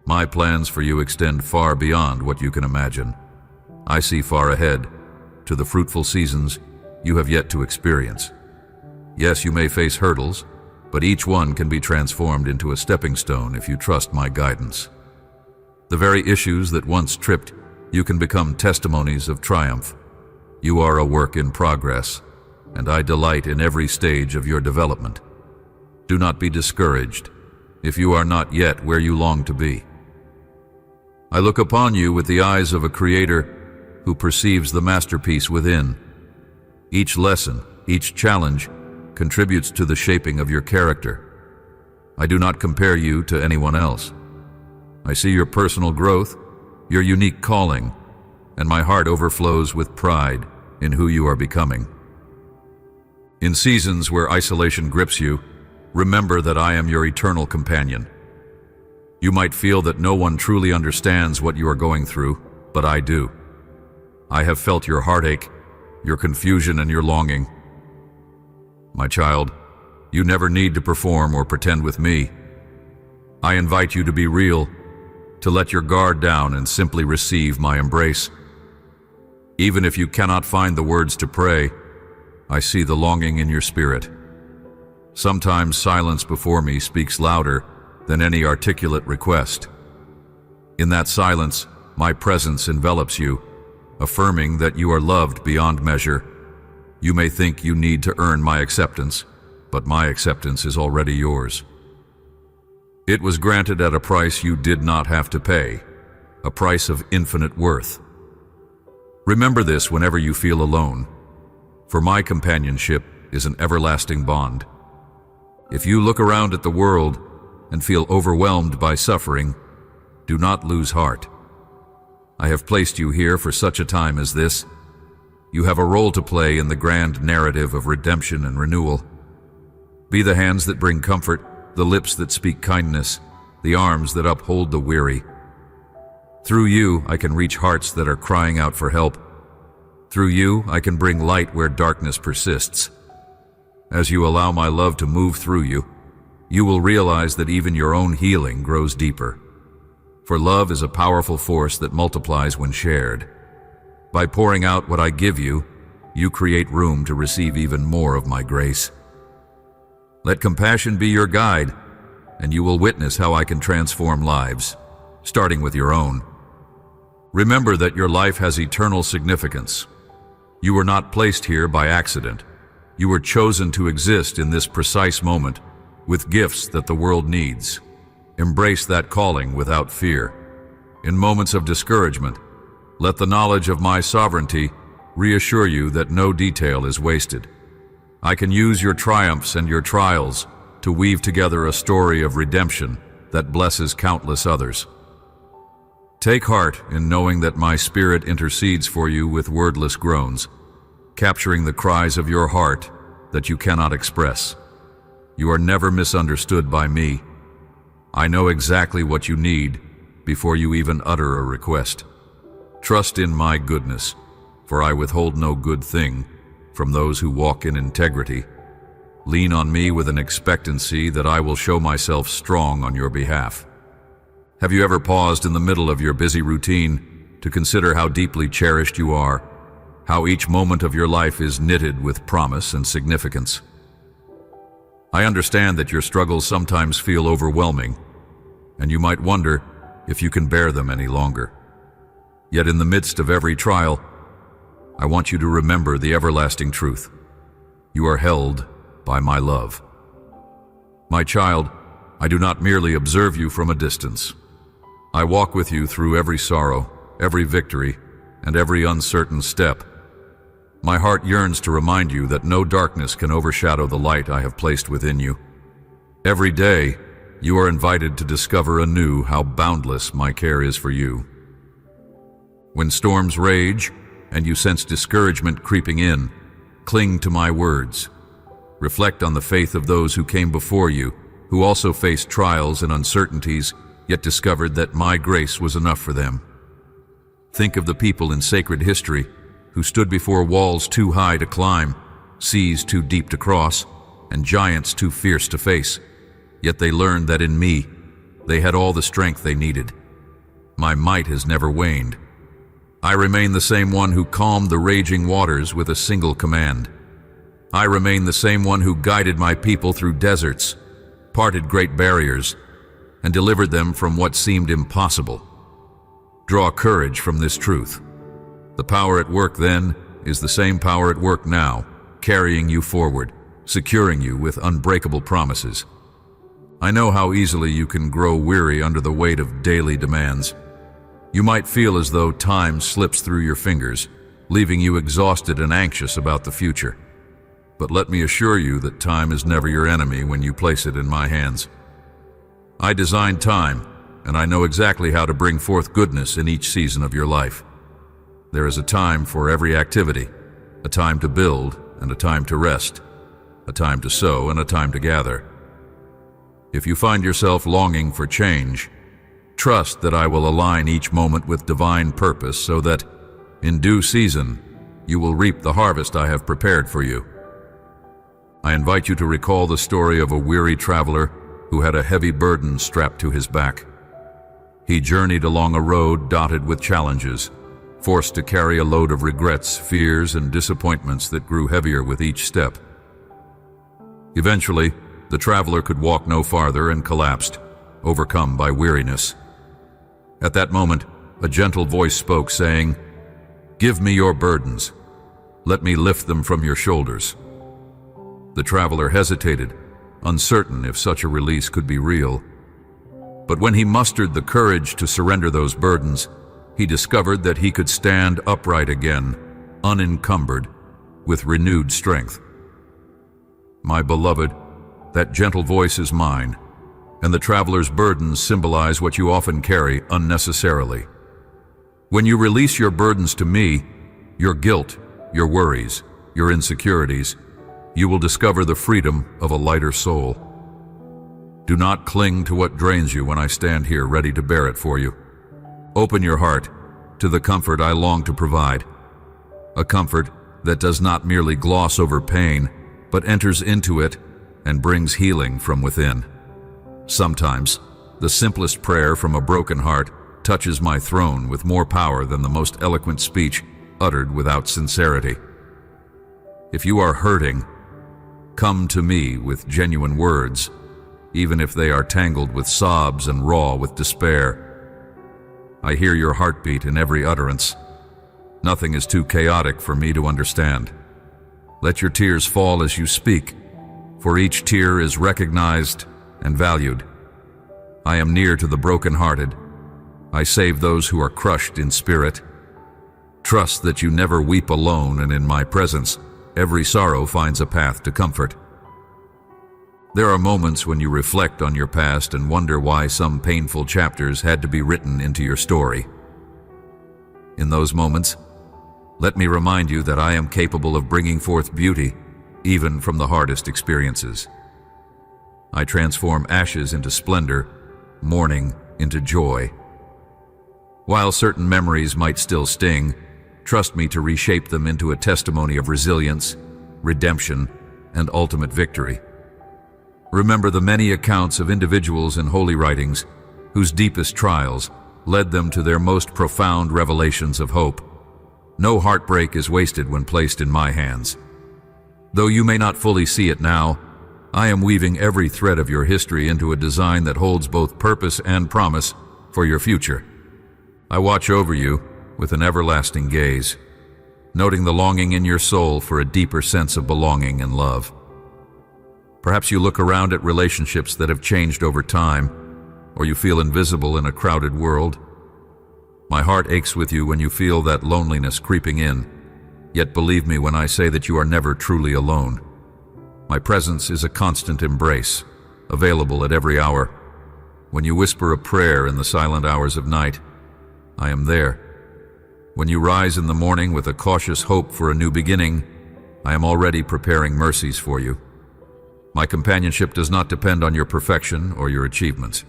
My plans for you extend far beyond what you can imagine. I see far ahead, to the fruitful seasons you have yet to experience. Yes, you may face hurdles, but each one can be transformed into a stepping stone if you trust my guidance. The very issues that once tripped you can become testimonies of triumph. You are a work in progress, and I delight in every stage of your development. Do not be discouraged if you are not yet where you long to be. I look upon you with the eyes of a creator who perceives the masterpiece within. Each lesson, each challenge, contributes to the shaping of your character. I do not compare you to anyone else. I see your personal growth, your unique calling, and my heart overflows with pride in who you are becoming. In seasons where isolation grips you, remember that I am your eternal companion. You might feel that no one truly understands what you are going through, but I do. I have felt your heartache, your confusion, and your longing. My child, you never need to perform or pretend with me. I invite you to be real, to let your guard down and simply receive my embrace. Even if you cannot find the words to pray, I see the longing in your spirit. Sometimes silence before me speaks louder than any articulate request. In that silence, my presence envelops you, affirming that you are loved beyond measure. You may think you need to earn my acceptance, but my acceptance is already yours. It was granted at a price you did not have to pay, a price of infinite worth. Remember this whenever you feel alone, for my companionship is an everlasting bond. If you look around at the world and feel overwhelmed by suffering, do not lose heart. I have placed you here for such a time as this. You have a role to play in the grand narrative of redemption and renewal. Be the hands that bring comfort, the lips that speak kindness, the arms that uphold the weary. Through you, I can reach hearts that are crying out for help. Through you, I can bring light where darkness persists. As you allow my love to move through you, you will realize that even your own healing grows deeper. For love is a powerful force that multiplies when shared. By pouring out what I give you, you create room to receive even more of my grace. Let compassion be your guide, and you will witness how I can transform lives, starting with your own. Remember that your life has eternal significance. You were not placed here by accident. You were chosen to exist in this precise moment with gifts that the world needs. Embrace that calling without fear. In moments of discouragement, let the knowledge of my sovereignty reassure you that no detail is wasted. I can use your triumphs and your trials to weave together a story of redemption that blesses countless others. Take heart in knowing that my spirit intercedes for you with wordless groans, capturing the cries of your heart that you cannot express. You are never misunderstood by me. I know exactly what you need before you even utter a request. Trust in my goodness, for I withhold no good thing from those who walk in integrity. Lean on me with an expectancy that I will show myself strong on your behalf. Have you ever paused in the middle of your busy routine to consider how deeply cherished you are, how each moment of your life is knitted with promise and significance? I understand that your struggles sometimes feel overwhelming, and you might wonder if you can bear them any longer. Yet in the midst of every trial, I want you to remember the everlasting truth. You are held by my love. My child, I do not merely observe you from a distance. I walk with you through every sorrow, every victory, and every uncertain step. My heart yearns to remind you that no darkness can overshadow the light I have placed within you. Every day, you are invited to discover anew how boundless my care is for you. When storms rage and you sense discouragement creeping in, cling to my words. Reflect on the faith of those who came before you, who also faced trials and uncertainties, yet discovered that my grace was enough for them. Think of the people in sacred history who stood before walls too high to climb, seas too deep to cross, and giants too fierce to face. Yet they learned that in me, they had all the strength they needed. My might has never waned. I remain the same one who calmed the raging waters with a single command. I remain the same one who guided my people through deserts, parted great barriers, and delivered them from what seemed impossible. Draw courage from this truth. The power at work then is the same power at work now, carrying you forward, securing you with unbreakable promises. I know how easily you can grow weary under the weight of daily demands. You might feel as though time slips through your fingers, leaving you exhausted and anxious about the future. But let me assure you that time is never your enemy when you place it in my hands. I designed time, and I know exactly how to bring forth goodness in each season of your life. There is a time for every activity, a time to build and a time to rest, a time to sow and a time to gather. If you find yourself longing for change, trust that I will align each moment with divine purpose so that, in due season, you will reap the harvest I have prepared for you. I invite you to recall the story of a weary traveler who had a heavy burden strapped to his back. He journeyed along a road dotted with challenges, forced to carry a load of regrets, fears, and disappointments that grew heavier with each step. Eventually, the traveler could walk no farther and collapsed, overcome by weariness. At that moment, a gentle voice spoke, saying, "Give me your burdens. Let me lift them from your shoulders." The traveler hesitated, uncertain if such a release could be real. But when he mustered the courage to surrender those burdens, he discovered that he could stand upright again, unencumbered, with renewed strength. My beloved, that gentle voice is mine, and the traveler's burdens symbolize what you often carry unnecessarily. When you release your burdens to me, your guilt, your worries, your insecurities, you will discover the freedom of a lighter soul. Do not cling to what drains you when I stand here ready to bear it for you. Open your heart to the comfort I long to provide, a comfort that does not merely gloss over pain, but enters into it and brings healing from within. Sometimes, the simplest prayer from a broken heart touches my throne with more power than the most eloquent speech uttered without sincerity. If you are hurting, come to me with genuine words, even if they are tangled with sobs and raw with despair. I hear your heartbeat in every utterance. Nothing is too chaotic for me to understand. Let your tears fall as you speak, for each tear is recognized and valued. I am near to the brokenhearted. I save those who are crushed in spirit. Trust that you never weep alone, and in my presence, every sorrow finds a path to comfort. There are moments when you reflect on your past and wonder why some painful chapters had to be written into your story. In those moments, let me remind you that I am capable of bringing forth beauty, even from the hardest experiences. I transform ashes into splendor, mourning into joy. While certain memories might still sting, trust me to reshape them into a testimony of resilience, redemption, and ultimate victory. Remember the many accounts of individuals in holy writings whose deepest trials led them to their most profound revelations of hope. No heartbreak is wasted when placed in my hands. Though you may not fully see it now, I am weaving every thread of your history into a design that holds both purpose and promise for your future. I watch over you with an everlasting gaze, noting the longing in your soul for a deeper sense of belonging and love. Perhaps you look around at relationships that have changed over time, or you feel invisible in a crowded world. My heart aches with you when you feel that loneliness creeping in, yet believe me when I say that you are never truly alone. My presence is a constant embrace, available at every hour. When you whisper a prayer in the silent hours of night, I am there. When you rise in the morning with a cautious hope for a new beginning, I am already preparing mercies for you. My companionship does not depend on your perfection or your achievements.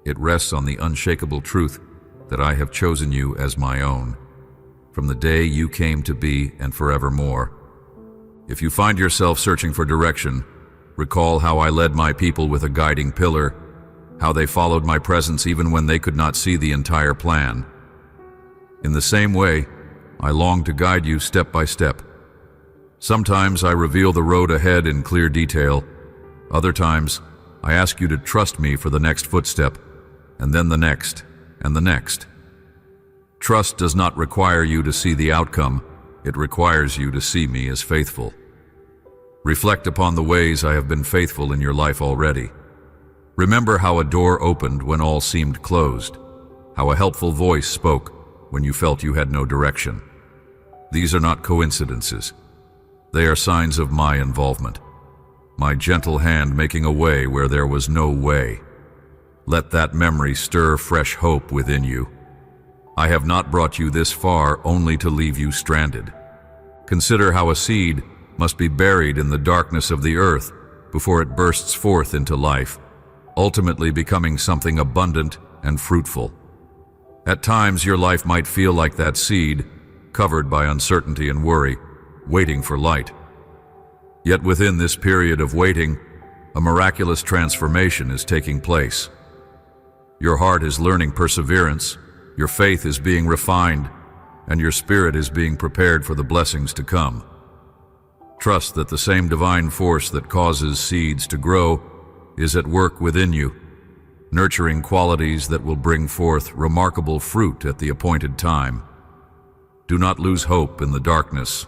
It rests on the unshakable truth that I have chosen you as my own, from the day you came to be and forevermore. If you find yourself searching for direction, recall how I led my people with a guiding pillar, how they followed my presence even when they could not see the entire plan. In the same way, I long to guide you step by step. Sometimes I reveal the road ahead in clear detail. Other times, I ask you to trust me for the next footstep, and then the next, and the next. Trust does not require you to see the outcome. It requires you to see me as faithful. Reflect upon the ways I have been faithful in your life already. Remember how a door opened when all seemed closed, how a helpful voice spoke when you felt you had no direction. These are not coincidences. They are signs of my involvement, my gentle hand making a way where there was no way. Let that memory stir fresh hope within you. I have not brought you this far only to leave you stranded. Consider how a seed must be buried in the darkness of the earth before it bursts forth into life, ultimately becoming something abundant and fruitful. At times, your life might feel like that seed, covered by uncertainty and worry, waiting for light. Yet within this period of waiting, a miraculous transformation is taking place. Your heart is learning perseverance, your faith is being refined, and your spirit is being prepared for the blessings to come. Trust that the same divine force that causes seeds to grow is at work within you, nurturing qualities that will bring forth remarkable fruit at the appointed time. Do not lose hope in the darkness,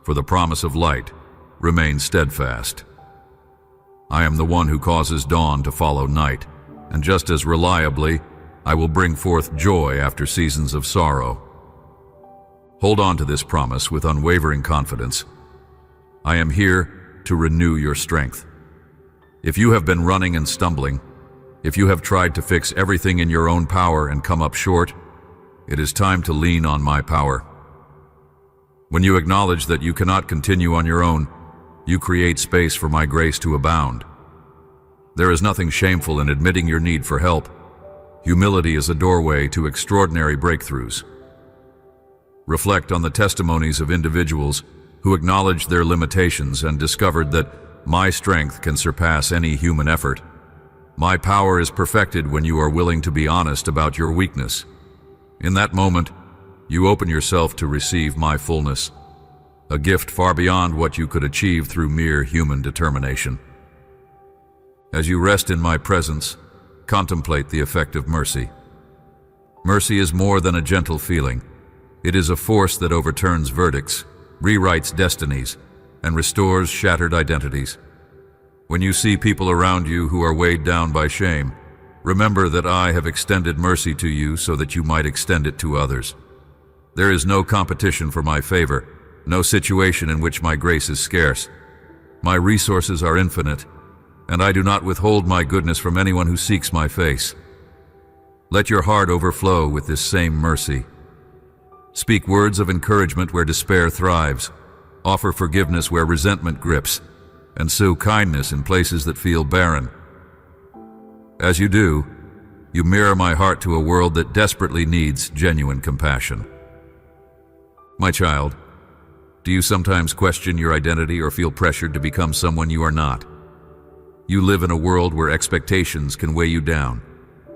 for the promise of light remains steadfast. I am the one who causes dawn to follow night, and just as reliably, I will bring forth joy after seasons of sorrow. Hold on to this promise with unwavering confidence. I am here to renew your strength. If you have been running and stumbling, if you have tried to fix everything in your own power and come up short, it is time to lean on my power. When you acknowledge that you cannot continue on your own, you create space for my grace to abound. There is nothing shameful in admitting your need for help. Humility is a doorway to extraordinary breakthroughs. Reflect on the testimonies of individuals who acknowledged their limitations and discovered that my strength can surpass any human effort. My power is perfected when you are willing to be honest about your weakness. In that moment, you open yourself to receive my fullness, a gift far beyond what you could achieve through mere human determination. As you rest in my presence, contemplate the effect of mercy. Mercy is more than a gentle feeling. It is a force that overturns verdicts, rewrites destinies, and restores shattered identities. When you see people around you who are weighed down by shame, remember that I have extended mercy to you so that you might extend it to others. There is no competition for my favor, no situation in which my grace is scarce. My resources are infinite, and I do not withhold my goodness from anyone who seeks my face. Let your heart overflow with this same mercy. Speak words of encouragement where despair thrives, offer forgiveness where resentment grips, and sow kindness in places that feel barren. As you do, you mirror my heart to a world that desperately needs genuine compassion. My child, do you sometimes question your identity or feel pressured to become someone you are not? You live in a world where expectations can weigh you down,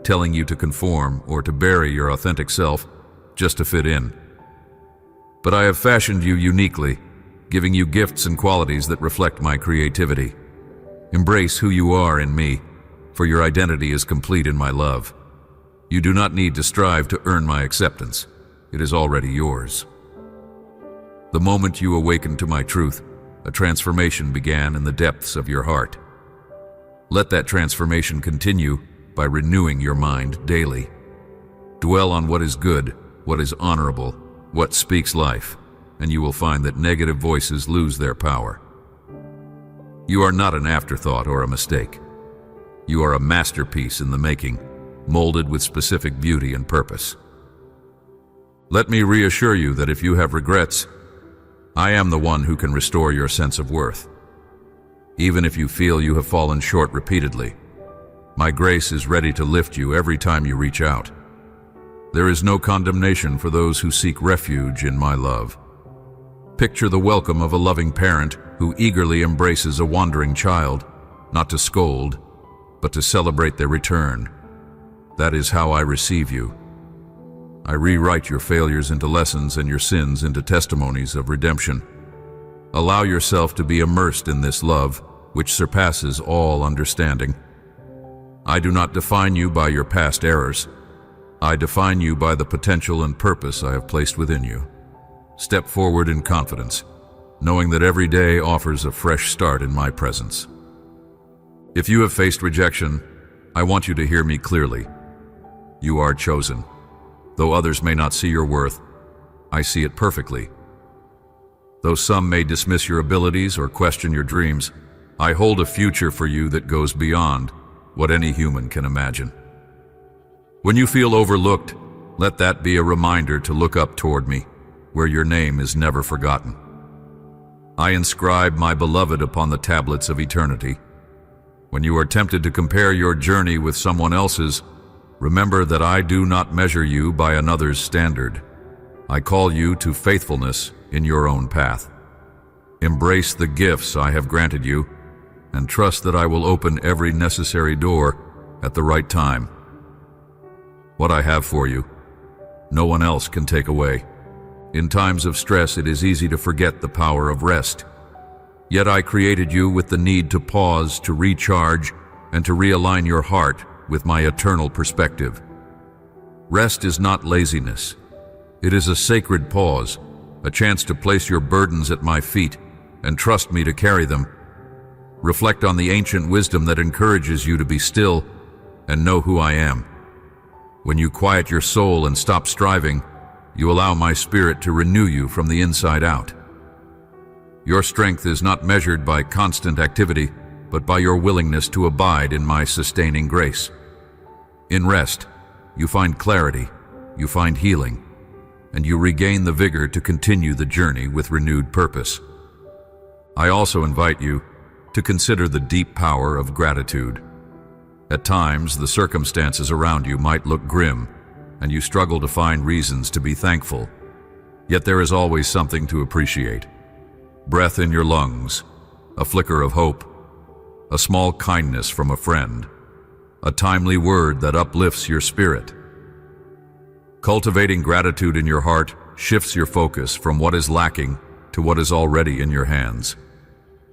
telling you to conform or to bury your authentic self just to fit in. But I have fashioned you uniquely, giving you gifts and qualities that reflect my creativity. Embrace who you are in me, for your identity is complete in my love. You do not need to strive to earn my acceptance. It is already yours. The moment you awakened to my truth, a transformation began in the depths of your heart. Let that transformation continue by renewing your mind daily. Dwell on what is good, what is honorable, what speaks life, and you will find that negative voices lose their power. You are not an afterthought or a mistake. You are a masterpiece in the making, molded with specific beauty and purpose. Let me reassure you that if you have regrets, I am the one who can restore your sense of worth. Even if you feel you have fallen short repeatedly, my grace is ready to lift you every time you reach out. There is no condemnation for those who seek refuge in my love. Picture the welcome of a loving parent who eagerly embraces a wandering child, not to scold, but to celebrate their return. That is how I receive you. I rewrite your failures into lessons and your sins into testimonies of redemption. Allow yourself to be immersed in this love, which surpasses all understanding. I do not define you by your past errors. I define you by the potential and purpose I have placed within you. Step forward in confidence. knowing that every day offers a fresh start in my presence. If you have faced rejection, I want you to hear me clearly. You are chosen. Though others may not see your worth, I see it perfectly. Though some may dismiss your abilities or question your dreams, I hold a future for you that goes beyond what any human can imagine. When you feel overlooked, let that be a reminder to look up toward me, where your name is never forgotten. I inscribe my beloved upon the tablets of eternity. When you are tempted to compare your journey with someone else's, remember that I do not measure you by another's standard. I call you to faithfulness in your own path. Embrace the gifts I have granted you, and trust that I will open every necessary door at the right time. What I have for you, no one else can take away. In times of stress, it is easy to forget the power of rest. Yet I created you with the need to pause, to recharge, and to realign your heart with my eternal perspective. Rest is not laziness. It is a sacred pause, a chance to place your burdens at my feet and trust me to carry them. Reflect on the ancient wisdom that encourages you to be still and know who I am. When you quiet your soul and stop striving, you allow my spirit to renew you from the inside out. Your strength is not measured by constant activity, but by your willingness to abide in my sustaining grace. In rest, you find clarity, you find healing, and you regain the vigor to continue the journey with renewed purpose. I also invite you to consider the deep power of gratitude. At times, the circumstances around you might look grim, and you struggle to find reasons to be thankful. Yet there is always something to appreciate. Breath in your lungs, a flicker of hope, a small kindness from a friend, a timely word that uplifts your spirit. Cultivating gratitude in your heart shifts your focus from what is lacking to what is already in your hands.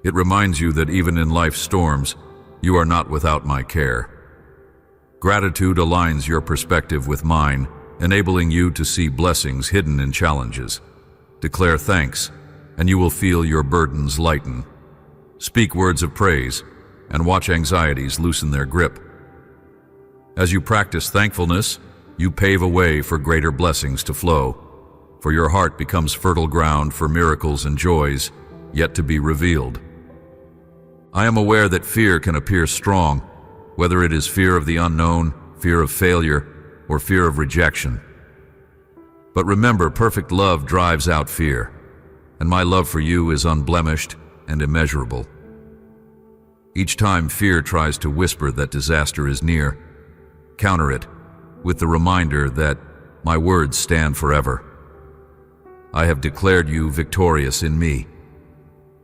It reminds you that even in life's storms, you are not without my care. Gratitude aligns your perspective with mine, enabling you to see blessings hidden in challenges. Declare thanks, and you will feel your burdens lighten. Speak words of praise, and watch anxieties loosen their grip. As you practice thankfulness, you pave a way for greater blessings to flow, for your heart becomes fertile ground for miracles and joys yet to be revealed. I am aware that fear can appear strong, whether it is fear of the unknown, fear of failure, or fear of rejection. But remember, perfect love drives out fear, and my love for you is unblemished and immeasurable. Each time fear tries to whisper that disaster is near, counter it with the reminder that my words stand forever. I have declared you victorious in me.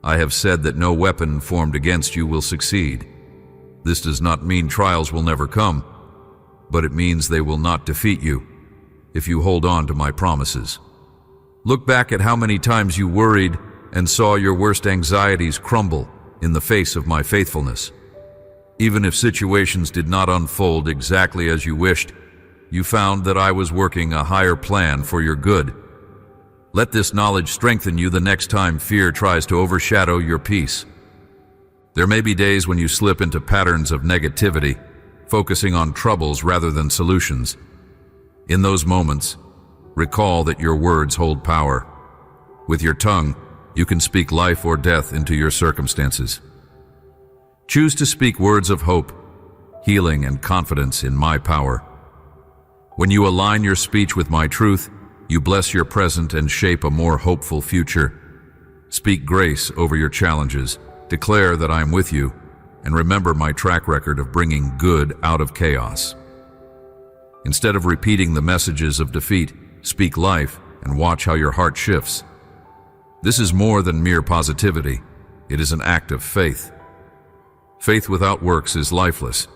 I have said that no weapon formed against you will succeed. This does not mean trials will never come, but it means they will not defeat you if you hold on to my promises. Look back at how many times you worried and saw your worst anxieties crumble in the face of my faithfulness. Even if situations did not unfold exactly as you wished, you found that I was working a higher plan for your good. Let this knowledge strengthen you the next time fear tries to overshadow your peace. There may be days when you slip into patterns of negativity, focusing on troubles rather than solutions. In those moments, recall that your words hold power. With your tongue, you can speak life or death into your circumstances. Choose to speak words of hope, healing, and confidence in my power. When you align your speech with my truth, you bless your present and shape a more hopeful future. Speak grace over your challenges, declare that I am with you, and remember my track record of bringing good out of chaos. Instead of repeating the messages of defeat, speak life and watch how your heart shifts. This is more than mere positivity. It is an act of faith. Faith without works is lifeless,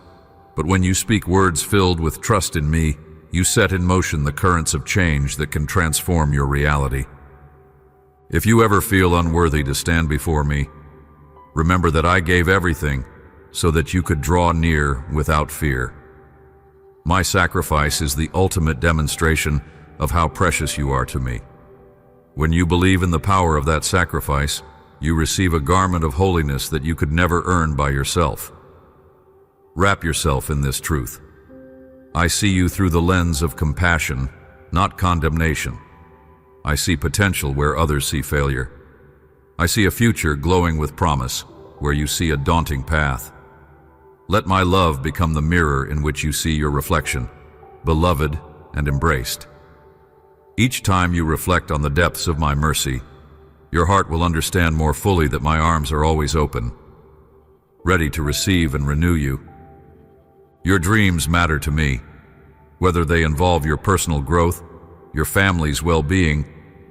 but when you speak words filled with trust in me, you set in motion the currents of change that can transform your reality. If you ever feel unworthy to stand before me, remember that I gave everything so that you could draw near without fear. My sacrifice is the ultimate demonstration of how precious you are to me. When you believe in the power of that sacrifice, you receive a garment of holiness that you could never earn by yourself. Wrap yourself in this truth. I see you through the lens of compassion, not condemnation. I see potential where others see failure. I see a future glowing with promise where you see a daunting path. Let my love become the mirror in which you see your reflection, beloved and embraced. Each time you reflect on the depths of my mercy, your heart will understand more fully that my arms are always open, ready to receive and renew you. Your dreams matter to me, whether they involve your personal growth, your family's well-being,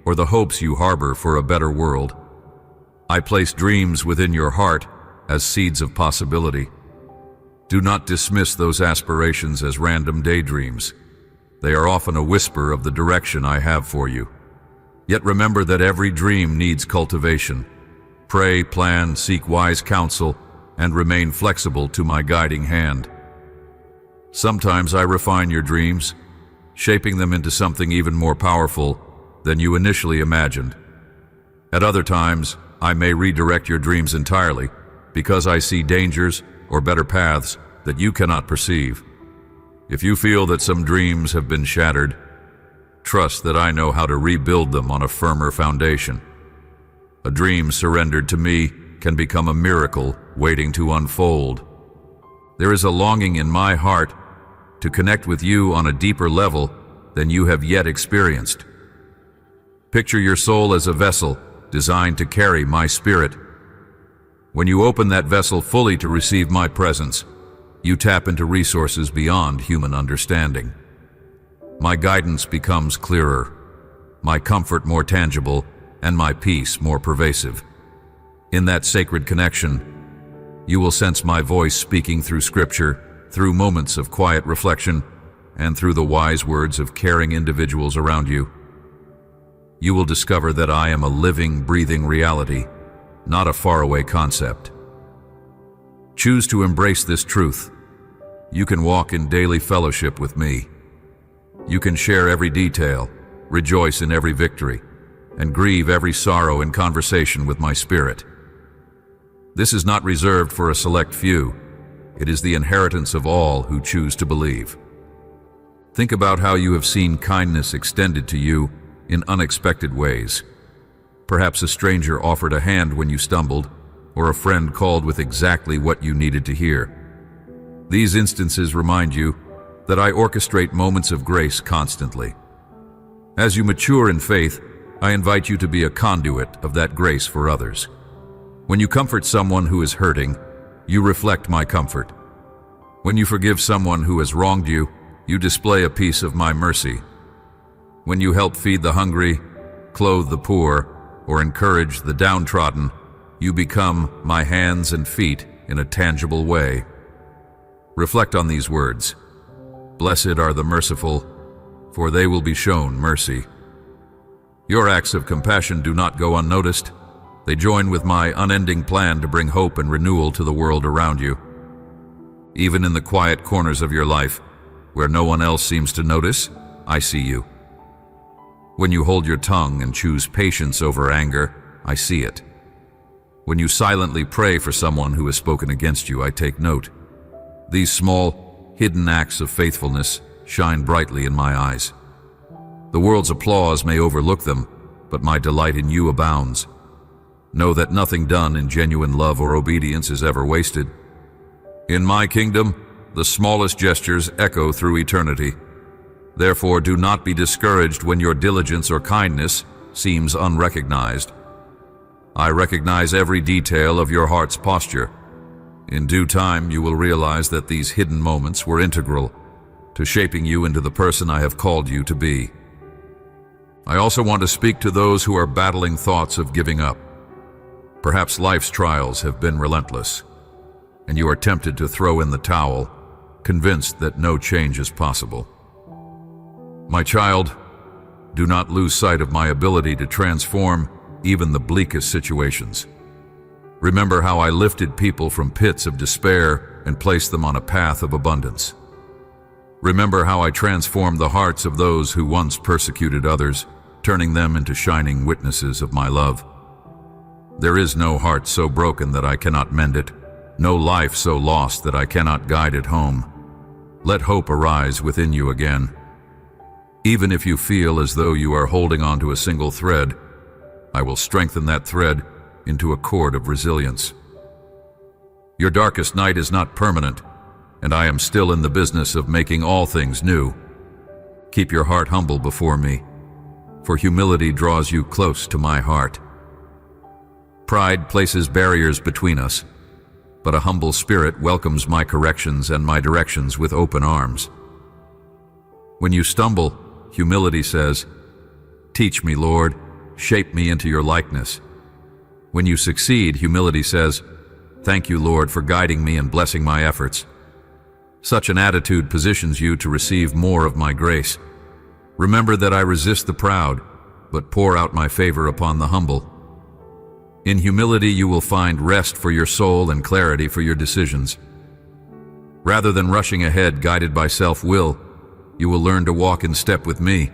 or the hopes you harbor for a better world. I place dreams within your heart as seeds of possibility. Do not dismiss those aspirations as random daydreams. They are often a whisper of the direction I have for you. Yet remember that every dream needs cultivation. Pray, plan, seek wise counsel, and remain flexible to my guiding hand. Sometimes I refine your dreams, shaping them into something even more powerful than you initially imagined. At other times, I may redirect your dreams entirely because I see dangers or better paths that you cannot perceive. If you feel that some dreams have been shattered, trust that I know how to rebuild them on a firmer foundation. A dream surrendered to me can become a miracle waiting to unfold. There is a longing in my heart to connect with you on a deeper level than you have yet experienced. Picture your soul as a vessel designed to carry my spirit. When you open that vessel fully to receive my presence, you tap into resources beyond human understanding. My guidance becomes clearer, my comfort more tangible, and my peace more pervasive. In that sacred connection, you will sense my voice speaking through Scripture, through moments of quiet reflection, and through the wise words of caring individuals around you. You will discover that I am a living, breathing reality, not a faraway concept. Choose to embrace this truth. You can walk in daily fellowship with me. You can share every detail, rejoice in every victory, and grieve every sorrow in conversation with my spirit. This is not reserved for a select few. It is the inheritance of all who choose to believe. Think about how you have seen kindness extended to you in unexpected ways. Perhaps a stranger offered a hand when you stumbled, or a friend called with exactly what you needed to hear. These instances remind you that I orchestrate moments of grace constantly. As you mature in faith, I invite you to be a conduit of that grace for others. When you comfort someone who is hurting, you reflect my comfort. When you forgive someone who has wronged you, you display a piece of my mercy. When you help feed the hungry, clothe the poor, or encourage the downtrodden, you become my hands and feet in a tangible way. Reflect on these words. Blessed are the merciful, for they will be shown mercy. Your acts of compassion do not go unnoticed. They join with my unending plan to bring hope and renewal to the world around you. Even in the quiet corners of your life, where no one else seems to notice, I see you. When you hold your tongue and choose patience over anger, I see it. When you silently pray for someone who has spoken against you, I take note. These small, hidden acts of faithfulness shine brightly in my eyes. The world's applause may overlook them, but my delight in you abounds. Know that nothing done in genuine love or obedience is ever wasted. In my kingdom, the smallest gestures echo through eternity. Therefore, do not be discouraged when your diligence or kindness seems unrecognized. I recognize every detail of your heart's posture. In due time, you will realize that these hidden moments were integral to shaping you into the person I have called you to be. I also want to speak to those who are battling thoughts of giving up. Perhaps life's trials have been relentless, and you are tempted to throw in the towel, convinced that no change is possible. My child, do not lose sight of my ability to transform even the bleakest situations. Remember how I lifted people from pits of despair and placed them on a path of abundance. Remember how I transformed the hearts of those who once persecuted others, turning them into shining witnesses of my love. There is no heart so broken that I cannot mend it, no life so lost that I cannot guide it home. Let hope arise within you again. Even if you feel as though you are holding on to a single thread, I will strengthen that thread into a cord of resilience. Your darkest night is not permanent, and I am still in the business of making all things new. Keep your heart humble before me, for humility draws you close to my heart. Pride places barriers between us, but a humble spirit welcomes my corrections and my directions with open arms. When you stumble, humility says, "Teach me, Lord, shape me into your likeness." When you succeed, humility says, "Thank you, Lord, for guiding me and blessing my efforts." Such an attitude positions you to receive more of my grace. Remember that I resist the proud, but pour out my favor upon the humble. In humility you will find rest for your soul and clarity for your decisions. Rather than rushing ahead guided by self-will, you will learn to walk in step with me,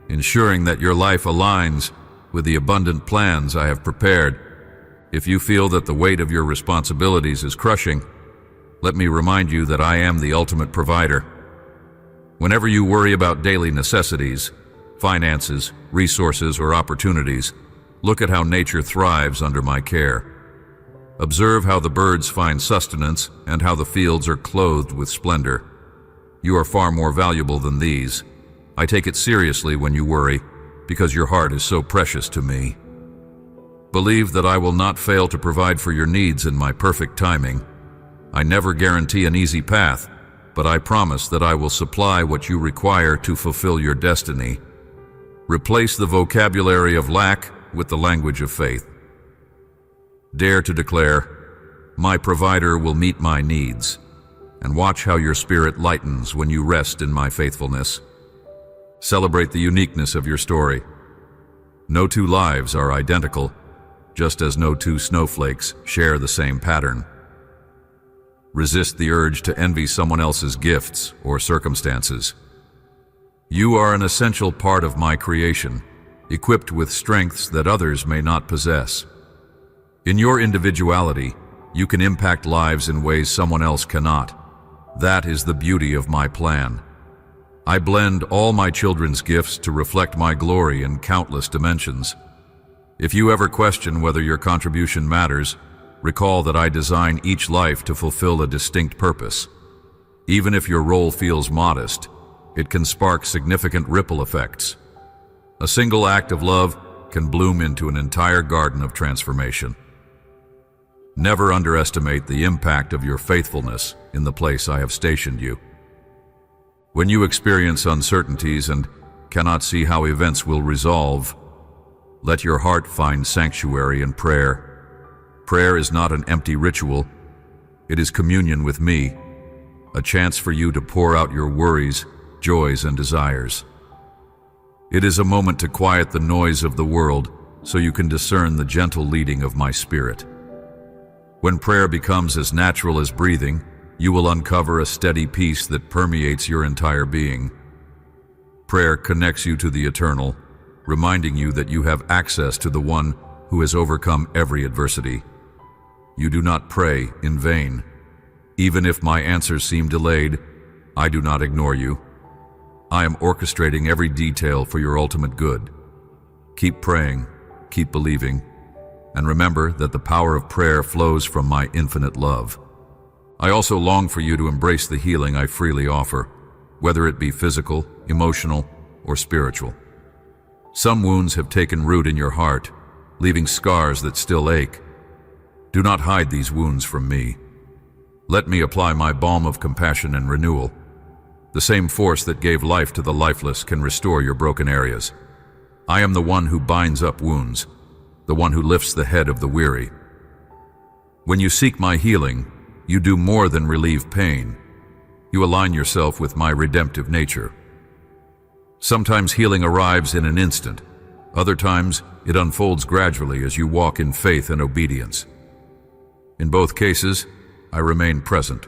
ensuring that your life aligns with the abundant plans I have prepared. If you feel that the weight of your responsibilities is crushing, let me remind you that I am the ultimate provider. Whenever you worry about daily necessities, finances, resources, or opportunities, look at how nature thrives under my care. Observe how the birds find sustenance and how the fields are clothed with splendor. You are far more valuable than these. I take it seriously when you worry, because your heart is so precious to me. Believe that I will not fail to provide for your needs in my perfect timing. I never guarantee an easy path, but I promise that I will supply what you require to fulfill your destiny. Replace the vocabulary of lack with the language of faith. Dare to declare, "My provider will meet my needs," and watch how your spirit lightens when you rest in my faithfulness. Celebrate the uniqueness of your story. No two lives are identical, just as no two snowflakes share the same pattern. Resist the urge to envy someone else's gifts or circumstances. You are an essential part of my creation, equipped with strengths that others may not possess. In your individuality, you can impact lives in ways someone else cannot. That is the beauty of my plan. I blend all my children's gifts to reflect my glory in countless dimensions. If you ever question whether your contribution matters, recall that I design each life to fulfill a distinct purpose. Even if your role feels modest, it can spark significant ripple effects. A single act of love can bloom into an entire garden of transformation. Never underestimate the impact of your faithfulness in the place I have stationed you. When you experience uncertainties and cannot see how events will resolve, let your heart find sanctuary in prayer. Prayer is not an empty ritual. It is communion with me, a chance for you to pour out your worries, joys, and desires. It is a moment to quiet the noise of the world so you can discern the gentle leading of my spirit. When prayer becomes as natural as breathing, you will uncover a steady peace that permeates your entire being. Prayer connects you to the eternal, reminding you that you have access to the one who has overcome every adversity. You do not pray in vain. Even if my answers seem delayed, I do not ignore you. I am orchestrating every detail for your ultimate good. Keep praying, keep believing, and remember that the power of prayer flows from my infinite love. I also long for you to embrace the healing I freely offer, whether it be physical, emotional, or spiritual. Some wounds have taken root in your heart, leaving scars that still ache. Do not hide these wounds from me. Let me apply my balm of compassion and renewal. The same force that gave life to the lifeless can restore your broken areas. I am the one who binds up wounds, the one who lifts the head of the weary. When you seek my healing, you do more than relieve pain. You align yourself with my redemptive nature. Sometimes healing arrives in an instant. Other times, it unfolds gradually as you walk in faith and obedience. In both cases, I remain present,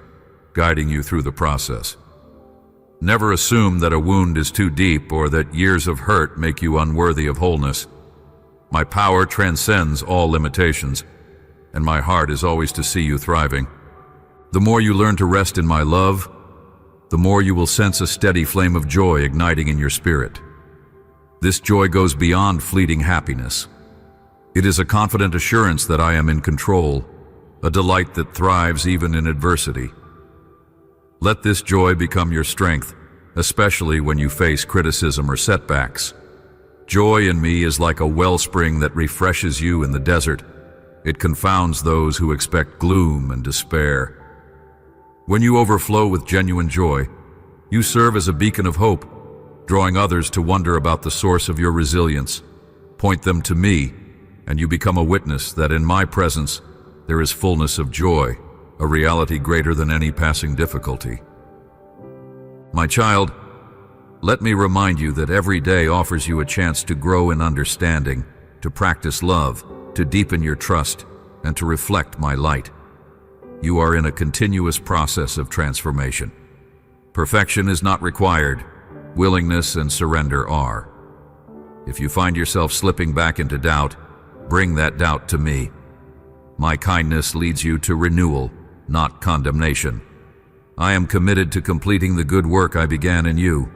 guiding you through the process. Never assume that a wound is too deep or that years of hurt make you unworthy of wholeness. My power transcends all limitations, and my heart is always to see you thriving. The more you learn to rest in my love, the more you will sense a steady flame of joy igniting in your spirit. This joy goes beyond fleeting happiness. It is a confident assurance that I am in control, a delight that thrives even in adversity. Let this joy become your strength, especially when you face criticism or setbacks. Joy in me is like a wellspring that refreshes you in the desert. It confounds those who expect gloom and despair. When you overflow with genuine joy, you serve as a beacon of hope, drawing others to wonder about the source of your resilience. Point them to me, and you become a witness that in my presence there is fullness of joy, a reality greater than any passing difficulty. My child, let me remind you that every day offers you a chance to grow in understanding, to practice love, to deepen your trust, and to reflect my light. You are in a continuous process of transformation. Perfection is not required. Willingness and surrender are. If you find yourself slipping back into doubt, bring that doubt to me. My kindness leads you to renewal, not condemnation. I am committed to completing the good work I began in you.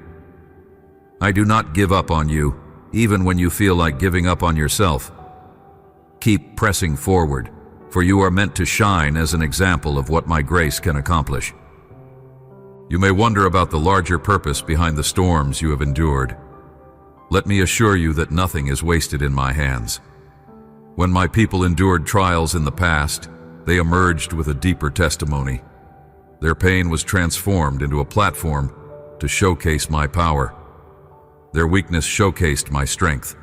I do not give up on you, even when you feel like giving up on yourself. Keep pressing forward, for you are meant to shine as an example of what my grace can accomplish. You may wonder about the larger purpose behind the storms you have endured. Let me assure you that nothing is wasted in my hands. When my people endured trials in the past, they emerged with a deeper testimony. Their pain was transformed into a platform to showcase my power. Their weakness showcased my strength.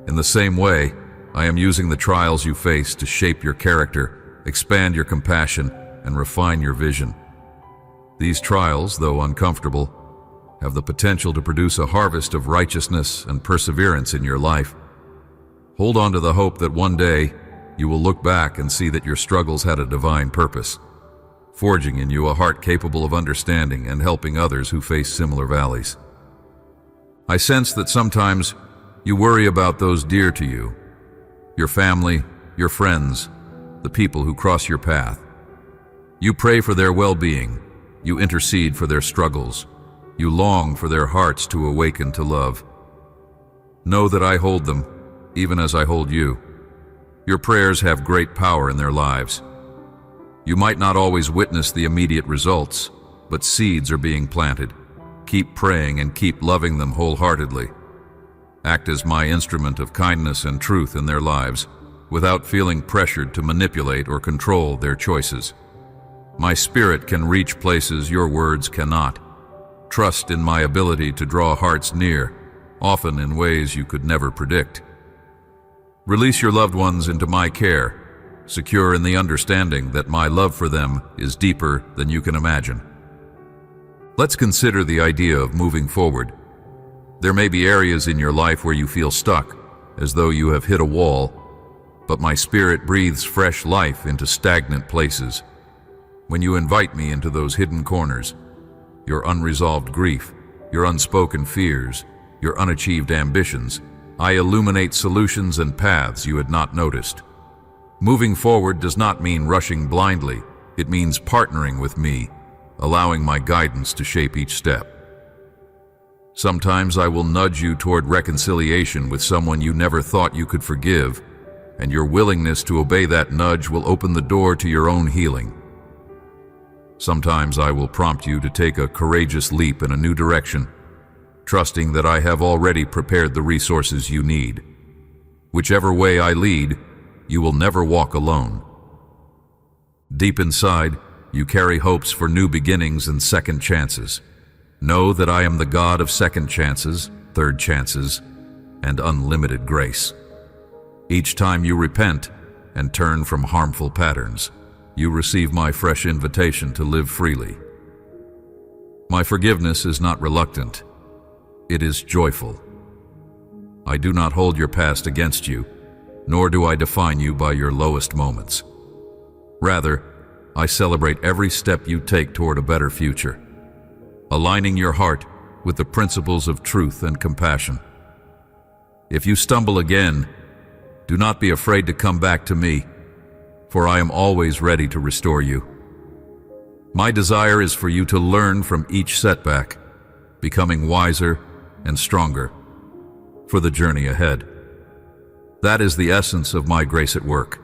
In the same way, I am using the trials you face to shape your character, expand your compassion, and refine your vision. These trials, though uncomfortable, have the potential to produce a harvest of righteousness and perseverance in your life. Hold on to the hope that one day you will look back and see that your struggles had a divine purpose, forging in you a heart capable of understanding and helping others who face similar valleys. I sense that sometimes you worry about those dear to you, your family, your friends, the people who cross your path. You pray for their well-being. You intercede for their struggles. You long for their hearts to awaken to love. Know that I hold them, even as I hold you. Your prayers have great power in their lives. You might not always witness the immediate results, but seeds are being planted. Keep praying and keep loving them wholeheartedly. Act as my instrument of kindness and truth in their lives, without feeling pressured to manipulate or control their choices. My spirit can reach places your words cannot. Trust in my ability to draw hearts near, often in ways you could never predict. Release your loved ones into my care, secure in the understanding that my love for them is deeper than you can imagine. Let's consider the idea of moving forward. There may be areas in your life where you feel stuck, as though you have hit a wall, but my spirit breathes fresh life into stagnant places. When you invite me into those hidden corners, your unresolved grief, your unspoken fears, your unachieved ambitions, I illuminate solutions and paths you had not noticed. Moving forward does not mean rushing blindly. It means partnering with me, allowing my guidance to shape each step. Sometimes I will nudge you toward reconciliation with someone you never thought you could forgive, and your willingness to obey that nudge will open the door to your own healing. Sometimes I will prompt you to take a courageous leap in a new direction, trusting that I have already prepared the resources you need. Whichever way I lead, you will never walk alone. Deep inside, you carry hopes for new beginnings and second chances. Know that I am the God of second chances, third chances, and unlimited grace. Each time you repent and turn from harmful patterns, you receive my fresh invitation to live freely. My forgiveness is not reluctant. It is joyful. I do not hold your past against you, nor do I define you by your lowest moments. Rather, I celebrate every step you take toward a better future, aligning your heart with the principles of truth and compassion. If you stumble again, Do not be afraid to come back to me, for I am always ready to restore you. My desire is for you to learn from each setback, becoming wiser and stronger for the journey ahead. That is the essence of my grace at work.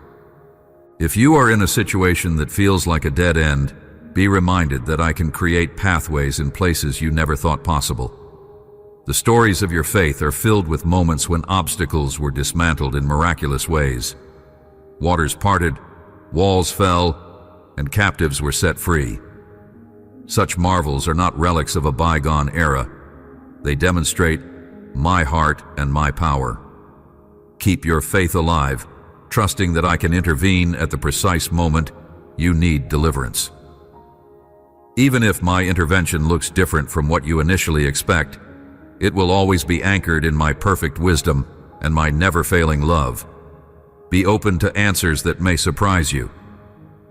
If you are in a situation that feels like a dead end, be reminded that I can create pathways in places you never thought possible. The stories of your faith are filled with moments when obstacles were dismantled in miraculous ways. Waters parted, walls fell, and captives were set free. Such marvels are not relics of a bygone era. They demonstrate my heart and my power. Keep your faith alive, trusting that I can intervene at the precise moment you need deliverance. Even if my intervention looks different from what you initially expect, it will always be anchored in my perfect wisdom and my never-failing love. Be open to answers that may surprise you.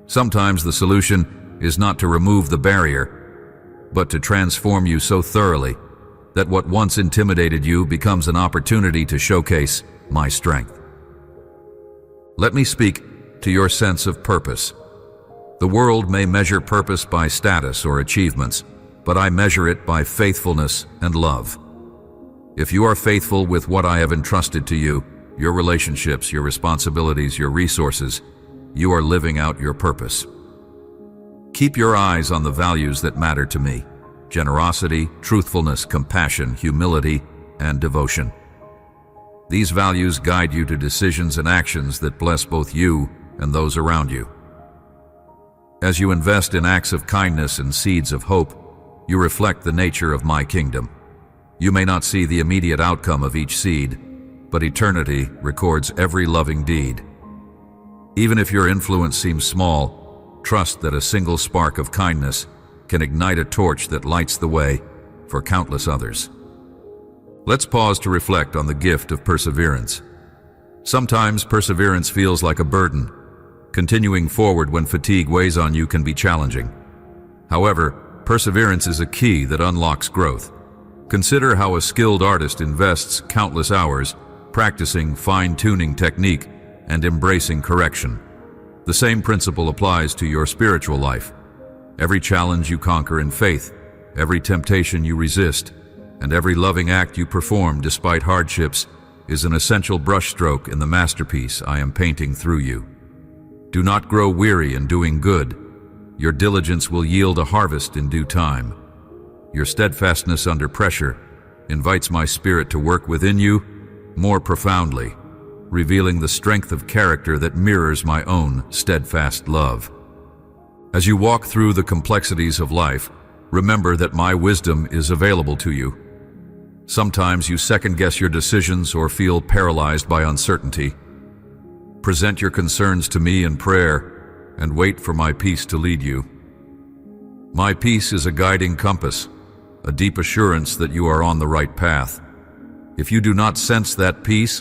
Sometimes the solution is not to remove the barrier, but to transform you so thoroughly that what once intimidated you becomes an opportunity to showcase my strength. Let me speak to your sense of purpose. The world may measure purpose by status or achievements, but I measure it by faithfulness and love. If you are faithful with what I have entrusted to you, your relationships, your responsibilities, your resources, you are living out your purpose. Keep your eyes on the values that matter to me: generosity, truthfulness, compassion, humility, and devotion. These values guide you to decisions and actions that bless both you and those around you. As you invest in acts of kindness and seeds of hope, you reflect the nature of my kingdom. You may not see the immediate outcome of each seed, but eternity records every loving deed. Even if your influence seems small, trust that a single spark of kindness can ignite a torch that lights the way for countless others. Let's pause to reflect on the gift of perseverance. Sometimes perseverance feels like a burden. Continuing forward when fatigue weighs on you can be challenging. However, perseverance is a key that unlocks growth. Consider how a skilled artist invests countless hours practicing fine-tuning technique and embracing correction. The same principle applies to your spiritual life. Every challenge you conquer in faith, every temptation you resist, and every loving act you perform despite hardships is an essential brushstroke in the masterpiece I am painting through you. Do not grow weary in doing good. Your diligence will yield a harvest in due time. Your steadfastness under pressure invites my spirit to work within you more profoundly, revealing the strength of character that mirrors my own steadfast love. As you walk through the complexities of life, remember that my wisdom is available to you. Sometimes you second-guess your decisions or feel paralyzed by uncertainty. Present your concerns to me in prayer and wait for my peace to lead you. My peace is a guiding compass, a deep assurance that you are on the right path. If you do not sense that peace,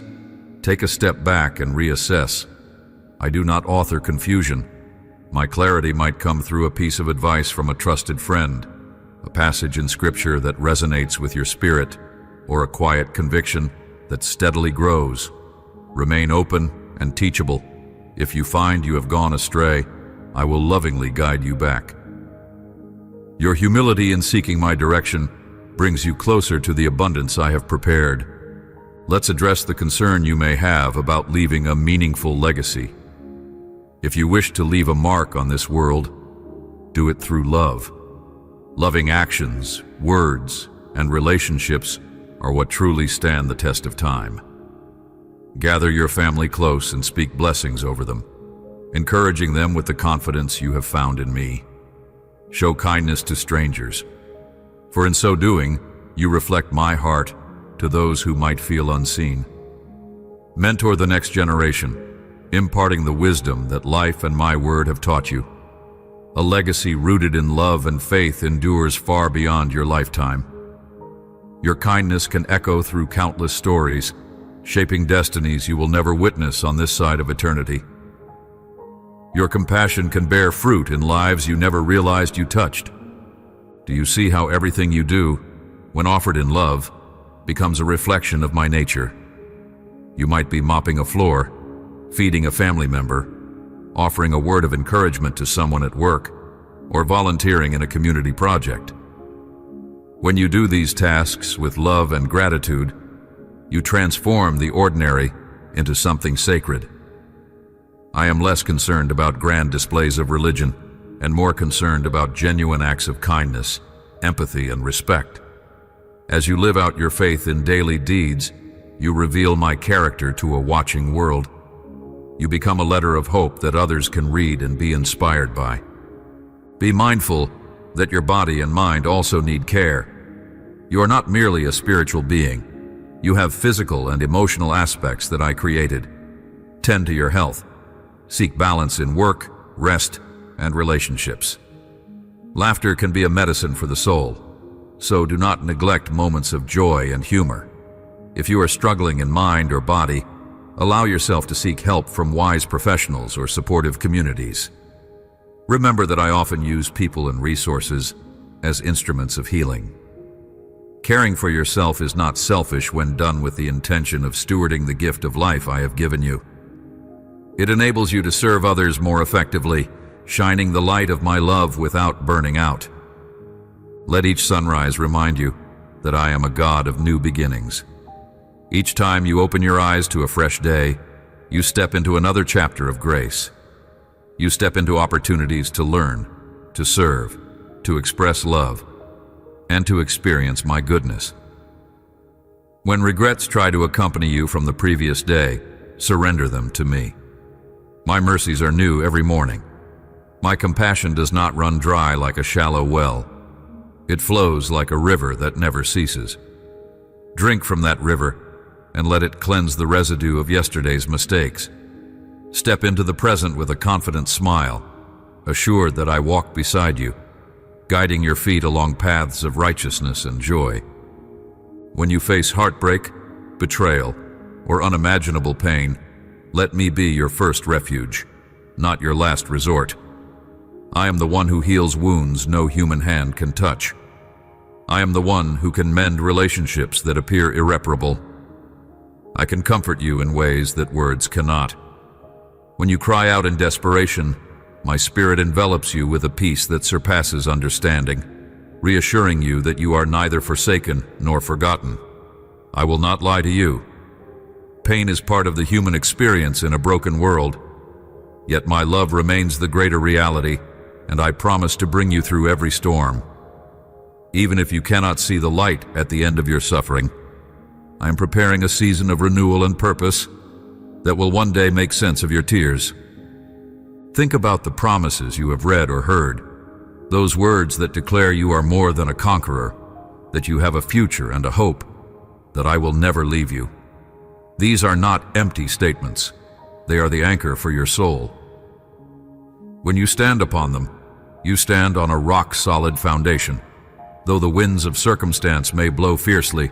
take a step back and reassess. I do not author confusion. My clarity might come through a piece of advice from a trusted friend, a passage in Scripture that resonates with your spirit, or a quiet conviction that steadily grows. Remain open and teachable. If you find you have gone astray, I will lovingly guide you back. Your humility in seeking my direction brings you closer to the abundance I have prepared. Let's address the concern you may have about leaving a meaningful legacy. If you wish to leave a mark on this world, do it through love. Loving actions, words, and relationships are what truly stand the test of time. Gather your family close and speak blessings over them, encouraging them with the confidence you have found in me. Show kindness to strangers, for in so doing, you reflect my heart to those who might feel unseen. Mentor the next generation, imparting the wisdom that life and my word have taught you. A legacy rooted in love and faith endures far beyond your lifetime. Your kindness can echo through countless stories, shaping destinies you will never witness on this side of eternity. Your compassion can bear fruit in lives you never realized you touched. Do you see how everything you do, when offered in love, becomes a reflection of my nature? You might be mopping a floor, feeding a family member, offering a word of encouragement to someone at work, or volunteering in a community project. When you do these tasks with love and gratitude, you transform the ordinary into something sacred. I am less concerned about grand displays of religion and more concerned about genuine acts of kindness, empathy, and respect. As you live out your faith in daily deeds, you reveal my character to a watching world. You become a letter of hope that others can read and be inspired by. Be mindful that your body and mind also need care. You are not merely a spiritual being. You have physical and emotional aspects that I created. Tend to your health. Seek balance in work, rest, and relationships. Laughter can be a medicine for the soul, so do not neglect moments of joy and humor. If you are struggling in mind or body, allow yourself to seek help from wise professionals or supportive communities. Remember that I often use people and resources as instruments of healing. Caring for yourself is not selfish when done with the intention of stewarding the gift of life I have given you. It enables you to serve others more effectively, shining the light of my love without burning out. Let each sunrise remind you that I am a God of new beginnings. Each time you open your eyes to a fresh day, you step into another chapter of grace. You step into opportunities to learn, to serve, to express love, and to experience my goodness. When regrets try to accompany you from the previous day, surrender them to me. My mercies are new every morning. My compassion does not run dry like a shallow well. It flows like a river that never ceases. Drink from that river and let it cleanse the residue of yesterday's mistakes. Step into the present with a confident smile, assured that I walk beside you, guiding your feet along paths of righteousness and joy. When you face heartbreak, betrayal, or unimaginable pain, let me be your first refuge, not your last resort. I am the one who heals wounds no human hand can touch. I am the one who can mend relationships that appear irreparable. I can comfort you in ways that words cannot. When you cry out in desperation, my spirit envelops you with a peace that surpasses understanding, reassuring you that you are neither forsaken nor forgotten. I will not lie to you. Pain is part of the human experience in a broken world, yet my love remains the greater reality, and I promise to bring you through every storm. Even if you cannot see the light at the end of your suffering, I am preparing a season of renewal and purpose that will one day make sense of your tears. Think about the promises you have read or heard, those words that declare you are more than a conqueror, that you have a future and a hope, that I will never leave you. These are not empty statements. They are the anchor for your soul. When you stand upon them, you stand on a rock-solid foundation. Though the winds of circumstance may blow fiercely,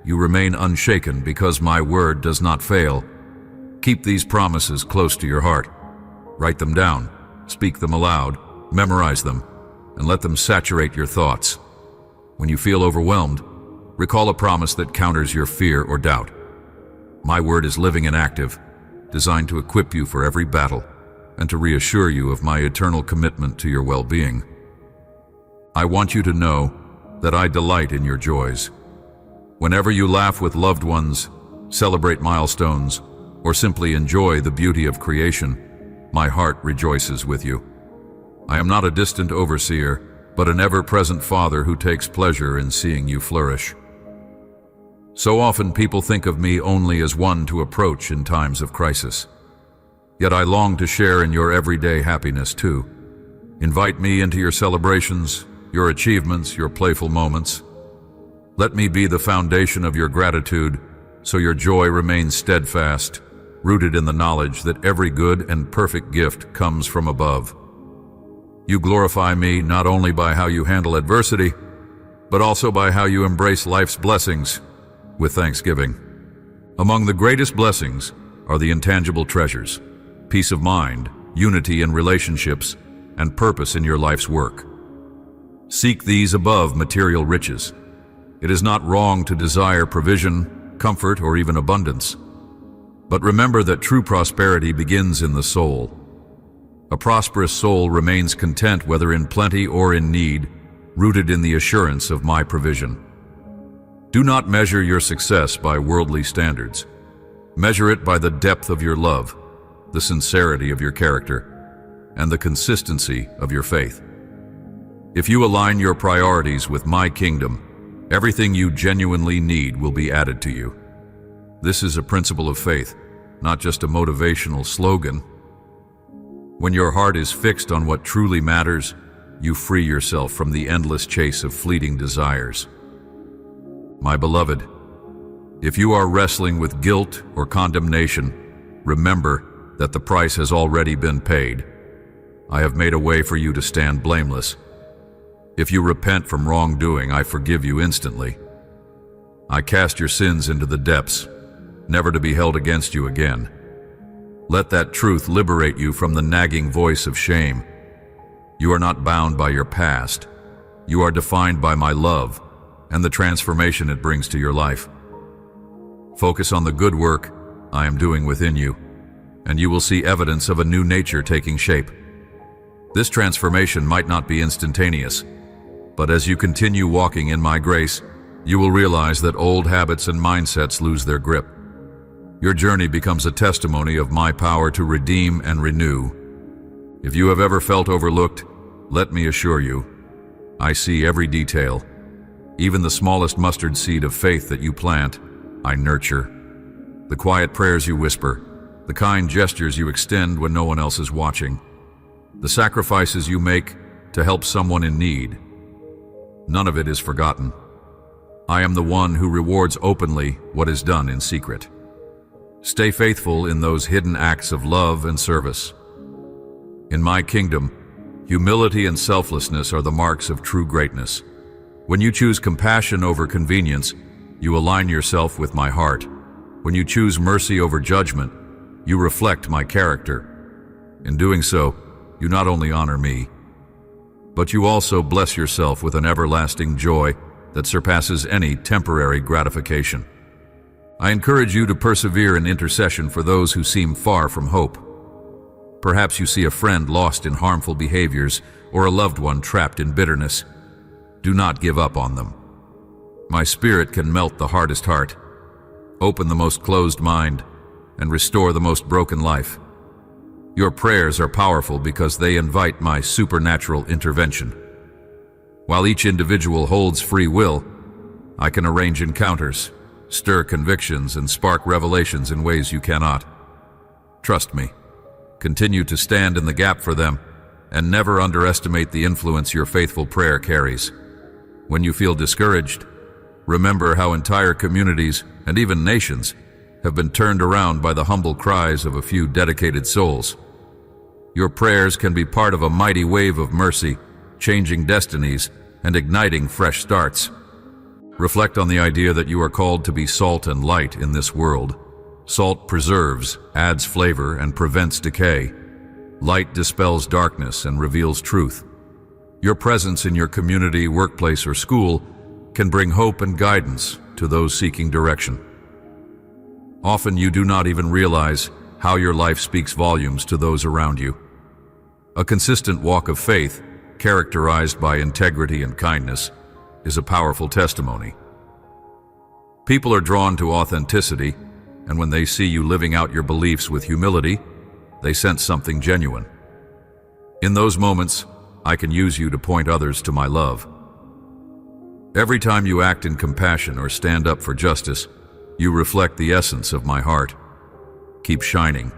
you remain unshaken because my word does not fail. Keep these promises close to your heart. Write them down, speak them aloud, memorize them, and let them saturate your thoughts. When you feel overwhelmed, recall a promise that counters your fear or doubt. My word is living and active, designed to equip you for every battle and to reassure you of my eternal commitment to your well-being. I want you to know that I delight in your joys. Whenever you laugh with loved ones, celebrate milestones, or simply enjoy the beauty of creation, my heart rejoices with you. I am not a distant overseer, but an ever-present Father who takes pleasure in seeing you flourish. So often people think of me only as one to approach in times of crisis. Yet I long to share in your everyday happiness too. Invite me into your celebrations, your achievements, your playful moments. Let me be the foundation of your gratitude, so your joy remains steadfast, rooted in the knowledge that every good and perfect gift comes from above. You glorify me not only by how you handle adversity, but also by how you embrace life's blessings with thanksgiving. Among the greatest blessings are the intangible treasures, peace of mind, unity in relationships, and purpose in your life's work. Seek these above material riches. It is not wrong to desire provision, comfort, or even abundance. But remember that true prosperity begins in the soul. A prosperous soul remains content whether in plenty or in need, rooted in the assurance of my provision. Do not measure your success by worldly standards. Measure it by the depth of your love, the sincerity of your character, and the consistency of your faith. If you align your priorities with my kingdom, everything you genuinely need will be added to you. This is a principle of faith, not just a motivational slogan. When your heart is fixed on what truly matters, you free yourself from the endless chase of fleeting desires. My beloved, if you are wrestling with guilt or condemnation, remember that the price has already been paid. I have made a way for you to stand blameless. If you repent from wrongdoing, I forgive you instantly. I cast your sins into the depths, never to be held against you again. Let that truth liberate you from the nagging voice of shame. You are not bound by your past. You are defined by my love and the transformation it brings to your life. Focus on the good work I am doing within you, and you will see evidence of a new nature taking shape. This transformation might not be instantaneous, but as you continue walking in my grace, you will realize that old habits and mindsets lose their grip. Your journey becomes a testimony of my power to redeem and renew. If you have ever felt overlooked, let me assure you, I see every detail. Even the smallest mustard seed of faith that you plant, I nurture. The quiet prayers you whisper, the kind gestures you extend when no one else is watching, the sacrifices you make to help someone in need. None of it is forgotten. I am the one who rewards openly what is done in secret. Stay faithful in those hidden acts of love and service. In my kingdom, humility and selflessness are the marks of true greatness. When you choose compassion over convenience, you align yourself with my heart. When you choose mercy over judgment, you reflect my character. In doing so, you not only honor me, but you also bless yourself with an everlasting joy that surpasses any temporary gratification. I encourage you to persevere in intercession for those who seem far from hope. Perhaps you see a friend lost in harmful behaviors or a loved one trapped in bitterness. Do not give up on them. My spirit can melt the hardest heart, open the most closed mind, and restore the most broken life. Your prayers are powerful because they invite my supernatural intervention. While each individual holds free will, I can arrange encounters, stir convictions, and spark revelations in ways you cannot. Trust me. Continue to stand in the gap for them, and never underestimate the influence your faithful prayer carries. When you feel discouraged, remember how entire communities, and even nations, have been turned around by the humble cries of a few dedicated souls. Your prayers can be part of a mighty wave of mercy, changing destinies and igniting fresh starts. Reflect on the idea that you are called to be salt and light in this world. Salt preserves, adds flavor, and prevents decay. Light dispels darkness and reveals truth. Your presence in your community, workplace, or school can bring hope and guidance to those seeking direction. Often you do not even realize how your life speaks volumes to those around you. A consistent walk of faith, characterized by integrity and kindness, is a powerful testimony. People are drawn to authenticity, and when they see you living out your beliefs with humility, they sense something genuine. In those moments, I can use you to point others to my love. Every time you act in compassion or stand up for justice, you reflect the essence of my heart. Keep shining.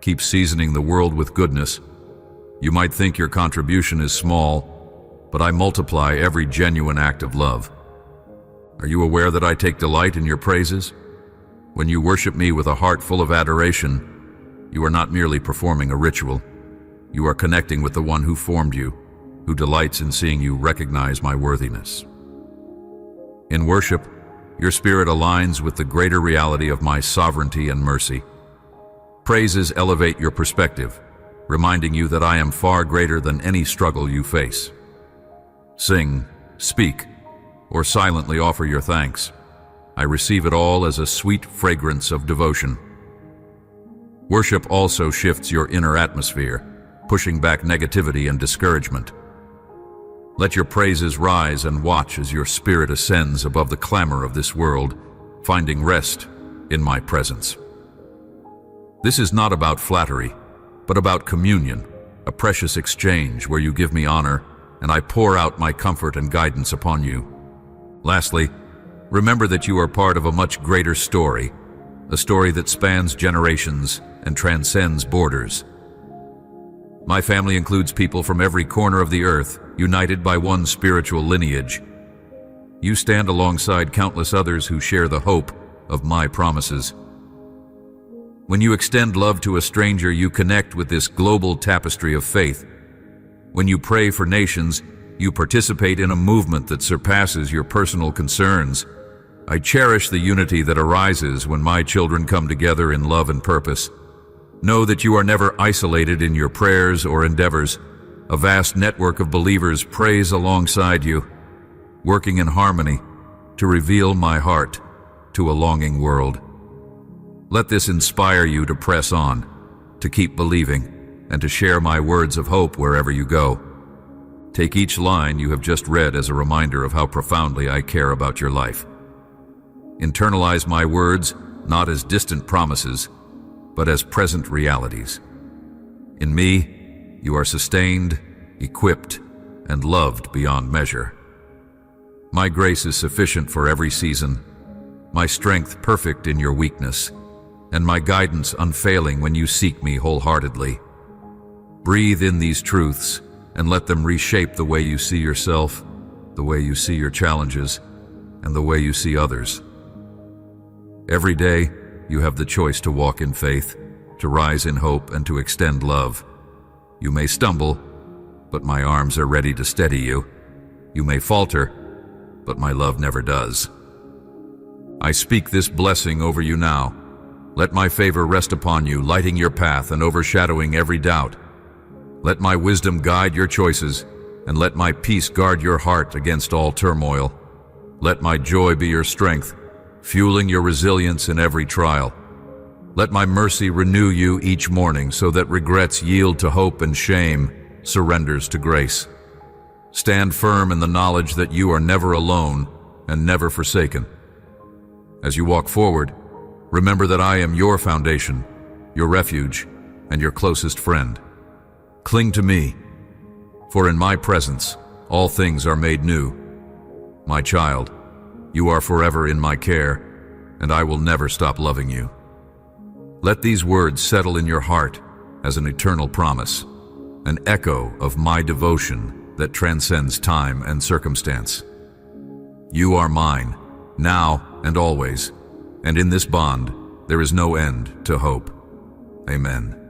Keep seasoning the world with goodness. You might think your contribution is small, but I multiply every genuine act of love. Are you aware that I take delight in your praises? When you worship me with a heart full of adoration, you are not merely performing a ritual. You are connecting with the one who formed you, who delights in seeing you recognize my worthiness. In worship, your spirit aligns with the greater reality of my sovereignty and mercy. Praises elevate your perspective, reminding you that I am far greater than any struggle you face. Sing, speak, or silently offer your thanks. I receive it all as a sweet fragrance of devotion. Worship also shifts your inner atmosphere, pushing back negativity and discouragement. Let your praises rise and watch as your spirit ascends above the clamor of this world, finding rest in my presence. This is not about flattery, but about communion, a precious exchange where you give me honor and I pour out my comfort and guidance upon you. Lastly, remember that you are part of a much greater story, a story that spans generations and transcends borders. My family includes people from every corner of the earth, united by one spiritual lineage. You stand alongside countless others who share the hope of my promises. When you extend love to a stranger, you connect with this global tapestry of faith. When you pray for nations, you participate in a movement that surpasses your personal concerns. I cherish the unity that arises when my children come together in love and purpose. Know that you are never isolated in your prayers or endeavors. A vast network of believers prays alongside you, working in harmony to reveal my heart to a longing world. Let this inspire you to press on, to keep believing, and to share my words of hope wherever you go. Take each line you have just read as a reminder of how profoundly I care about your life. Internalize my words not as distant promises, but as present realities. In me, you are sustained, equipped, and loved beyond measure. My grace is sufficient for every season, my strength perfect in your weakness, and my guidance unfailing when you seek me wholeheartedly. Breathe in these truths and let them reshape the way you see yourself, the way you see your challenges, and the way you see others. Every day, you have the choice to walk in faith, to rise in hope, and to extend love. You may stumble, but my arms are ready to steady you. You may falter, but my love never does. I speak this blessing over you now. Let my favor rest upon you, lighting your path and overshadowing every doubt. Let my wisdom guide your choices, and let my peace guard your heart against all turmoil. Let my joy be your strength, fueling your resilience in every trial. Let my mercy renew you each morning so that regrets yield to hope and shame surrenders to grace. Stand firm in the knowledge that you are never alone and never forsaken. As you walk forward, remember that I am your foundation, your refuge, and your closest friend. Cling to me, for in my presence all things are made new. My child, you are forever in my care, and I will never stop loving you. Let these words settle in your heart as an eternal promise, an echo of my devotion that transcends time and circumstance. You are mine, now and always, and in this bond there is no end to hope. Amen.